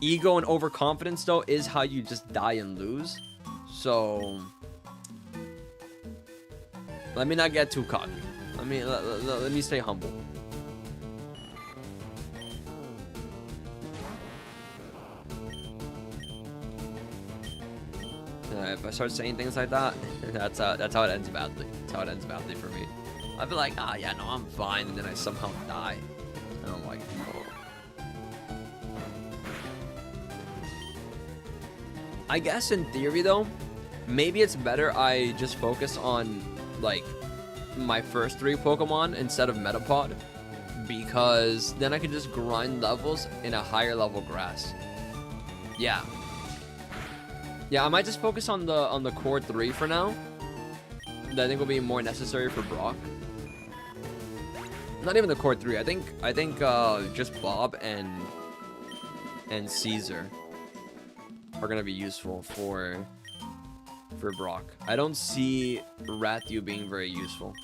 ego and overconfidence, though, is how you just die and lose. So Let me not get too cocky. Let me stay humble. If I start saying things like that, that's how it ends badly. That's how it ends badly for me. I'd be like, ah, yeah, no, I'm fine, and then I somehow die. And I'm like, oh. I guess in theory though, maybe it's better I just focus on like my first 3 Pokemon instead of Metapod, because then I can just grind levels in a higher level grass. Yeah. Yeah, I might just focus on the core 3 for now. That I think will be more necessary for Brock. Not even the core 3. I think just Bob and Caesar are gonna be useful for Brock. I don't see Rathu being very useful.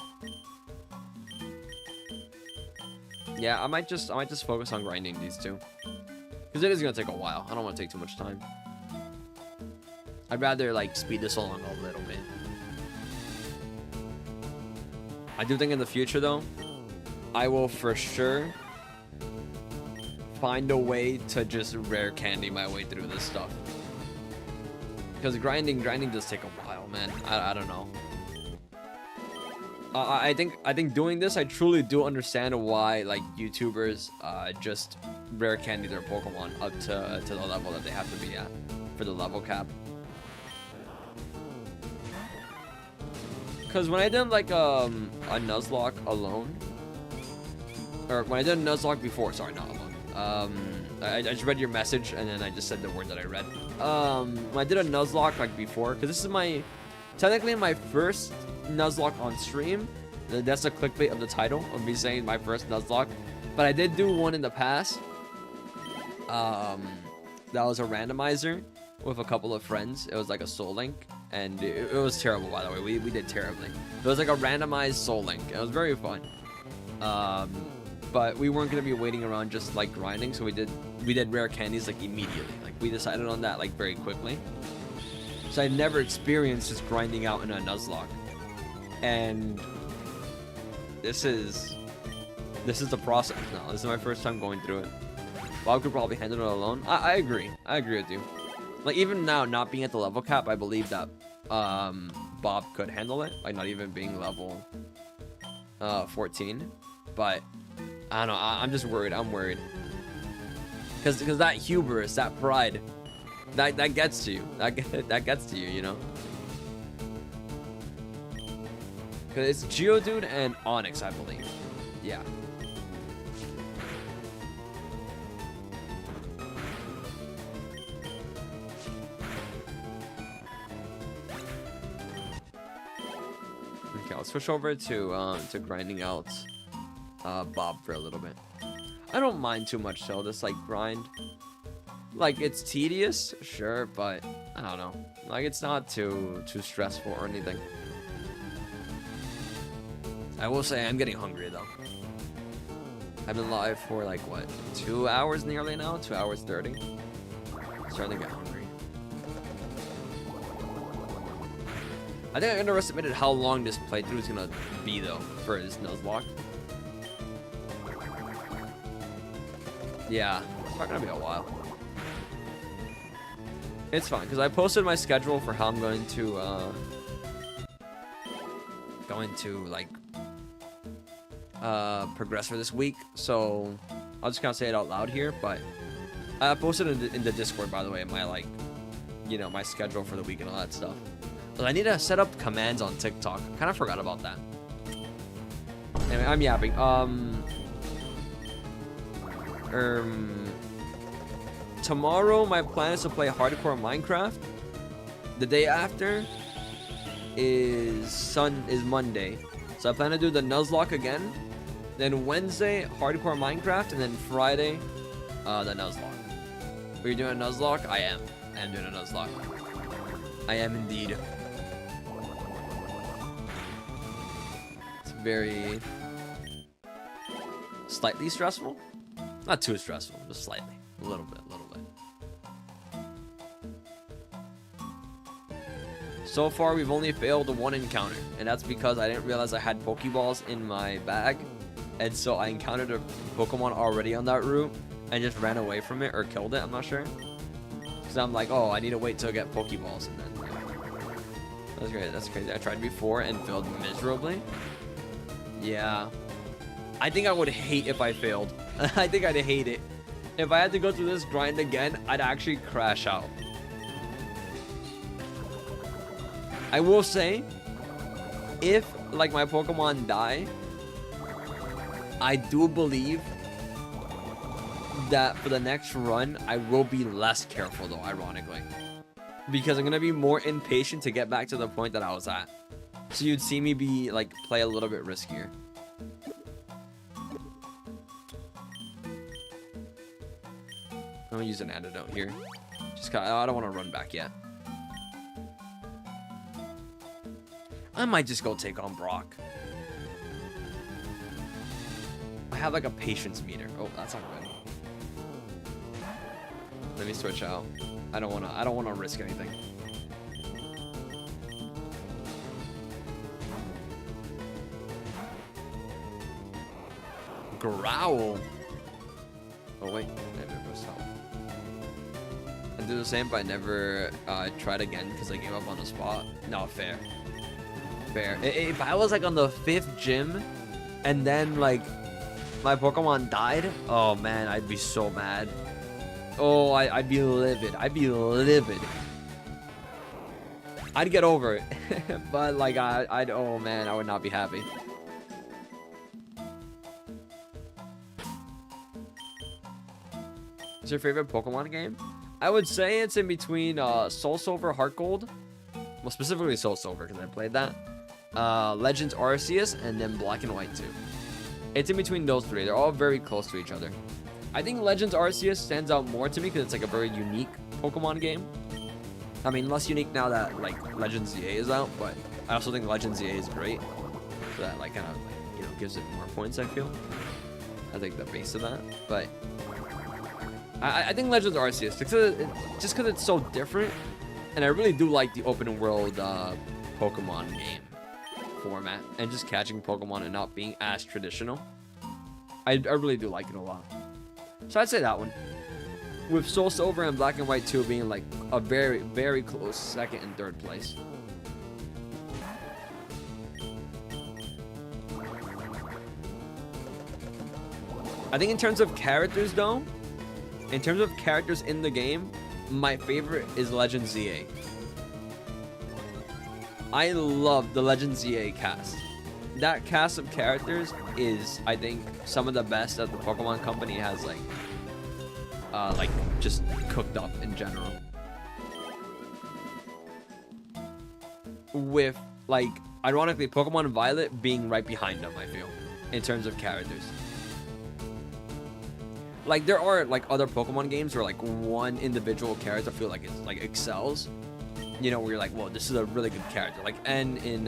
Yeah, I might just focus on grinding these 2. Because it is gonna take a while. I don't want to take too much time. I'd rather like speed this along a little bit. I do think in the future though, I will for sure find a way to just rare candy my way through this stuff. Because grinding does take a while, man. I don't know. I think doing this, I truly do understand why like YouTubers just rare candy their Pokemon up to the level that they have to be at for the level cap. Because when I did like a Nuzlocke alone, or when I did a Nuzlocke before, sorry, not alone. I just read your message and then I just said the word that I read. When I did a Nuzlocke like before, because this is technically my first Nuzlocke on stream. That's the clickbait of the title of me saying my first Nuzlocke. But I did do one in the past. That was a randomizer with a couple of friends. It was like a Soul Link. And it was terrible, by the way. We did terribly. It was like a randomized Soul Link. It was very fun. But we weren't gonna be waiting around just like grinding, so we did rare candies like immediately. Like we decided on that like very quickly. So I'd never experienced just grinding out in a Nuzlocke. And this is the process now. This is my first time going through it. Bob could probably handle it alone. I agree. I agree with you. Like even now, not being at the level cap, I believe that Bob could handle it. Like not even being level 14. But I don't know. I'm just worried. I'm worried. Because that hubris, that pride, that gets to you. That gets to you, you know. Because it's Geodude and Onyx, I believe. Yeah. Okay, I'll switch over to grinding out Bob for a little bit. I don't mind too much though, this like grind. Like it's tedious, sure, but I don't know. Like it's not too stressful or anything. I will say I'm getting hungry though. I've been live for like what, 2 hours nearly now? 2 hours 30. Starting to get hungry. I think I underestimated how long this playthrough is gonna be though for this Nuzlocke. Yeah, it's not gonna be a while. It's fine because I posted my schedule for how I'm going to like progress for this week, so I'll just kind of say it out loud here. But I posted in the Discord, by the way, my like, you know, my schedule for the week and all that stuff. But I need to set up commands on TikTok. Kind of forgot about that. Anyway, I'm yapping. Tomorrow my plan is to play hardcore Minecraft. The day after is Monday, so I plan to do the Nuzlocke again. Then Wednesday hardcore Minecraft, and then Friday the Nuzlocke. Are you doing a Nuzlocke? I am doing a Nuzlocke. I am indeed. It's very slightly stressful. Not too stressful, just slightly. A little bit. So far, we've only failed one encounter, and that's because I didn't realize I had Pokeballs in my bag, and so I encountered a Pokemon already on that route, and just ran away from it, or killed it, I'm not sure. Because I'm like, oh, I need to wait till I get Pokeballs, and then, yeah. That's great, that's crazy. I tried before and failed miserably. Yeah. I think I would hate if I failed. I think I'd hate it. If I had to go through this grind again, I'd actually crash out. I will say, if, like, my Pokemon die, I do believe that for the next run, I will be less careful, though, ironically. Because I'm going to be more impatient to get back to the point that I was at. So you'd see me be, like, play a little bit riskier. I'm going to use an antidote here. Just 'cause I don't want to run back yet. I might just go take on Brock. I have like a patience meter. Oh, that's not good. Let me switch out. I don't wanna risk anything. Growl. Oh wait, maybe it was help. I do the same, but I never tried again because I gave up on the spot. No, fair. Fair. If I was like on the 5th gym and then like my Pokemon died, oh man, I'd be so mad. Oh, I'd be livid. I'd be livid. I'd get over it. But like I'd oh man, I would not be happy. What's your favorite Pokemon game? I would say it's in between Soul Silver, Heart Gold. Well, specifically Soul Silver because I played that. Legends Arceus, and then Black and White 2. It's in between those three. They're all very close to each other. I think Legends Arceus stands out more to me because it's like a very unique Pokemon game. I mean, less unique now that like Legends ZA is out, but I also think Legends ZA is great. So that like kind of like, you know, gives it more points, I feel. I think the base of that, but I think Legends Arceus just because it's so different, and I really do like the open world Pokemon game format and just catching Pokemon and not being as traditional. I really do like it a lot. So I'd say that one. With Soul Silver and Black and White 2 being like a very, very close 2nd and 3rd place. I think in terms of characters though, in terms of characters in the game, my favorite is Legend ZA. I love the Legend ZA cast. That cast of characters is, I think, some of the best that the Pokemon Company has like just cooked up in general. With like, ironically, Pokemon Violet being right behind them, I feel, in terms of characters. Like there are like other Pokemon games where like one individual character I feel like it's like excels. You know, where you're like, well, this is a really good character. Like N in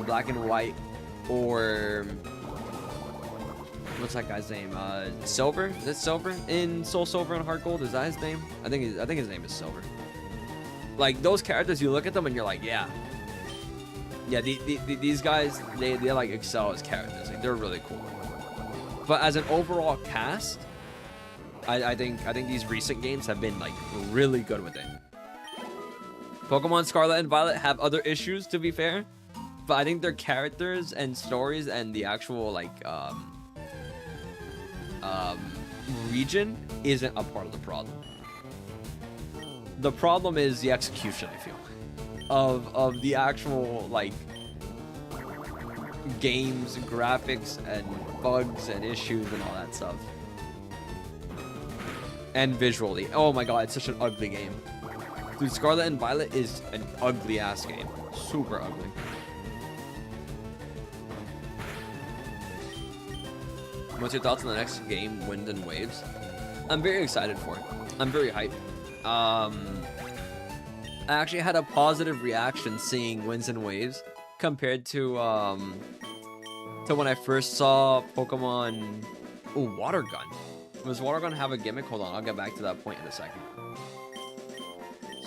Black and White, or what's that guy's name? Silver? Is it Silver in Soul Silver and Heart Gold? Is that his name? I think his name is Silver. Like those characters, you look at them and you're like, yeah, these guys they like excel as characters. Like they're really cool. But as an overall cast, I think these recent games have been like really good with it. Pokemon Scarlet and Violet have other issues, to be fair, but I think their characters and stories and the actual like region isn't a part of the problem. The problem is the execution, I feel, of the actual like games, graphics, and bugs and issues and all that stuff. And visually, oh my god, it's such an ugly game. Dude, Scarlet and Violet is an ugly ass game. Super ugly. What's your thoughts on the next game, Wind and Waves? I'm very excited for it. I'm very hyped. I actually had a positive reaction seeing Winds and Waves compared to when I first saw Pokemon. Oh, Water Gun. Does Water Gun have a gimmick? Hold on, I'll get back to that point in a second.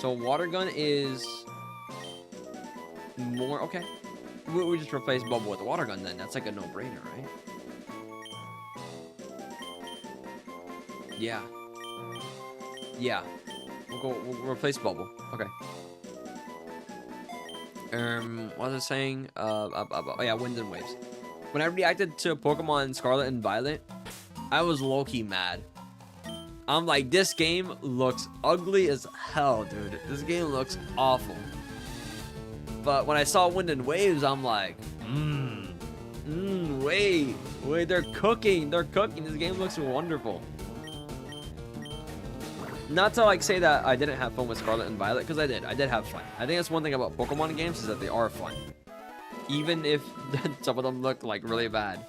So water gun is more okay. We just replace bubble with the water gun then. That's like a no-brainer, right? Yeah. Yeah. We'll replace bubble. Okay. What was I saying? Oh yeah, wind and waves. When I reacted to Pokemon Scarlet and Violet, I was low-key mad. I'm like, this game looks ugly as hell, dude. This game looks awful. But when I saw Wind and Waves, I'm like, wait, they're cooking. They're cooking. This game looks wonderful. Not to like say that I didn't have fun with Scarlet and Violet, because I did. I did have fun. I think that's one thing about Pokemon games is that they are fun. Even if some of them look like really bad.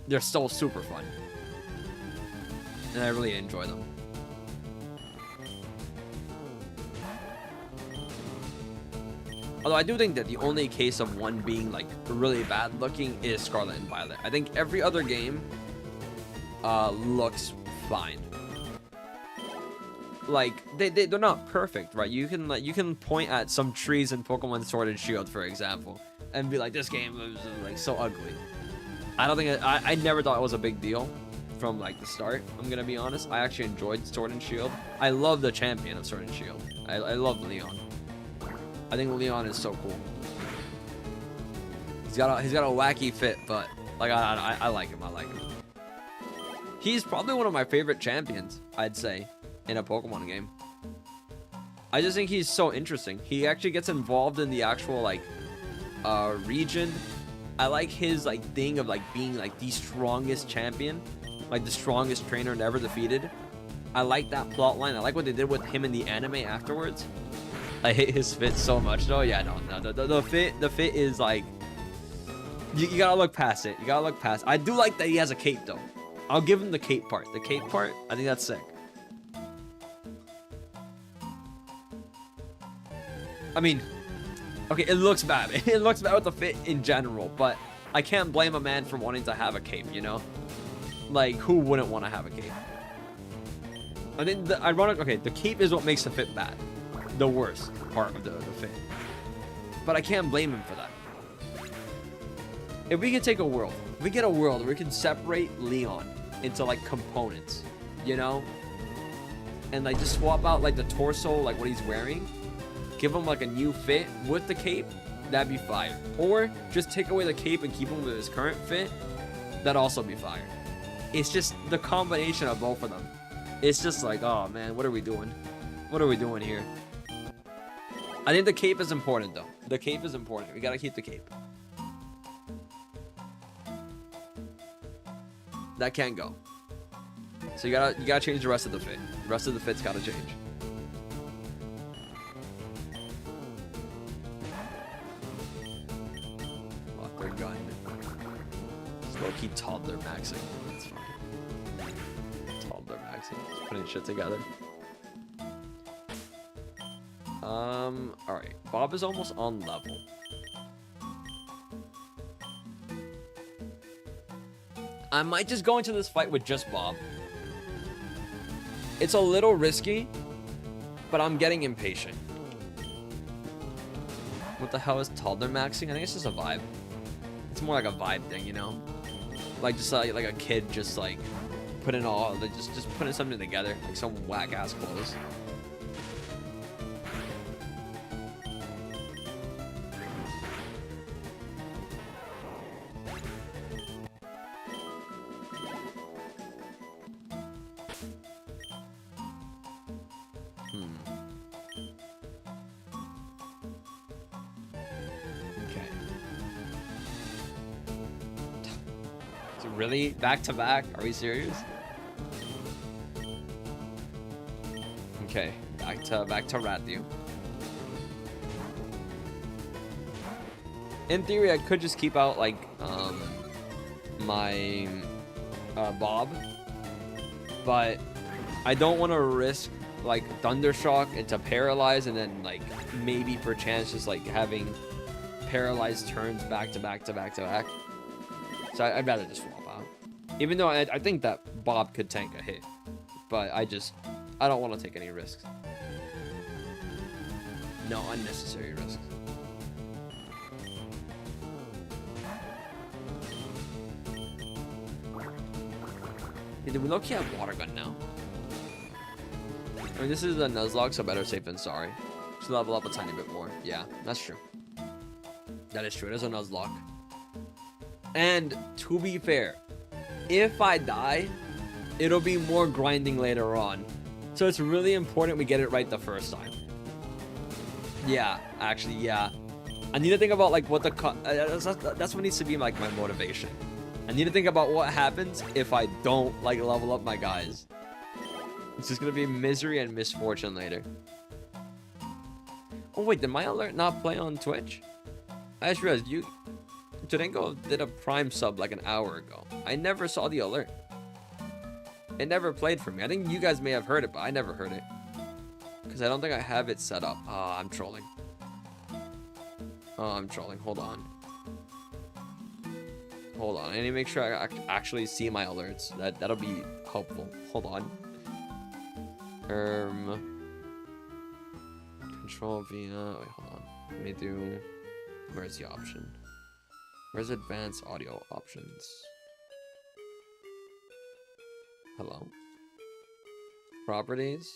They're still super fun. And I really enjoy them. Although I do think that the only case of one being like really bad looking is Scarlet and Violet. I think every other game looks fine. Like they're not perfect, right? You can point at some trees in Pokemon Sword and Shield, for example, and be like, this game is like so ugly. I don't think I never thought it was a big deal from like the start. I'm gonna be honest. I actually enjoyed Sword and Shield. I love the champion of Sword and Shield. I love Leon. I think Leon is so cool. He's got a wacky fit, but like I like him. I like him. He's probably one of my favorite champions, I'd say, in a Pokemon game. I just think he's so interesting. He actually gets involved in the actual like region. I like his like thing of like being like the strongest champion, like the strongest trainer never defeated. I like that plot line. I like what they did with him in the anime afterwards. I hate his fit so much though. Yeah, no, the fit is like you gotta look past it. You gotta look past. I do like that he has a cape though. I'll give him the cape part. The cape part, I think that's sick. I mean, okay, it looks bad. It looks bad with the fit in general, but I can't blame a man for wanting to have a cape, you know? Like, who wouldn't want to have a cape? I think the ironic, okay, the cape is what makes the fit bad. The worst part of the fit. But I can't blame him for that. If we could take a world, if we get a world where we can separate Leon into like components, you know? And like just swap out like the torso, like what he's wearing. Give him like a new fit with the cape, that'd be fire. Or just take away the cape and keep him with his current fit, that'd also be fire. It's just the combination of both of them. It's just like, oh man, what are we doing? What are we doing here? I think the cape is important though. The cape is important. We gotta keep the cape. That can't go. So you gotta change the rest of the fit. The rest of the fit's gotta change. Gun. Low-key toddler maxing. That's fine. Toddler maxing. Just putting shit together. Alright. Bob is almost on level. I might just go into this fight with just Bob. It's a little risky, but I'm getting impatient. What the hell is toddler maxing? I think it's just a vibe. It's more like a vibe thing, you know? Like just like a kid just like putting all like just putting something together, like some whack ass clothes. Really? Back to back? Are we serious? Okay, back to Rathu. In theory, I could just keep out like my Bob, but I don't want to risk like Thundershock into Paralyze and then like maybe perchance just like having paralyzed turns back to back. So I'd rather just swap out. Even though I think that Bob could tank a hit. But I I don't want to take any risks. No unnecessary risks. Hey, do we low-key have water gun now? I mean, this is a Nuzlocke, so better safe than sorry. Just level up a tiny bit more. Yeah, that's true. That is true. It is a Nuzlocke. And to be fair, if I die, it'll be more grinding later on. So it's really important we get it right the first time. Yeah, actually, yeah. I need to think about like what the that's what needs to be like my motivation. I need to think about what happens if I don't like level up my guys. It's just gonna be misery and misfortune later. Oh wait, did my alert not play on Twitch? I just realized Tudenko did a Prime sub like an hour ago. I never saw the alert. It never played for me. I think you guys may have heard it, but I never heard it. Because I don't think I have it set up. Oh, I'm trolling. Oh, I'm trolling. Hold on. Hold on. I need to make sure I actually see my alerts. That'll be helpful. Hold on. Control via. Wait, hold on. Let me do. Where's the option? Where's advanced audio options? Hello? Properties?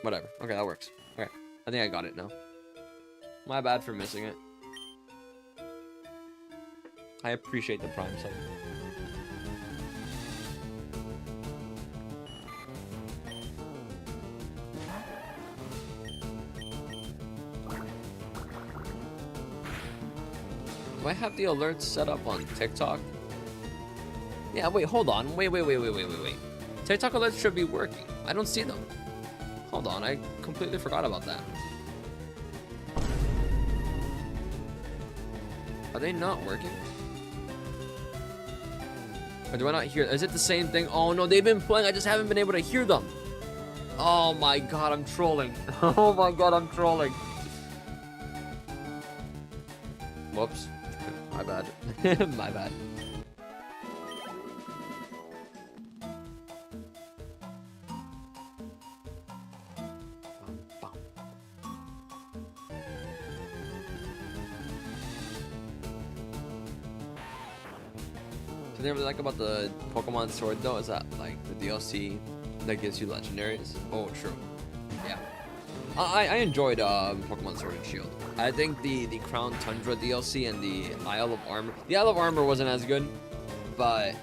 Whatever. Okay, that works. Okay. I think I got it now. My bad for missing it. I appreciate the Prime sub. Do I have the alerts set up on TikTok? Yeah, wait, hold on. Wait. TikTok alerts should be working. I don't see them. Hold on, I completely forgot about that. Are they not working? Or do I not hear? Is it the same thing? Oh no, they've been playing. I just haven't been able to hear them. Oh my god, I'm trolling. Oh my god, I'm trolling. Whoops. My bad. My bad. The thing I really like about the Pokemon Sword though is that like the DLC that gives you legendaries. Oh, true. Yeah. I enjoyed Pokemon Sword and Shield. I think the Crown Tundra DLC and the Isle of Armor. The Isle of Armor wasn't as good, but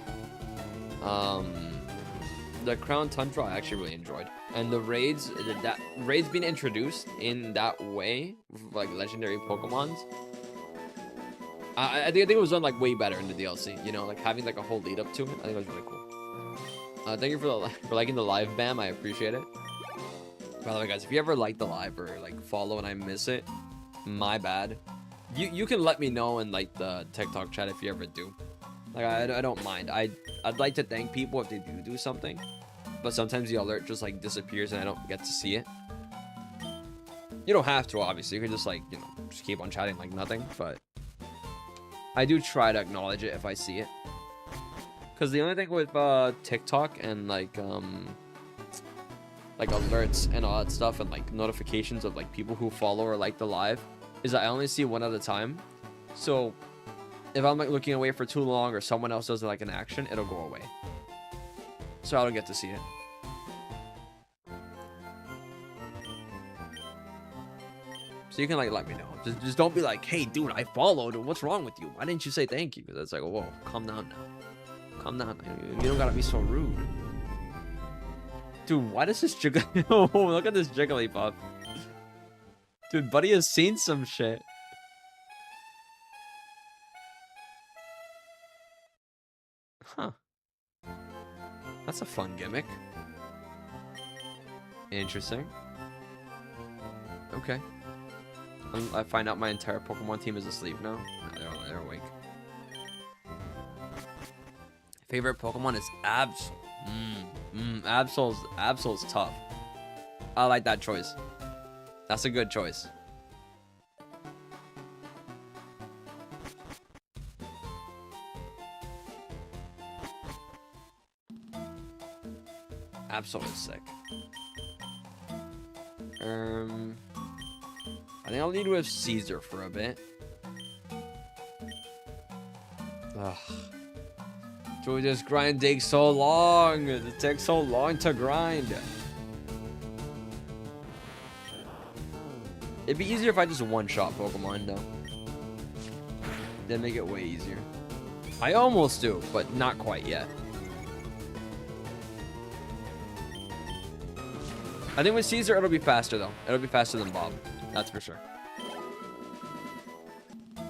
the Crown Tundra I actually really enjoyed. And the raids, that raids being introduced in that way, like legendary Pokemons. I think it was done like way better in the DLC. You know, like having like a whole lead up to it. I think it was really cool. Thank you for liking the live, Bam. I appreciate it. By the way, guys, if you ever like the live or like follow and I miss it, my bad. You can let me know in like the TikTok chat if you ever do. Like I don't mind. I'd like to thank people if they do something, but sometimes the alert just like disappears and I don't get to see it. You don't have to, obviously. You can just like, you know, just keep on chatting like nothing, but I do try to acknowledge it if I see it. Because the only thing with TikTok and like alerts and all that stuff and like notifications of like people who follow or like the live is that I only see one at a time. So if I'm like looking away for too long or someone else does like an action, it'll go away. So I don't get to see it. So you can like let me know. Just don't be like, hey dude, I followed. What's wrong with you? Why didn't you say thank you? Because it's like, whoa, calm down now. Calm down. You don't gotta be so rude. Dude, why does this Jiggly... Oh, look at this Jigglypuff. Dude, buddy has seen some shit. Huh. That's a fun gimmick. Interesting. Okay. I find out my entire Pokemon team is asleep now. No, they're awake. Favorite Pokemon is Abs. Absol's tough. I like that choice. That's a good choice. Absol is sick. I think I'll lead with Caesar for a bit. Ugh. Dude, this grind takes so long. It takes so long to grind. It'd be easier if I just one-shot Pokemon, though. That'd make it way easier. I almost do, but not quite yet. I think with Caesar, it'll be faster, though. It'll be faster than Bob. That's for sure.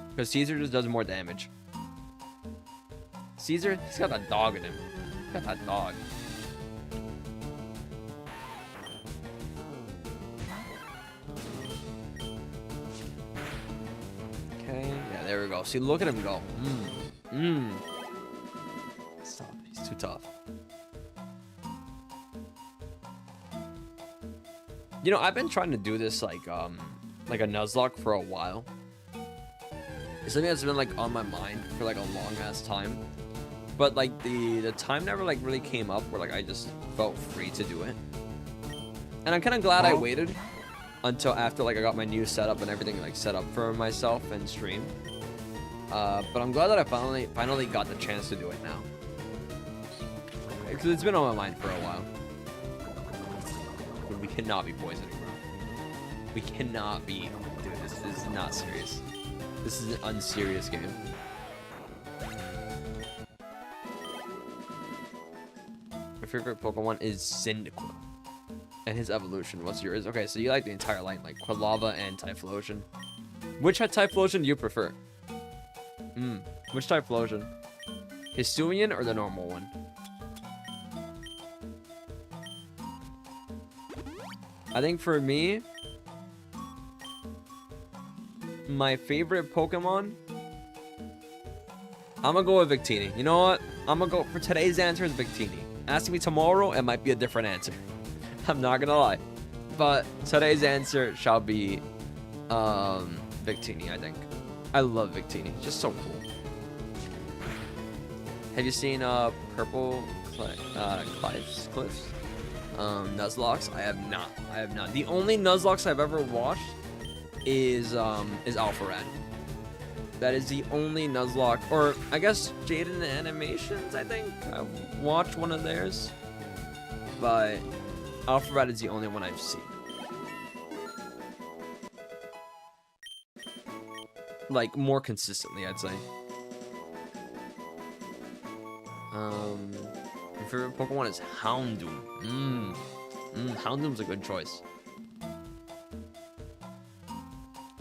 Because Caesar just does more damage. Caesar, he's got a dog in him. He's got that dog. Okay, yeah, there we go. See, look at him go. Stop, he's too tough. You know, I've been trying to do this like a Nuzlocke for a while. It's something that's been like on my mind for like a long ass time. But like the time never like really came up where like I just felt free to do it. And I'm kind of glad I waited until after like I got my new setup and everything like set up for myself and stream. But I'm glad that I finally got the chance to do it now. Because it's been on my mind for a while. But we cannot be poisoning, bro. We cannot be. Dude, this is not serious. This is an unserious game. My favorite Pokemon is Cyndaquil. And his evolution. What's yours? Okay, so you like the entire line, like Quilava and Typhlosion. Which Typhlosion do you prefer? Which Typhlosion? Hisuian or the normal one? I think for me, my favorite Pokemon, I'm gonna go with Victini. You know what? I'm gonna go for today's answer is Victini. Ask me tomorrow, it might be a different answer. I'm not gonna lie, but today's answer shall be Victini. I think I love Victini. It's just so cool. Have you seen Purple Cliffs Nuzlocks? I have not. I have not. The only Nuzlocks I've ever watched is FireRed. That is the only Nuzlocke, or I guess Jaden Animations. I think I watched one of theirs, but FireRed is the only one I've seen. Like more consistently, I'd say. My favorite Pokemon is Houndoom. Houndoom's a good choice.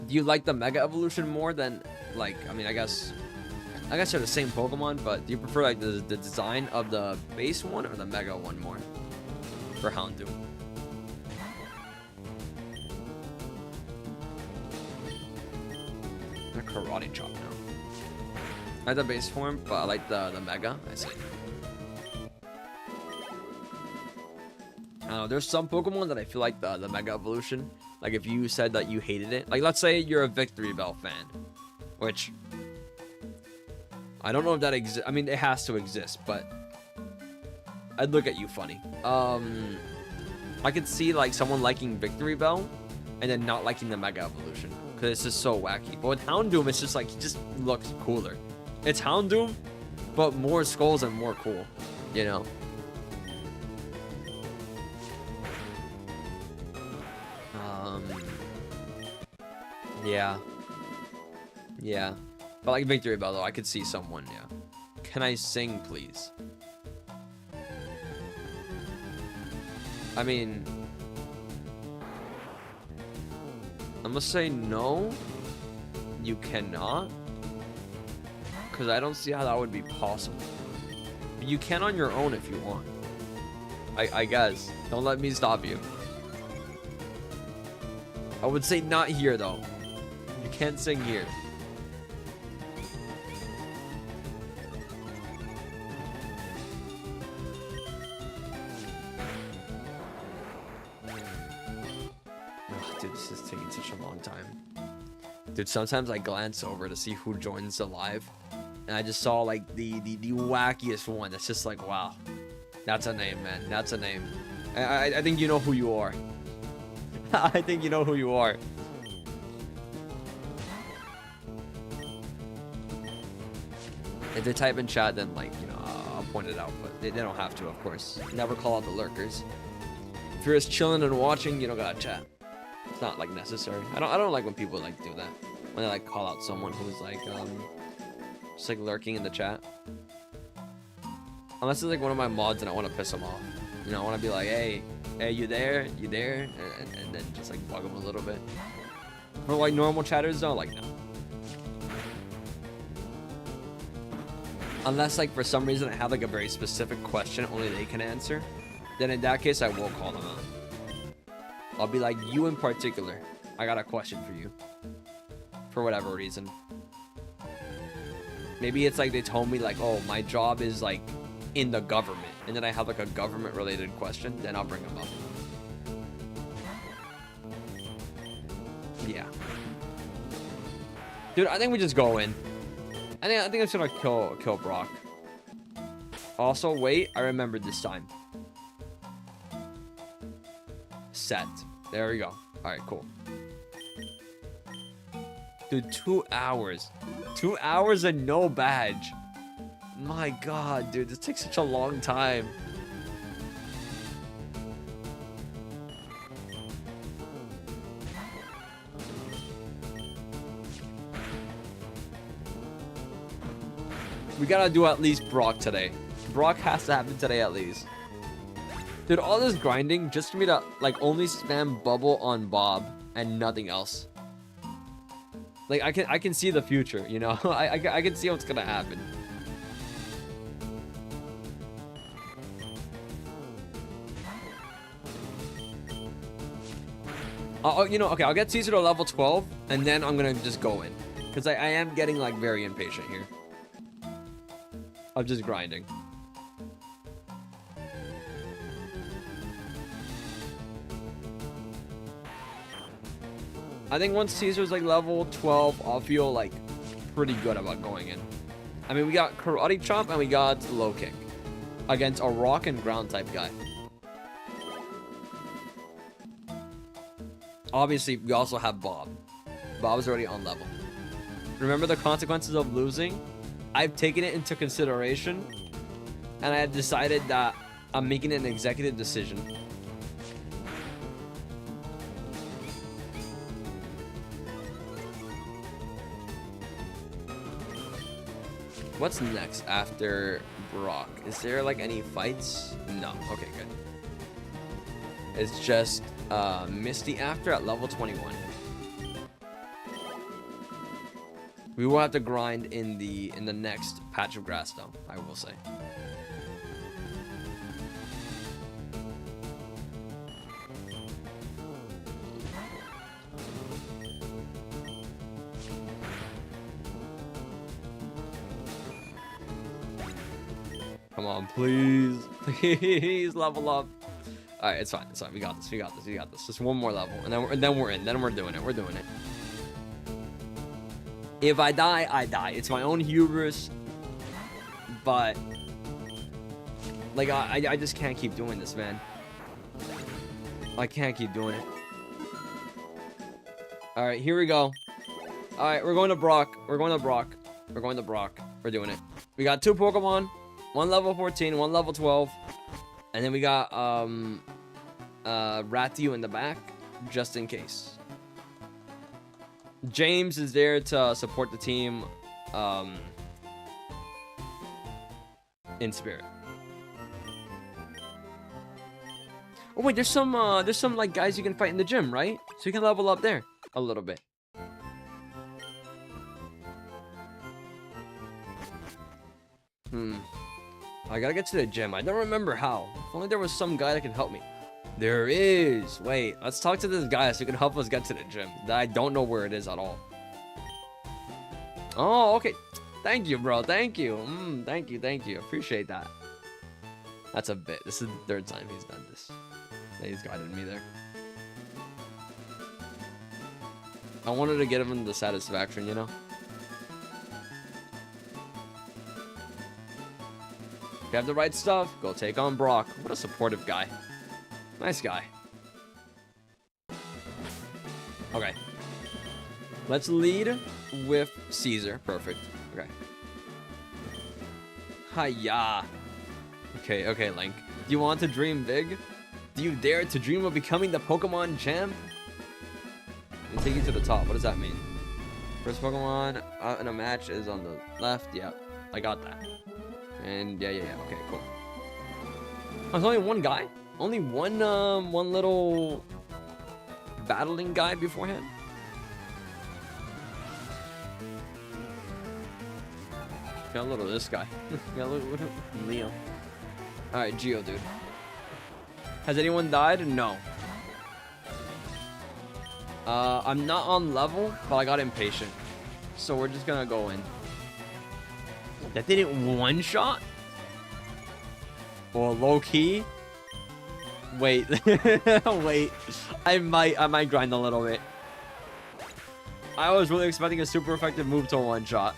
Do you like the Mega Evolution more than, like, I mean, I guess they're the same Pokemon, but do you prefer like the design of the base one or the Mega one more for Houndoom? A Karate Chop now. I like the base form, but I like the Mega. I see. I don't know, there's some Pokemon that I feel like the Mega Evolution, like if you said that you hated it, like let's say you're a Victory Bell fan, which I don't know if that exists. I mean, it has to exist, but I'd look at you funny. I could see like someone liking Victory Bell and then not liking the Mega Evolution because it's just so wacky. But with Houndoom, it's just like, he just looks cooler. It's Houndoom, but more skulls and more cool, you know? Yeah. But like Victory Bell though, I could see someone, yeah. Can I sing, please? I mean, I'm gonna say no, you cannot. Because I don't see how that would be possible. But you can on your own if you want. I guess. Don't let me stop you. I would say not here though. You can't sing here. Oh, dude, this is taking such a long time. Dude, sometimes I glance over to see who joins the live, and I just saw like the wackiest one. That's just like, wow, that's a name, man. That's a name. I think you know who you are. I think you know who you are. If they type in chat, then like, you know, I'll point it out, but they don't have to, of course. Never call out the lurkers. If you're just chilling and watching, you don't gotta chat. It's not like necessary. I don't like when people like do that. When they like call out someone who's like just like lurking in the chat. Unless it's like one of my mods and I want to piss them off. You know, I want to be like, hey, you there? You there? And then just like bug them a little bit. For like normal chatters though, like no. Unless like for some reason I have like a very specific question only they can answer, then in that case I will call them out. I'll be like, you in particular, I got a question for you. For whatever reason. Maybe it's like they told me like, oh, my job is like in the government, and then I have like a government related question, then I'll bring them up. Yeah. Dude, I think we just go in. I think I'm just gonna kill Brock. Also, wait, I remembered this time. Set. There we go. Alright, cool. Dude, 2 hours. 2 hours and no badge. My god, dude, this takes such a long time. We gotta do at least Brock today. Brock has to happen today at least. Dude, all this grinding just for me to like only spam bubble on Bob and nothing else. Like I can see the future, you know. I can see what's gonna happen. Oh, you know, okay, I'll get Caesar to level 12 and then I'm gonna just go in, because I am getting like very impatient here. I'm just grinding. I think once Caesar's like level 12, I'll feel like pretty good about going in. I mean, we got Karate Chop and we got Low Kick against a rock and ground type guy. Obviously, we also have Bob. Bob's already on level. Remember the consequences of losing? I've taken it into consideration, and I have decided that I'm making an executive decision. What's next after Brock? Is there like any fights? No. Okay, good. It's just Misty after at level 21. We will have to grind in the next patch of grass though, I will say. Come on, please. Please level up. All right, it's fine. It's fine. We got this. We got this. We got this. Just one more level, and then we're in. Then we're doing it. We're doing it. If I die, I die. It's my own hubris, but like I just can't keep doing this, man. I can't keep doing it. All right, here we go. All right, we're going to Brock. We're going to Brock. We're going to Brock. We're doing it. We got 2 Pokemon, 1 level 14, 1 level 12. And then we got Ratu in the back, just in case. James is there to support the team in spirit. Oh wait, there's some like guys you can fight in the gym, right? So you can level up there a little bit. I gotta get to the gym. I don't remember how. If only there was some guy that can help me. There is. Wait, let's talk to this guy so he can help us get to the gym. I don't know where it is at all. Oh, okay. Thank you, bro. Thank you. Thank you. Thank you. Appreciate that. That's a bit. This is the 3rd time he's done this. He's guided me there. I wanted to get him the satisfaction, you know? If you have the right stuff, go take on Brock. What a supportive guy. Nice guy. Okay. Let's lead with Caesar. Perfect. Okay. Hiya. Okay, okay, Link. Do you want to dream big? Do you dare to dream of becoming the Pokemon champ? And take you to the top. What does that mean? First Pokemon in a match is on the left. Yeah, I got that. And yeah. Okay, cool. Oh, there's only one guy? Only one little battling guy beforehand? Got a little of this guy. Got a little of Leo. Alright, Geodude. Has anyone died? No. I'm not on level, but I got impatient. So we're just gonna go in. That didn't one-shot? Or low-key? Wait. Wait. I might grind a little bit. I was really expecting a super effective move to one-shot.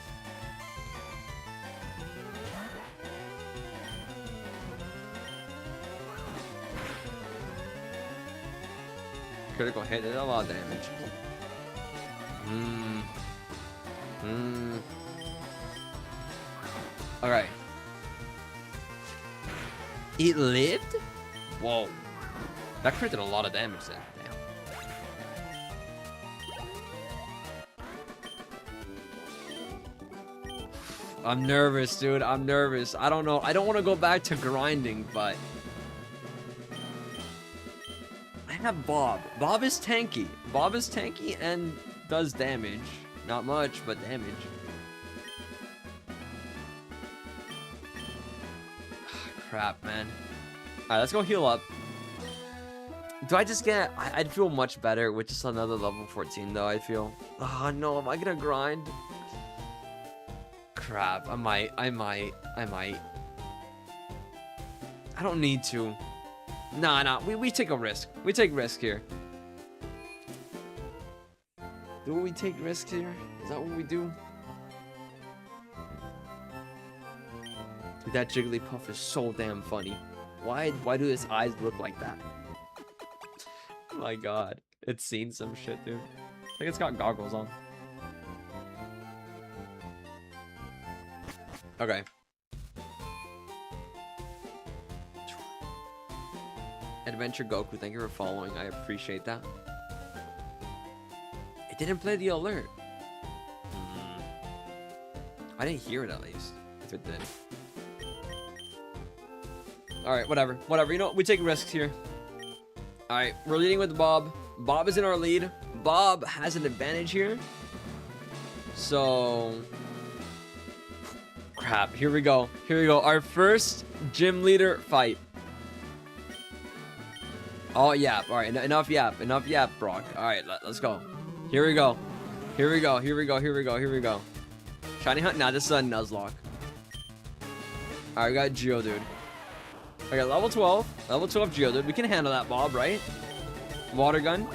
Critical hit, did a lot of damage. Alright. It lived? Whoa. That crit did a lot of damage then. Damn. I'm nervous, dude. I'm nervous. I don't know. I don't want to go back to grinding, but I have Bob. Bob is tanky. Bob is tanky and does damage. Not much, but damage. Crap, man. Alright, let's go heal up. Do I just get... I'd feel much better with just another level 14, though, I feel. Oh, no. Am I gonna grind? Crap. I might. I don't need to. Nah. We take a risk. We take risk here. Do we take risks here? Is that what we do? Dude, that Jigglypuff is so damn funny. Why do his eyes look like that? Oh my god. It's seen some shit, dude. I think it's got goggles on. Okay. Adventure Goku, thank you for following. I appreciate that. It didn't play the alert. I didn't hear it at least. If it did. Alright, whatever. Whatever. You know what? We take risks here. Alright, we're leading with Bob. Bob is in our lead. Bob has an advantage here. So... Crap. Here we go. Here we go. Our first gym leader fight. Oh, yap. Alright, enough yap. Enough yap, Brock. Alright, let's go. Here we go. Here we go. Here we go. Here we go. Here we go. Shiny Hunt. Nah, this is a Nuzlocke. Alright, we got Geodude. Okay, level 12. Level 12 Geodude. We can handle that, Bob, right? Water gun.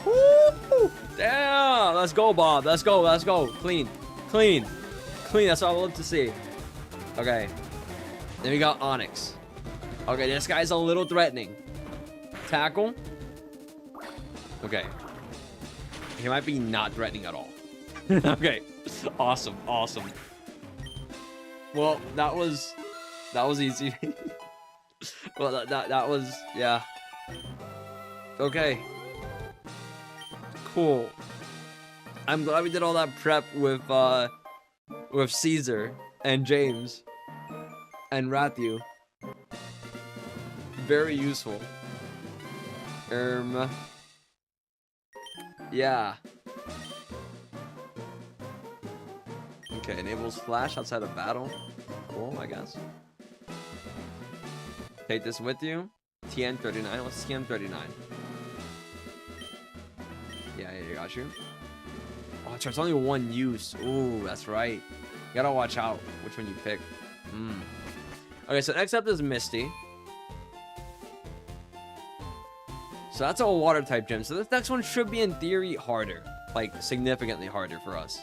Woo! Damn! Let's go, Bob. Let's go. Let's go. Clean. Clean. Clean. That's all I love to see. Okay. Then we got Onyx. Okay, this guy's a little threatening. Tackle. Okay. He might be not threatening at all. Okay. Awesome. Awesome. Well, that was easy. Well, that was, yeah. Okay. Cool. I'm glad we did all that prep with Caesar and James and Rathu. Very useful. Yeah. Okay, enables flash outside of battle. Cool, I guess. Take this with you. TN39. What's TN39? Yeah, I got you. Oh, it's only one use. Ooh, that's right. You gotta watch out which one you pick. Okay, so next up is Misty. So that's a water type gym. So this next one should be in theory harder. Like significantly harder for us.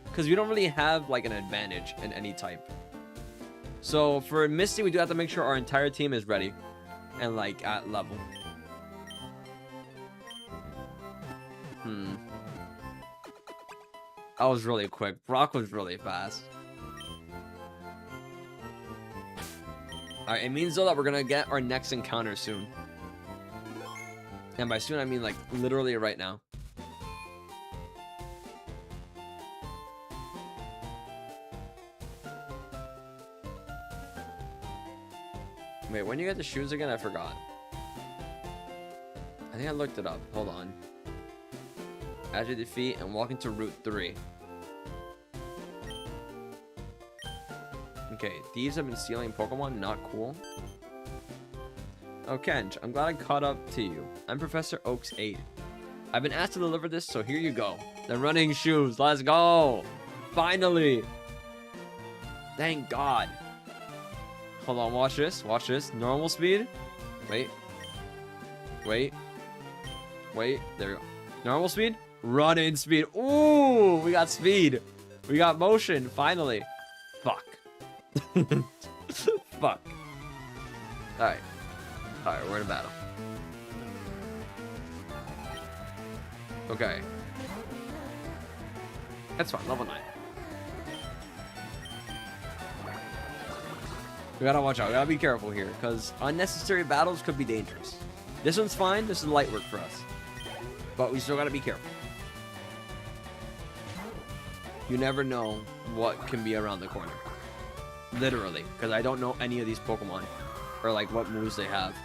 Because we don't really have like an advantage in any type. So for Misty, we do have to make sure our entire team is ready and like at level. That was really quick. Brock was really fast. Alright, it means though that we're gonna get our next encounter soon. And by soon I mean like literally right now. Wait, when you get the shoes again? I forgot. I think I looked it up. Hold on. After defeat and walk into Route 3. Okay, thieves have been stealing Pokemon. Not cool. Oh, Kenj, I'm glad I caught up to you. I'm Professor Oak's aide. I've been asked to deliver this, so here you go. The running shoes. Let's go. Finally. Thank God. Hold on, watch this. Watch this. Normal speed. Wait. Wait. Wait. There we go. Normal speed. Running speed. Ooh, we got speed. We got motion. Finally. Fuck. Fuck. Alright. Alright, we're in a battle. Okay. That's fine. Level 9. We gotta watch out. We gotta be careful here, because unnecessary battles could be dangerous. This one's fine. This is light work for us. But we still gotta be careful. You never know what can be around the corner. Literally. Because I don't know any of these Pokemon. Or like what moves they have.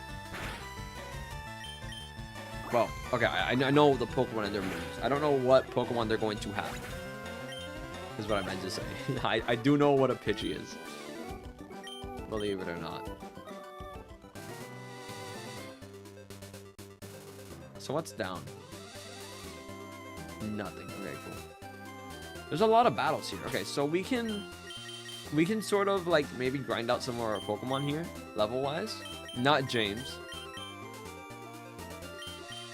Well, okay. I know the Pokemon and their moves. I don't know what Pokemon they're going to have. Is what I meant to say. I do know what a Pidgey is. Believe it or not. So what's down? Nothing. Okay, cool. There's a lot of battles here. Okay, so we can sort of like maybe grind out some more Pokemon here, level wise. Not James.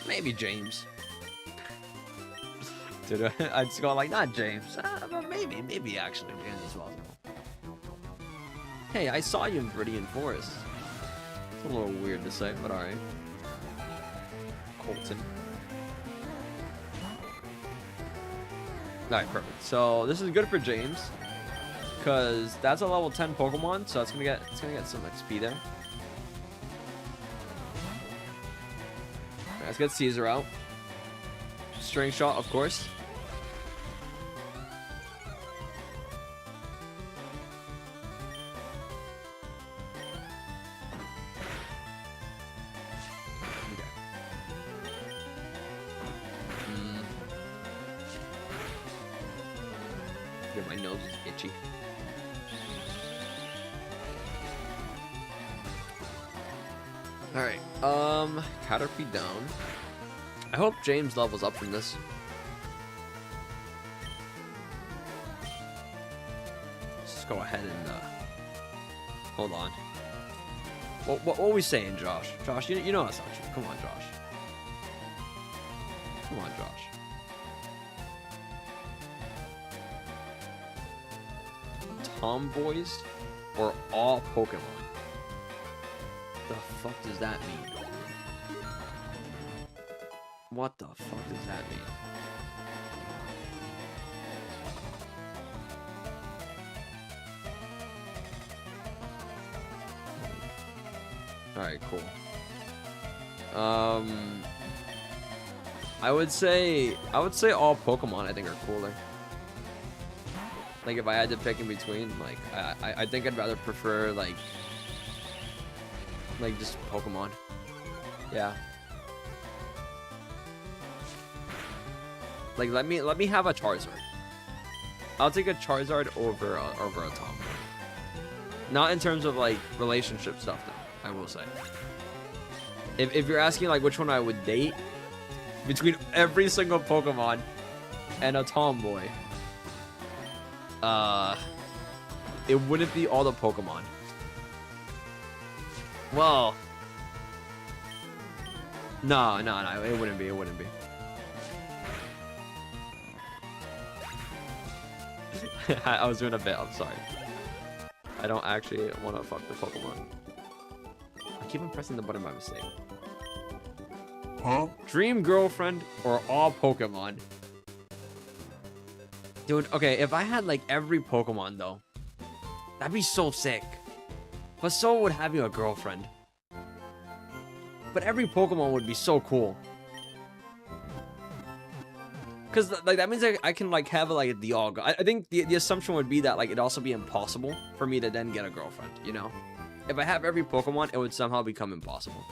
Maybe James. Dude, I'd just go like not James. But maybe actually James as well. Hey, I saw you in Viridian Forest. It's a little weird to say, but alright. Colton. Alright, perfect. So this is good for James. Cause that's a level 10 Pokemon, so it's gonna get some XP there. Right, let's get Caesar out. String shot, of course. My nose is itchy. Alright, Caterpie down. I hope James levels up from this. Let's just go ahead and hold on. What are we saying, Josh? Josh, you know that's not true. Come on, Josh. Come on, Josh. Tomboys or all Pokemon? The fuck does that mean? What the fuck does that mean? Alright, cool. I would say all Pokemon I think are cooler. Like if I had to pick in between, like I think I'd rather prefer like just Pokemon. Yeah. Like let me have a Charizard. I'll take a Charizard over a Tomboy. Not in terms of like relationship stuff though, I will say. If you're asking like which one I would date between every single Pokemon and a Tomboy, it wouldn't be all the Pokemon. Well, no, it wouldn't be. I was doing a bit. I'm sorry. I don't actually want to fuck the Pokemon. I keep on pressing the button by mistake. Huh? Dream girlfriend or all Pokemon? Dude, okay, if I had like every Pokemon though, that'd be so sick. But so would having a girlfriend. But every Pokemon would be so cool. Cause like that means I can like have like a Dialga. I think the assumption would be that like it'd also be impossible for me to then get a girlfriend, you know? If I have every Pokemon, it would somehow become impossible.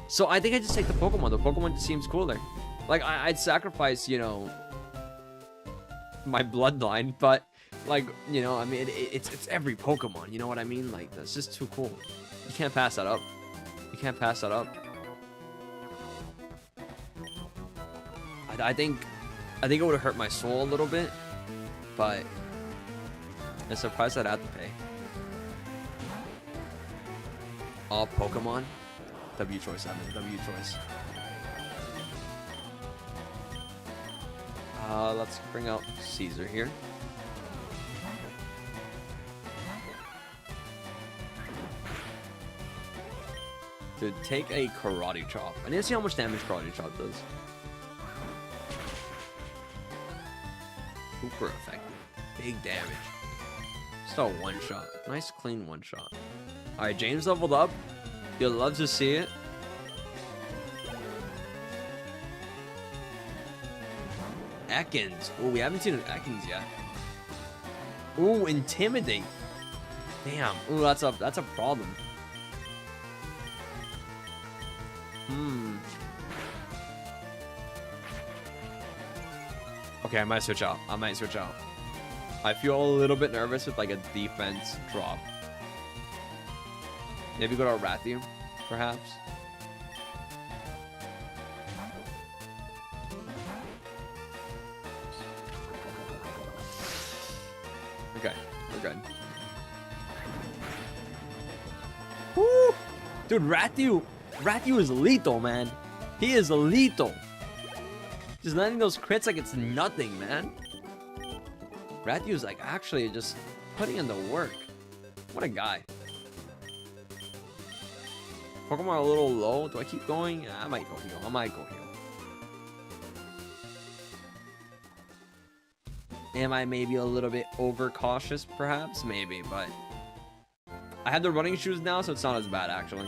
So I think I just take the Pokemon. The Pokemon just seems cooler. Like I'd sacrifice, you know, my bloodline, but like, you know, I mean, it's every Pokemon. You know what I mean? Like that's just too cool. You can't pass that up. You can't pass that up. I think it would have hurt my soul a little bit, but I'm surprised I'd have to pay. All Pokemon. W choice, W choice. Let's bring out Caesar here. To take a Karate Chop. I need to see how much damage Karate Chop does. Super effective. Big damage. Just a one-shot. Nice, clean one-shot. Alright, James leveled up. You'll love to see it. Ekans. Oh, we haven't seen an Ekans yet. Ooh, Intimidate. Damn. Ooh, that's a problem. Okay, I might switch out. I feel a little bit nervous with like a defense drop. Maybe go to Rathium, perhaps. Okay, we're good. Woo! Dude, Rathium is lethal, man. He is lethal. Just landing those crits like it's nothing, man. Rathiu's like actually just putting in the work. What a guy. Pokemon are a little low. Do I keep going? I might go heal. Am I maybe a little bit overcautious, perhaps? Maybe, but I have the running shoes now, so it's not as bad, actually.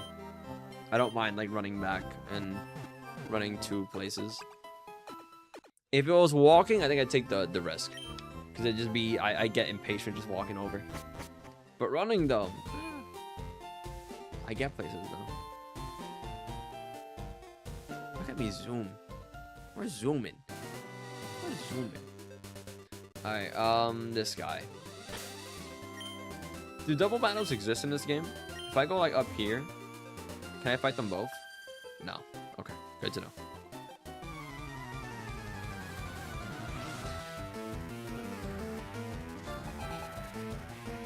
I don't mind, like, running back and running to places. If it was walking, I think I'd take the risk. Because it'd just be, I get impatient just walking over. But running, though, I get places, though. Look at me zoom. We're zooming. Alright, this guy. Do double battles exist in this game? If I go, like, up here, can I fight them both? No. Okay, good to know.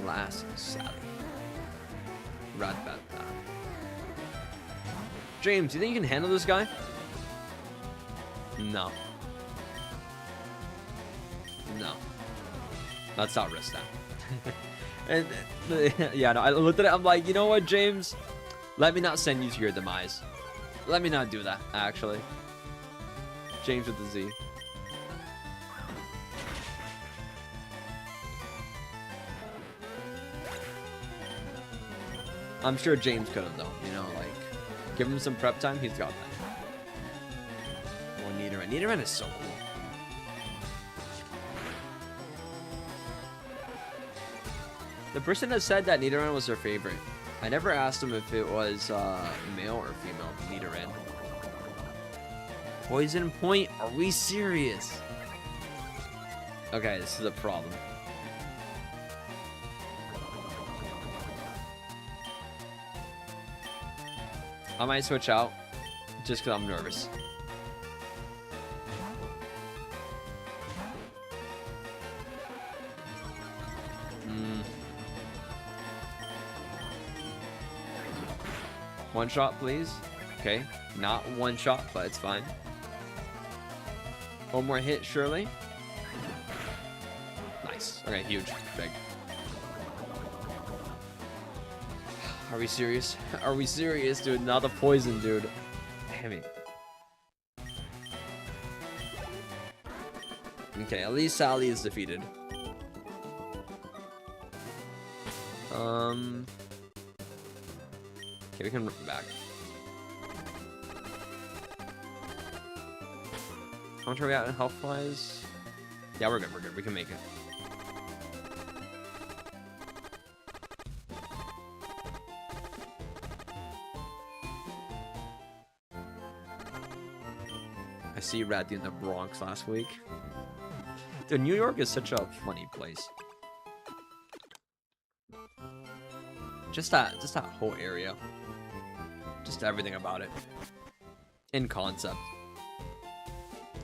Last Sally. Radbata. James, do you think you can handle this guy? No. No. Let's not risk that. And yeah, no, I looked at it, I'm like, you know what, James? Let me not send you to your demise. Let me not do that, actually. James with the Z. I'm sure James could have, though. You know, like, give him some prep time. He's got that. Oh, Nidoran. Nidoran is so cool. The person that said that Nidoran was their favorite, I never asked him if it was male or female. Nidoran. Poison Point? Are we serious? Okay, this is a problem. I might switch out just because I'm nervous. One shot, please. Okay, not one shot, but it's fine. One more hit, surely. Nice. Okay, huge. Big. Are we serious? Are we serious, dude? Not the poison, dude. Damn it. Okay, at least Sally is defeated. Okay, we can rip back. How much are we at in health-wise? Yeah, we're good, we're good. We can make it. I see you rat in the Bronx last week. Dude, New York is such a funny place. Just that whole area. Just everything about it. In concept.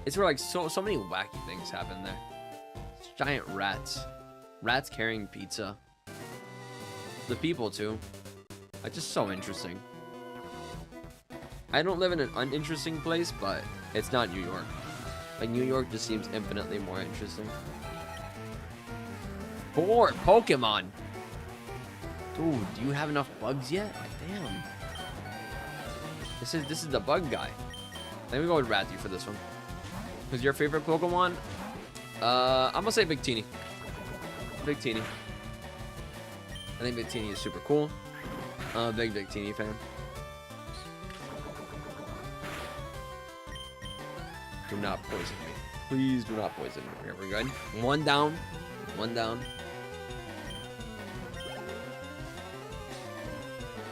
It's where like so many wacky things happen there. Giant rats. Rats carrying pizza. The people too. Like just so interesting. I don't live in an uninteresting place, but it's not New York. Like New York just seems infinitely more interesting. 4 Pokemon. Dude, do you have enough bugs yet? Like, damn. This is the bug guy. Let me go with Ratu for this one. Who's your favorite Pokemon? I'm gonna say Victini. Victini. I think Victini is super cool. I'm a big Victini fan. Do not poison me. Please do not poison me. Here, we're good. 1 down. 1 down.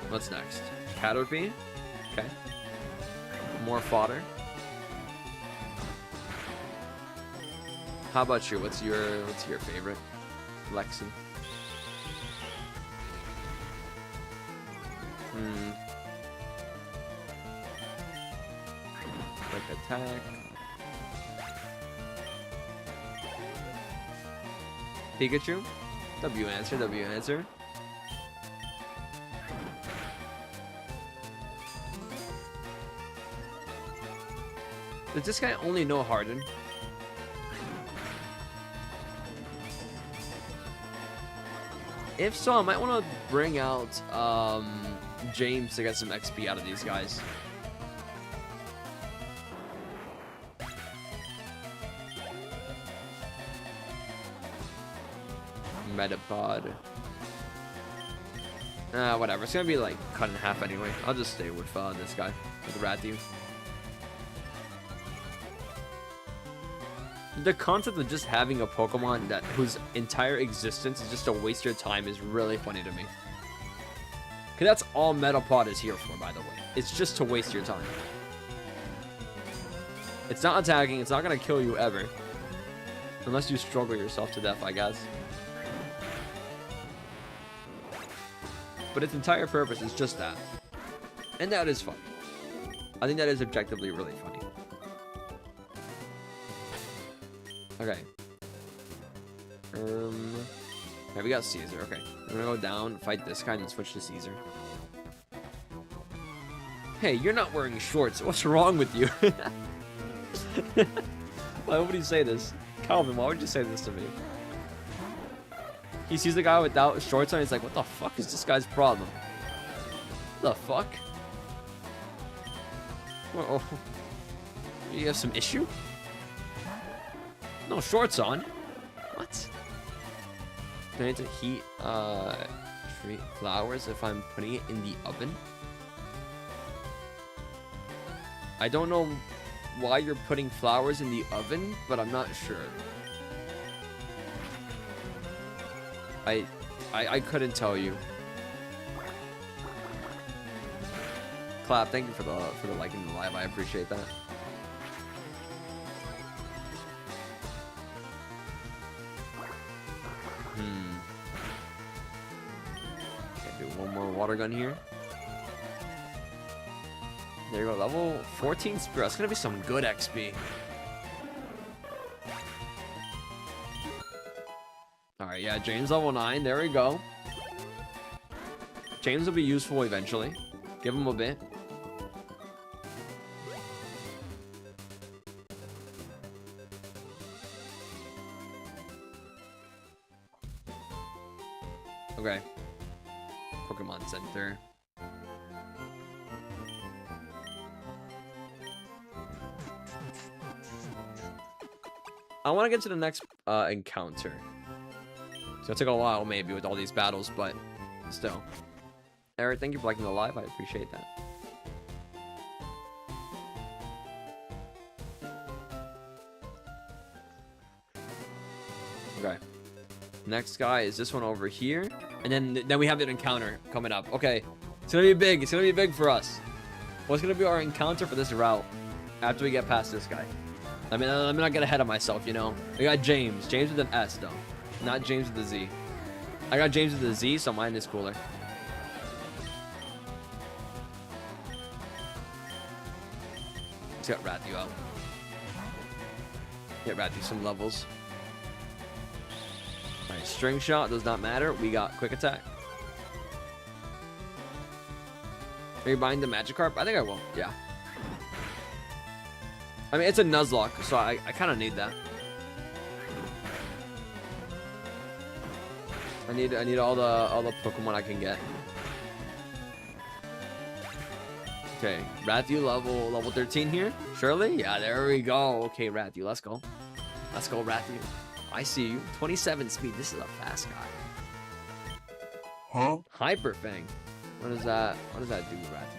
What's next? Caterpie. Okay. More fodder. How about you? What's your favorite? Lexi. Quick attack. Pikachu. W answer. W answer. Does this guy only know Harden? If so, I might want to bring out James to get some XP out of these guys. Metapod. Whatever. It's gonna be like cut in half anyway. I'll just stay with this guy, with Ratu. The concept of just having a Pokemon whose entire existence is just to waste your time is really funny to me. Cause that's all Metapod is here for, by the way. It's just to waste your time. It's not attacking. It's not gonna kill you ever, unless you struggle yourself to death, I guess. But its entire purpose is just that, and that is fun. I think that is objectively really funny. Okay. Okay, we got Caesar. Okay. I'm gonna go down, fight this guy, and switch to Caesar. Hey, you're not wearing shorts. What's wrong with you? Why would he say this? Calvin, why would you say this to me? He sees the guy without shorts on, he's like, what the fuck is this guy's problem? What the fuck? Uh-oh. You have some issue? No shorts on. What? Do I need to heat flowers if I'm putting it in the oven? I don't know why you're putting flowers in the oven, but I'm not sure. I couldn't tell you. Clap, thank you for the liking the live. I appreciate that. Okay, do one more water gun here. There you go, level 14 Spear. That's gonna be some good XP. Alright, yeah, James level 9. There we go. James will be useful eventually. Give him a bit. Okay. Pokemon Center. I want to get to the next encounter. It's gonna take a while, maybe, with all these battles, but still. Eric, thank you for liking the live. I appreciate that. Okay. Next guy is this one over here, and then we have an encounter coming up. Okay, it's gonna be big. It's gonna be big for us. What's gonna be our encounter for this route after we get past this guy? I mean, let me not get ahead of myself, you know. We got James. James with an S, though. Not James with a Z. I got James with a Z, so mine is cooler. Let's get Rathu out. Get Rathu some levels. Alright, string shot does not matter. We got quick attack. Are you buying the Magikarp? I think I will. Yeah. I mean, it's a Nuzlocke, so I kind of need that. I need all the Pokemon I can get. Okay, Rathu level 13 here. Surely? Yeah, there we go. Okay, Rathu, let's go. Let's go, Rathu. I see you. 27 speed. This is a fast guy. Huh? Hyper Fang. What does that do, Rathu?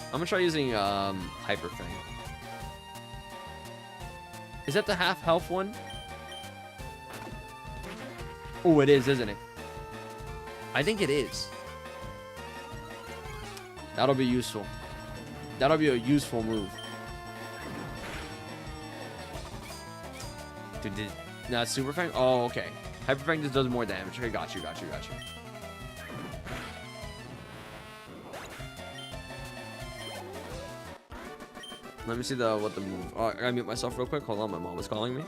I'm gonna try using Hyper Fang. Is that the half health one? Oh, it is, isn't it? I think it is. That'll be useful. That'll be a useful move. Dude, not Super Fang? Oh, okay. Hyper Fang just does more damage. Okay, got you. Let me see what the move. Oh, I gotta mute myself real quick. Hold on, my mom is calling me.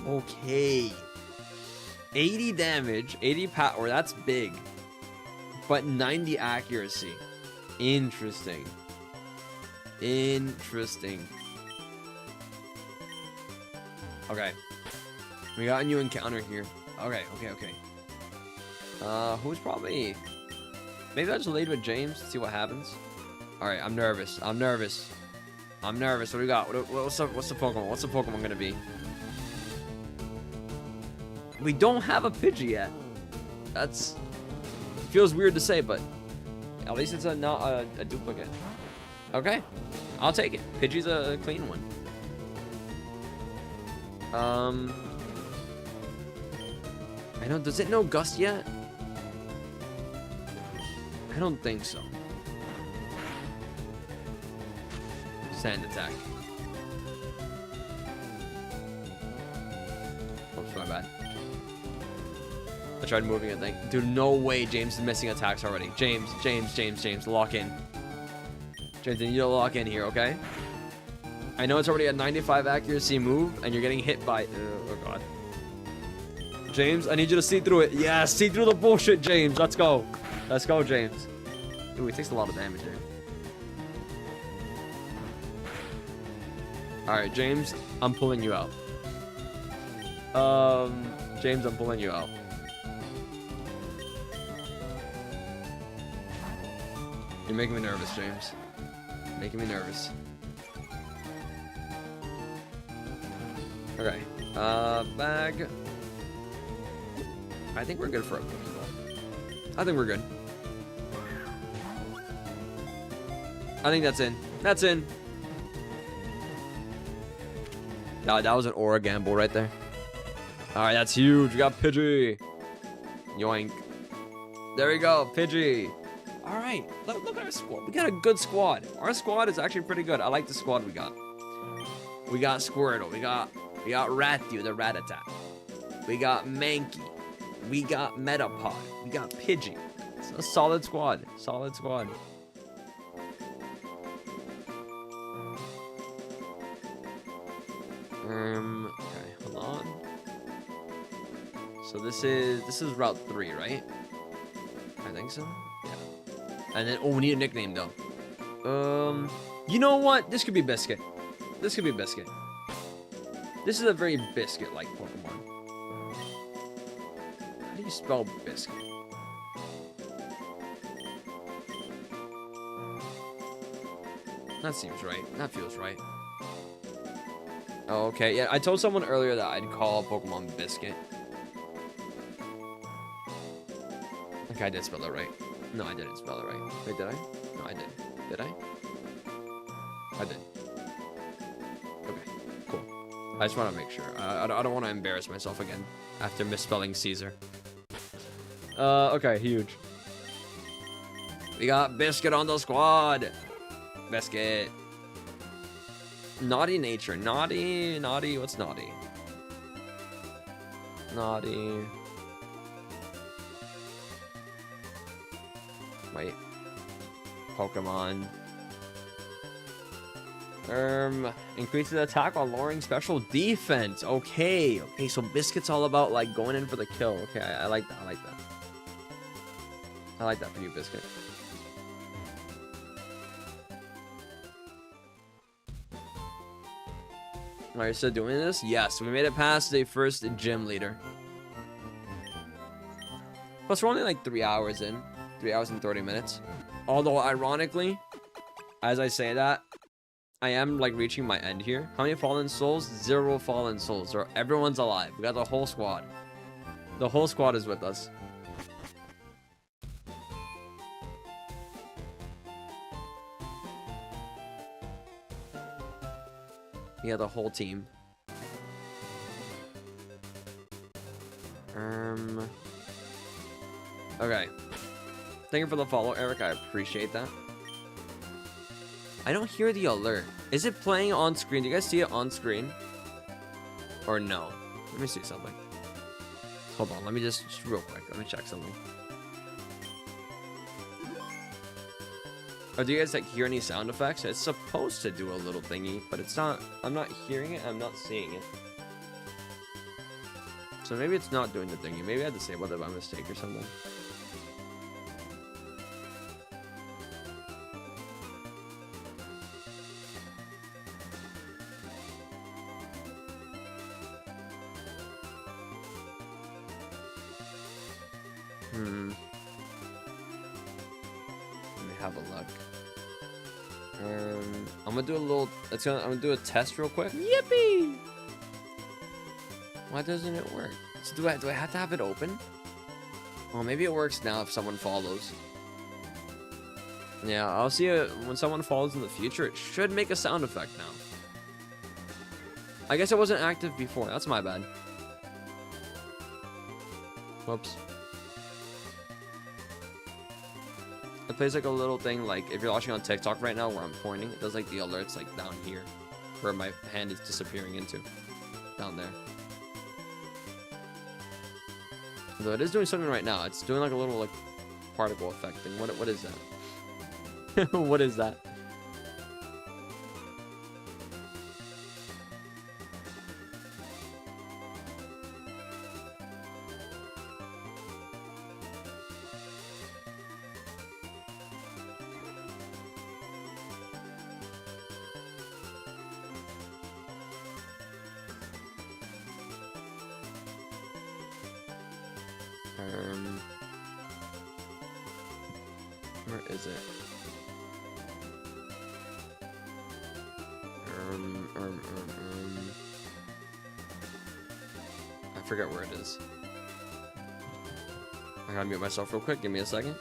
Okay. 80 damage, 80 power, that's big. But 90 accuracy. Interesting. Interesting. Okay. We got a new encounter here. Okay. Who's probably... Maybe I'll just lead with James, see what happens. Alright, I'm nervous. What do we got? What's the Pokemon? What's the Pokemon gonna be? We don't have a Pidgey yet. That's... Feels weird to say, but... At least it's not a duplicate. Okay. I'll take it. Pidgey's a clean one. I know... Does it know Gust yet? I don't think so. Sand attack. Oops, my bad. I tried moving it, thing. Dude, no way James is missing attacks already. James, lock in. James, you need to lock in here, okay? I know it's already a 95 accuracy move, and you're getting hit by... oh, God. James, I need you to see through it. Yeah, see through the bullshit, James. Let's go. Let's go, James. Ooh, he takes a lot of damage there. Alright, James, I'm pulling you out. James, I'm pulling you out. You're making me nervous, James. Making me nervous. Okay. Bag. I think we're good for a Pokeball. I think we're good. I think that's in. That's in. No, that was an Aura gamble right there. Alright, that's huge. We got Pidgey. Yoink. There we go, Pidgey. Alright, look at our squad. We got a good squad. Our squad is actually pretty good. I like the squad we got. We got Squirtle. We got Rathu, the Rattata. We got Mankey. We got Metapod. We got Pidgey. It's a solid squad. Solid squad. Okay, hold on. So this is Route 3, right? I think so. Yeah. And then we need a nickname though. You know what? This could be Biscuit. This could be Biscuit. This is a very biscuit-like Pokemon. How do you spell biscuit? That seems right. That feels right. Oh, okay. Yeah, I told someone earlier that I'd call Pokemon Biscuit. Okay, I did spell it right. No, I didn't spell it right. Wait, did I? No, I did. Did I? I did. Okay, cool. I just want to make sure. I don't want to embarrass myself again after misspelling Caesar. Okay, huge. We got Biscuit on the squad. Biscuit. Naughty nature. Naughty. What's naughty? Naughty. Wait. Pokemon. Increases attack while lowering special defense. Okay. Okay, so Biscuit's all about like going in for the kill. Okay, I like that. I like that. I like that for you, Biscuit. Are you still doing this? Yes, we made it past the first gym leader. Plus, we're only like 3 hours in. 3 hours and 30 minutes. Although, ironically, as I say that, I am like reaching my end here. How many fallen souls? 0 fallen souls. So everyone's alive. We got the whole squad. The whole squad is with us. Yeah, the whole team. Okay. Thank you for the follow, Eric. I appreciate that. I don't hear the alert. Is it playing on screen? Do you guys see it on screen? Or no? Let me see something. Hold on. Let me just real quick. Let me check something. Or do you guys like hear any sound effects? It's supposed to do a little thingy, but it's not. I'm not hearing it. I'm not seeing it. So maybe it's not doing the thingy. Maybe I had to say whether by mistake or something. Let me have a look. I'm gonna do a little. I'm gonna do a test real quick. Yippee! Why doesn't it work? So do I have to have it open? Oh, maybe it works now if someone follows. Yeah, I'll see it when someone follows in the future. It should make a sound effect now. I guess it wasn't active before. That's my bad. Whoops. It plays like a little thing, like if you're watching on TikTok right now where I'm pointing, it does like the alerts like down here where my hand is disappearing into. Down there. Though it is doing something right now. It's doing like a little like particle effect thing. What is that? What is that? Where is it? I forget where it is. I gotta mute myself real quick. Give me a second.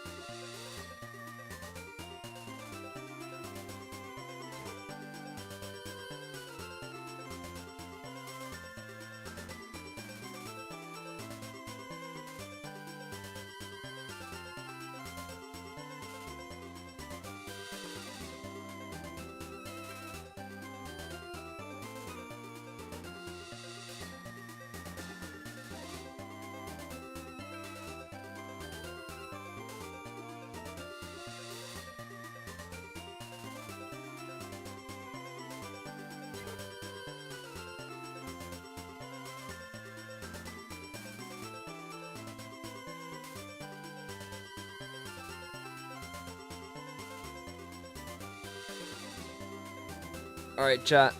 All right, chat.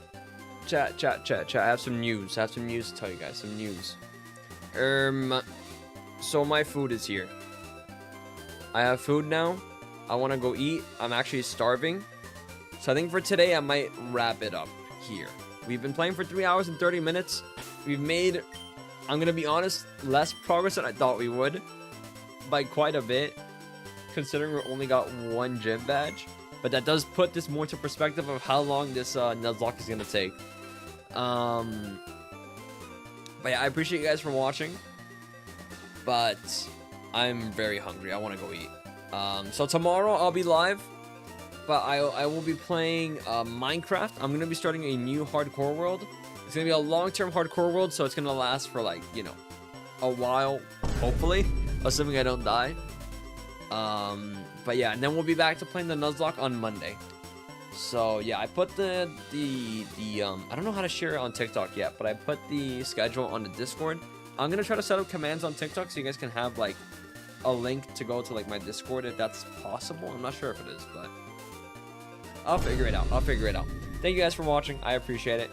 I have some news. I have some news to tell you guys. Some news. So my food is here. I have food now. I want to go eat. I'm actually starving. So I think for today, I might wrap it up here. We've been playing for 3 hours and 30 minutes. We've made, I'm going to be honest, less progress than I thought we would. By quite a bit. Considering we only got 1 gym badge. But that does put this more to perspective of how long this Nuzlocke is going to take. But yeah, I appreciate you guys for watching. But I'm very hungry. I want to go eat. So tomorrow I'll be live. But I will be playing Minecraft. I'm going to be starting a new hardcore world. It's going to be a long-term hardcore world. So it's going to last for like, you know, a while. Hopefully. Assuming I don't die. But yeah, and then we'll be back to playing the Nuzlocke on Monday. So yeah, I put the I don't know how to share it on TikTok yet, but I put the schedule on the Discord. I'm gonna try to set up commands on TikTok so you guys can have like a link to go to like my Discord if that's possible. I'm not sure if it is, but I'll figure it out. Thank you guys for watching. I appreciate it.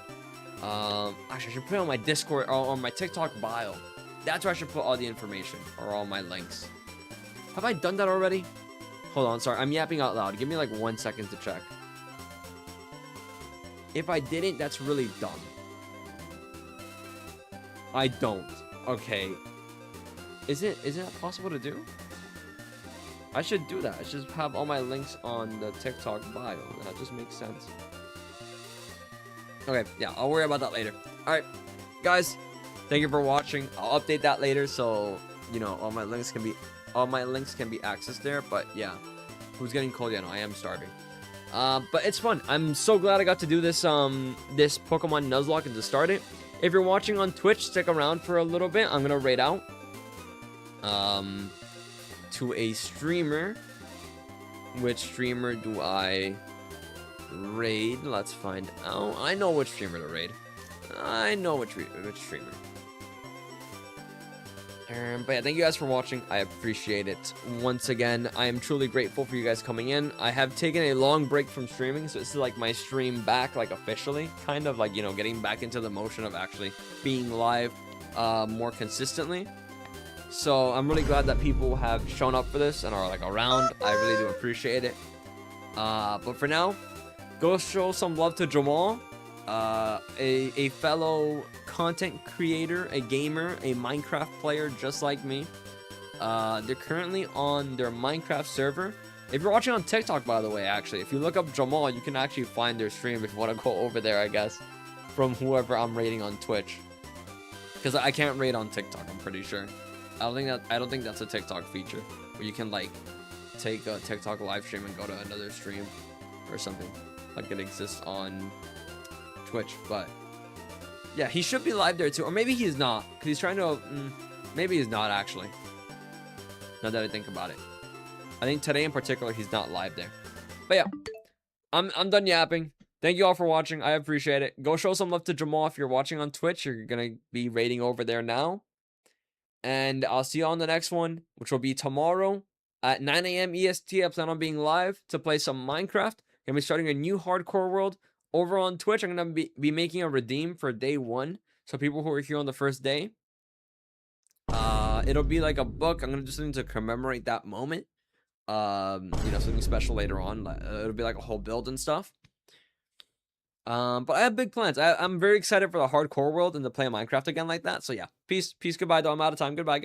Actually, I should put it on my Discord or on my TikTok bio. That's where I should put all the information or all my links. Have I done that already? Hold on, sorry. I'm yapping out loud. Give me like 1 second to check. If I didn't, that's really dumb. I don't. Okay. Is it possible to do? I should do that. I should have all my links on the TikTok bio. That just makes sense. Okay, yeah, I'll worry about that later. Alright, guys. Thank you for watching. I'll update that later so, you know, all my links can be accessed there. But yeah, who's getting cold? Yeah, no, I am starving. But it's fun. I'm so glad I got to do this this Pokemon Nuzlocke and to start it. If you're watching on Twitch, stick around for a little bit. I'm gonna raid out to a streamer. Which streamer do I raid? Let's find out. I know which streamer to raid. I know which streamer. But yeah, thank you guys for watching. I appreciate it. Once again, I am truly grateful for you guys coming in. I have taken a long break from streaming, so this is like my stream back, like officially. Kind of like, you know, getting back into the motion of actually being live more consistently. So I'm really glad that people have shown up for this and are like around. I really do appreciate it. But for now, go show some love to Jamal. A fellow content creator, a gamer, a Minecraft player just like me. They're currently on their Minecraft server. If you're watching on TikTok, by the way, actually, if you look up Jamal, you can actually find their stream if you want to go over there, I guess, from whoever I'm rating on Twitch. Because I can't rate on TikTok, I'm pretty sure. I don't think that's a TikTok feature where you can like take a TikTok live stream and go to another stream or something like it exists on Twitch. But yeah, he should be live there too, or maybe he's not because he's trying to maybe he's not actually, now that I think about it. I think today in particular he's not live there. But yeah, I'm done yapping. Thank you all for watching. I appreciate it. Go show some love to Jamal if you're watching on Twitch. You're gonna be rating over there now, and I'll see you on the next one, which will be tomorrow at 9 a.m. EST. I plan on being live to play some Minecraft. Gonna be starting a new hardcore world over on Twitch. I'm gonna be making a redeem for day 1. So people who are here on the first day, it'll be like a book. I'm gonna do something to commemorate that moment. You know, something special later on. It'll be like a whole build and stuff. But I have big plans. I'm very excited for the hardcore world and to play Minecraft again like that. So yeah, peace, goodbye. Though I'm out of time. Goodbye.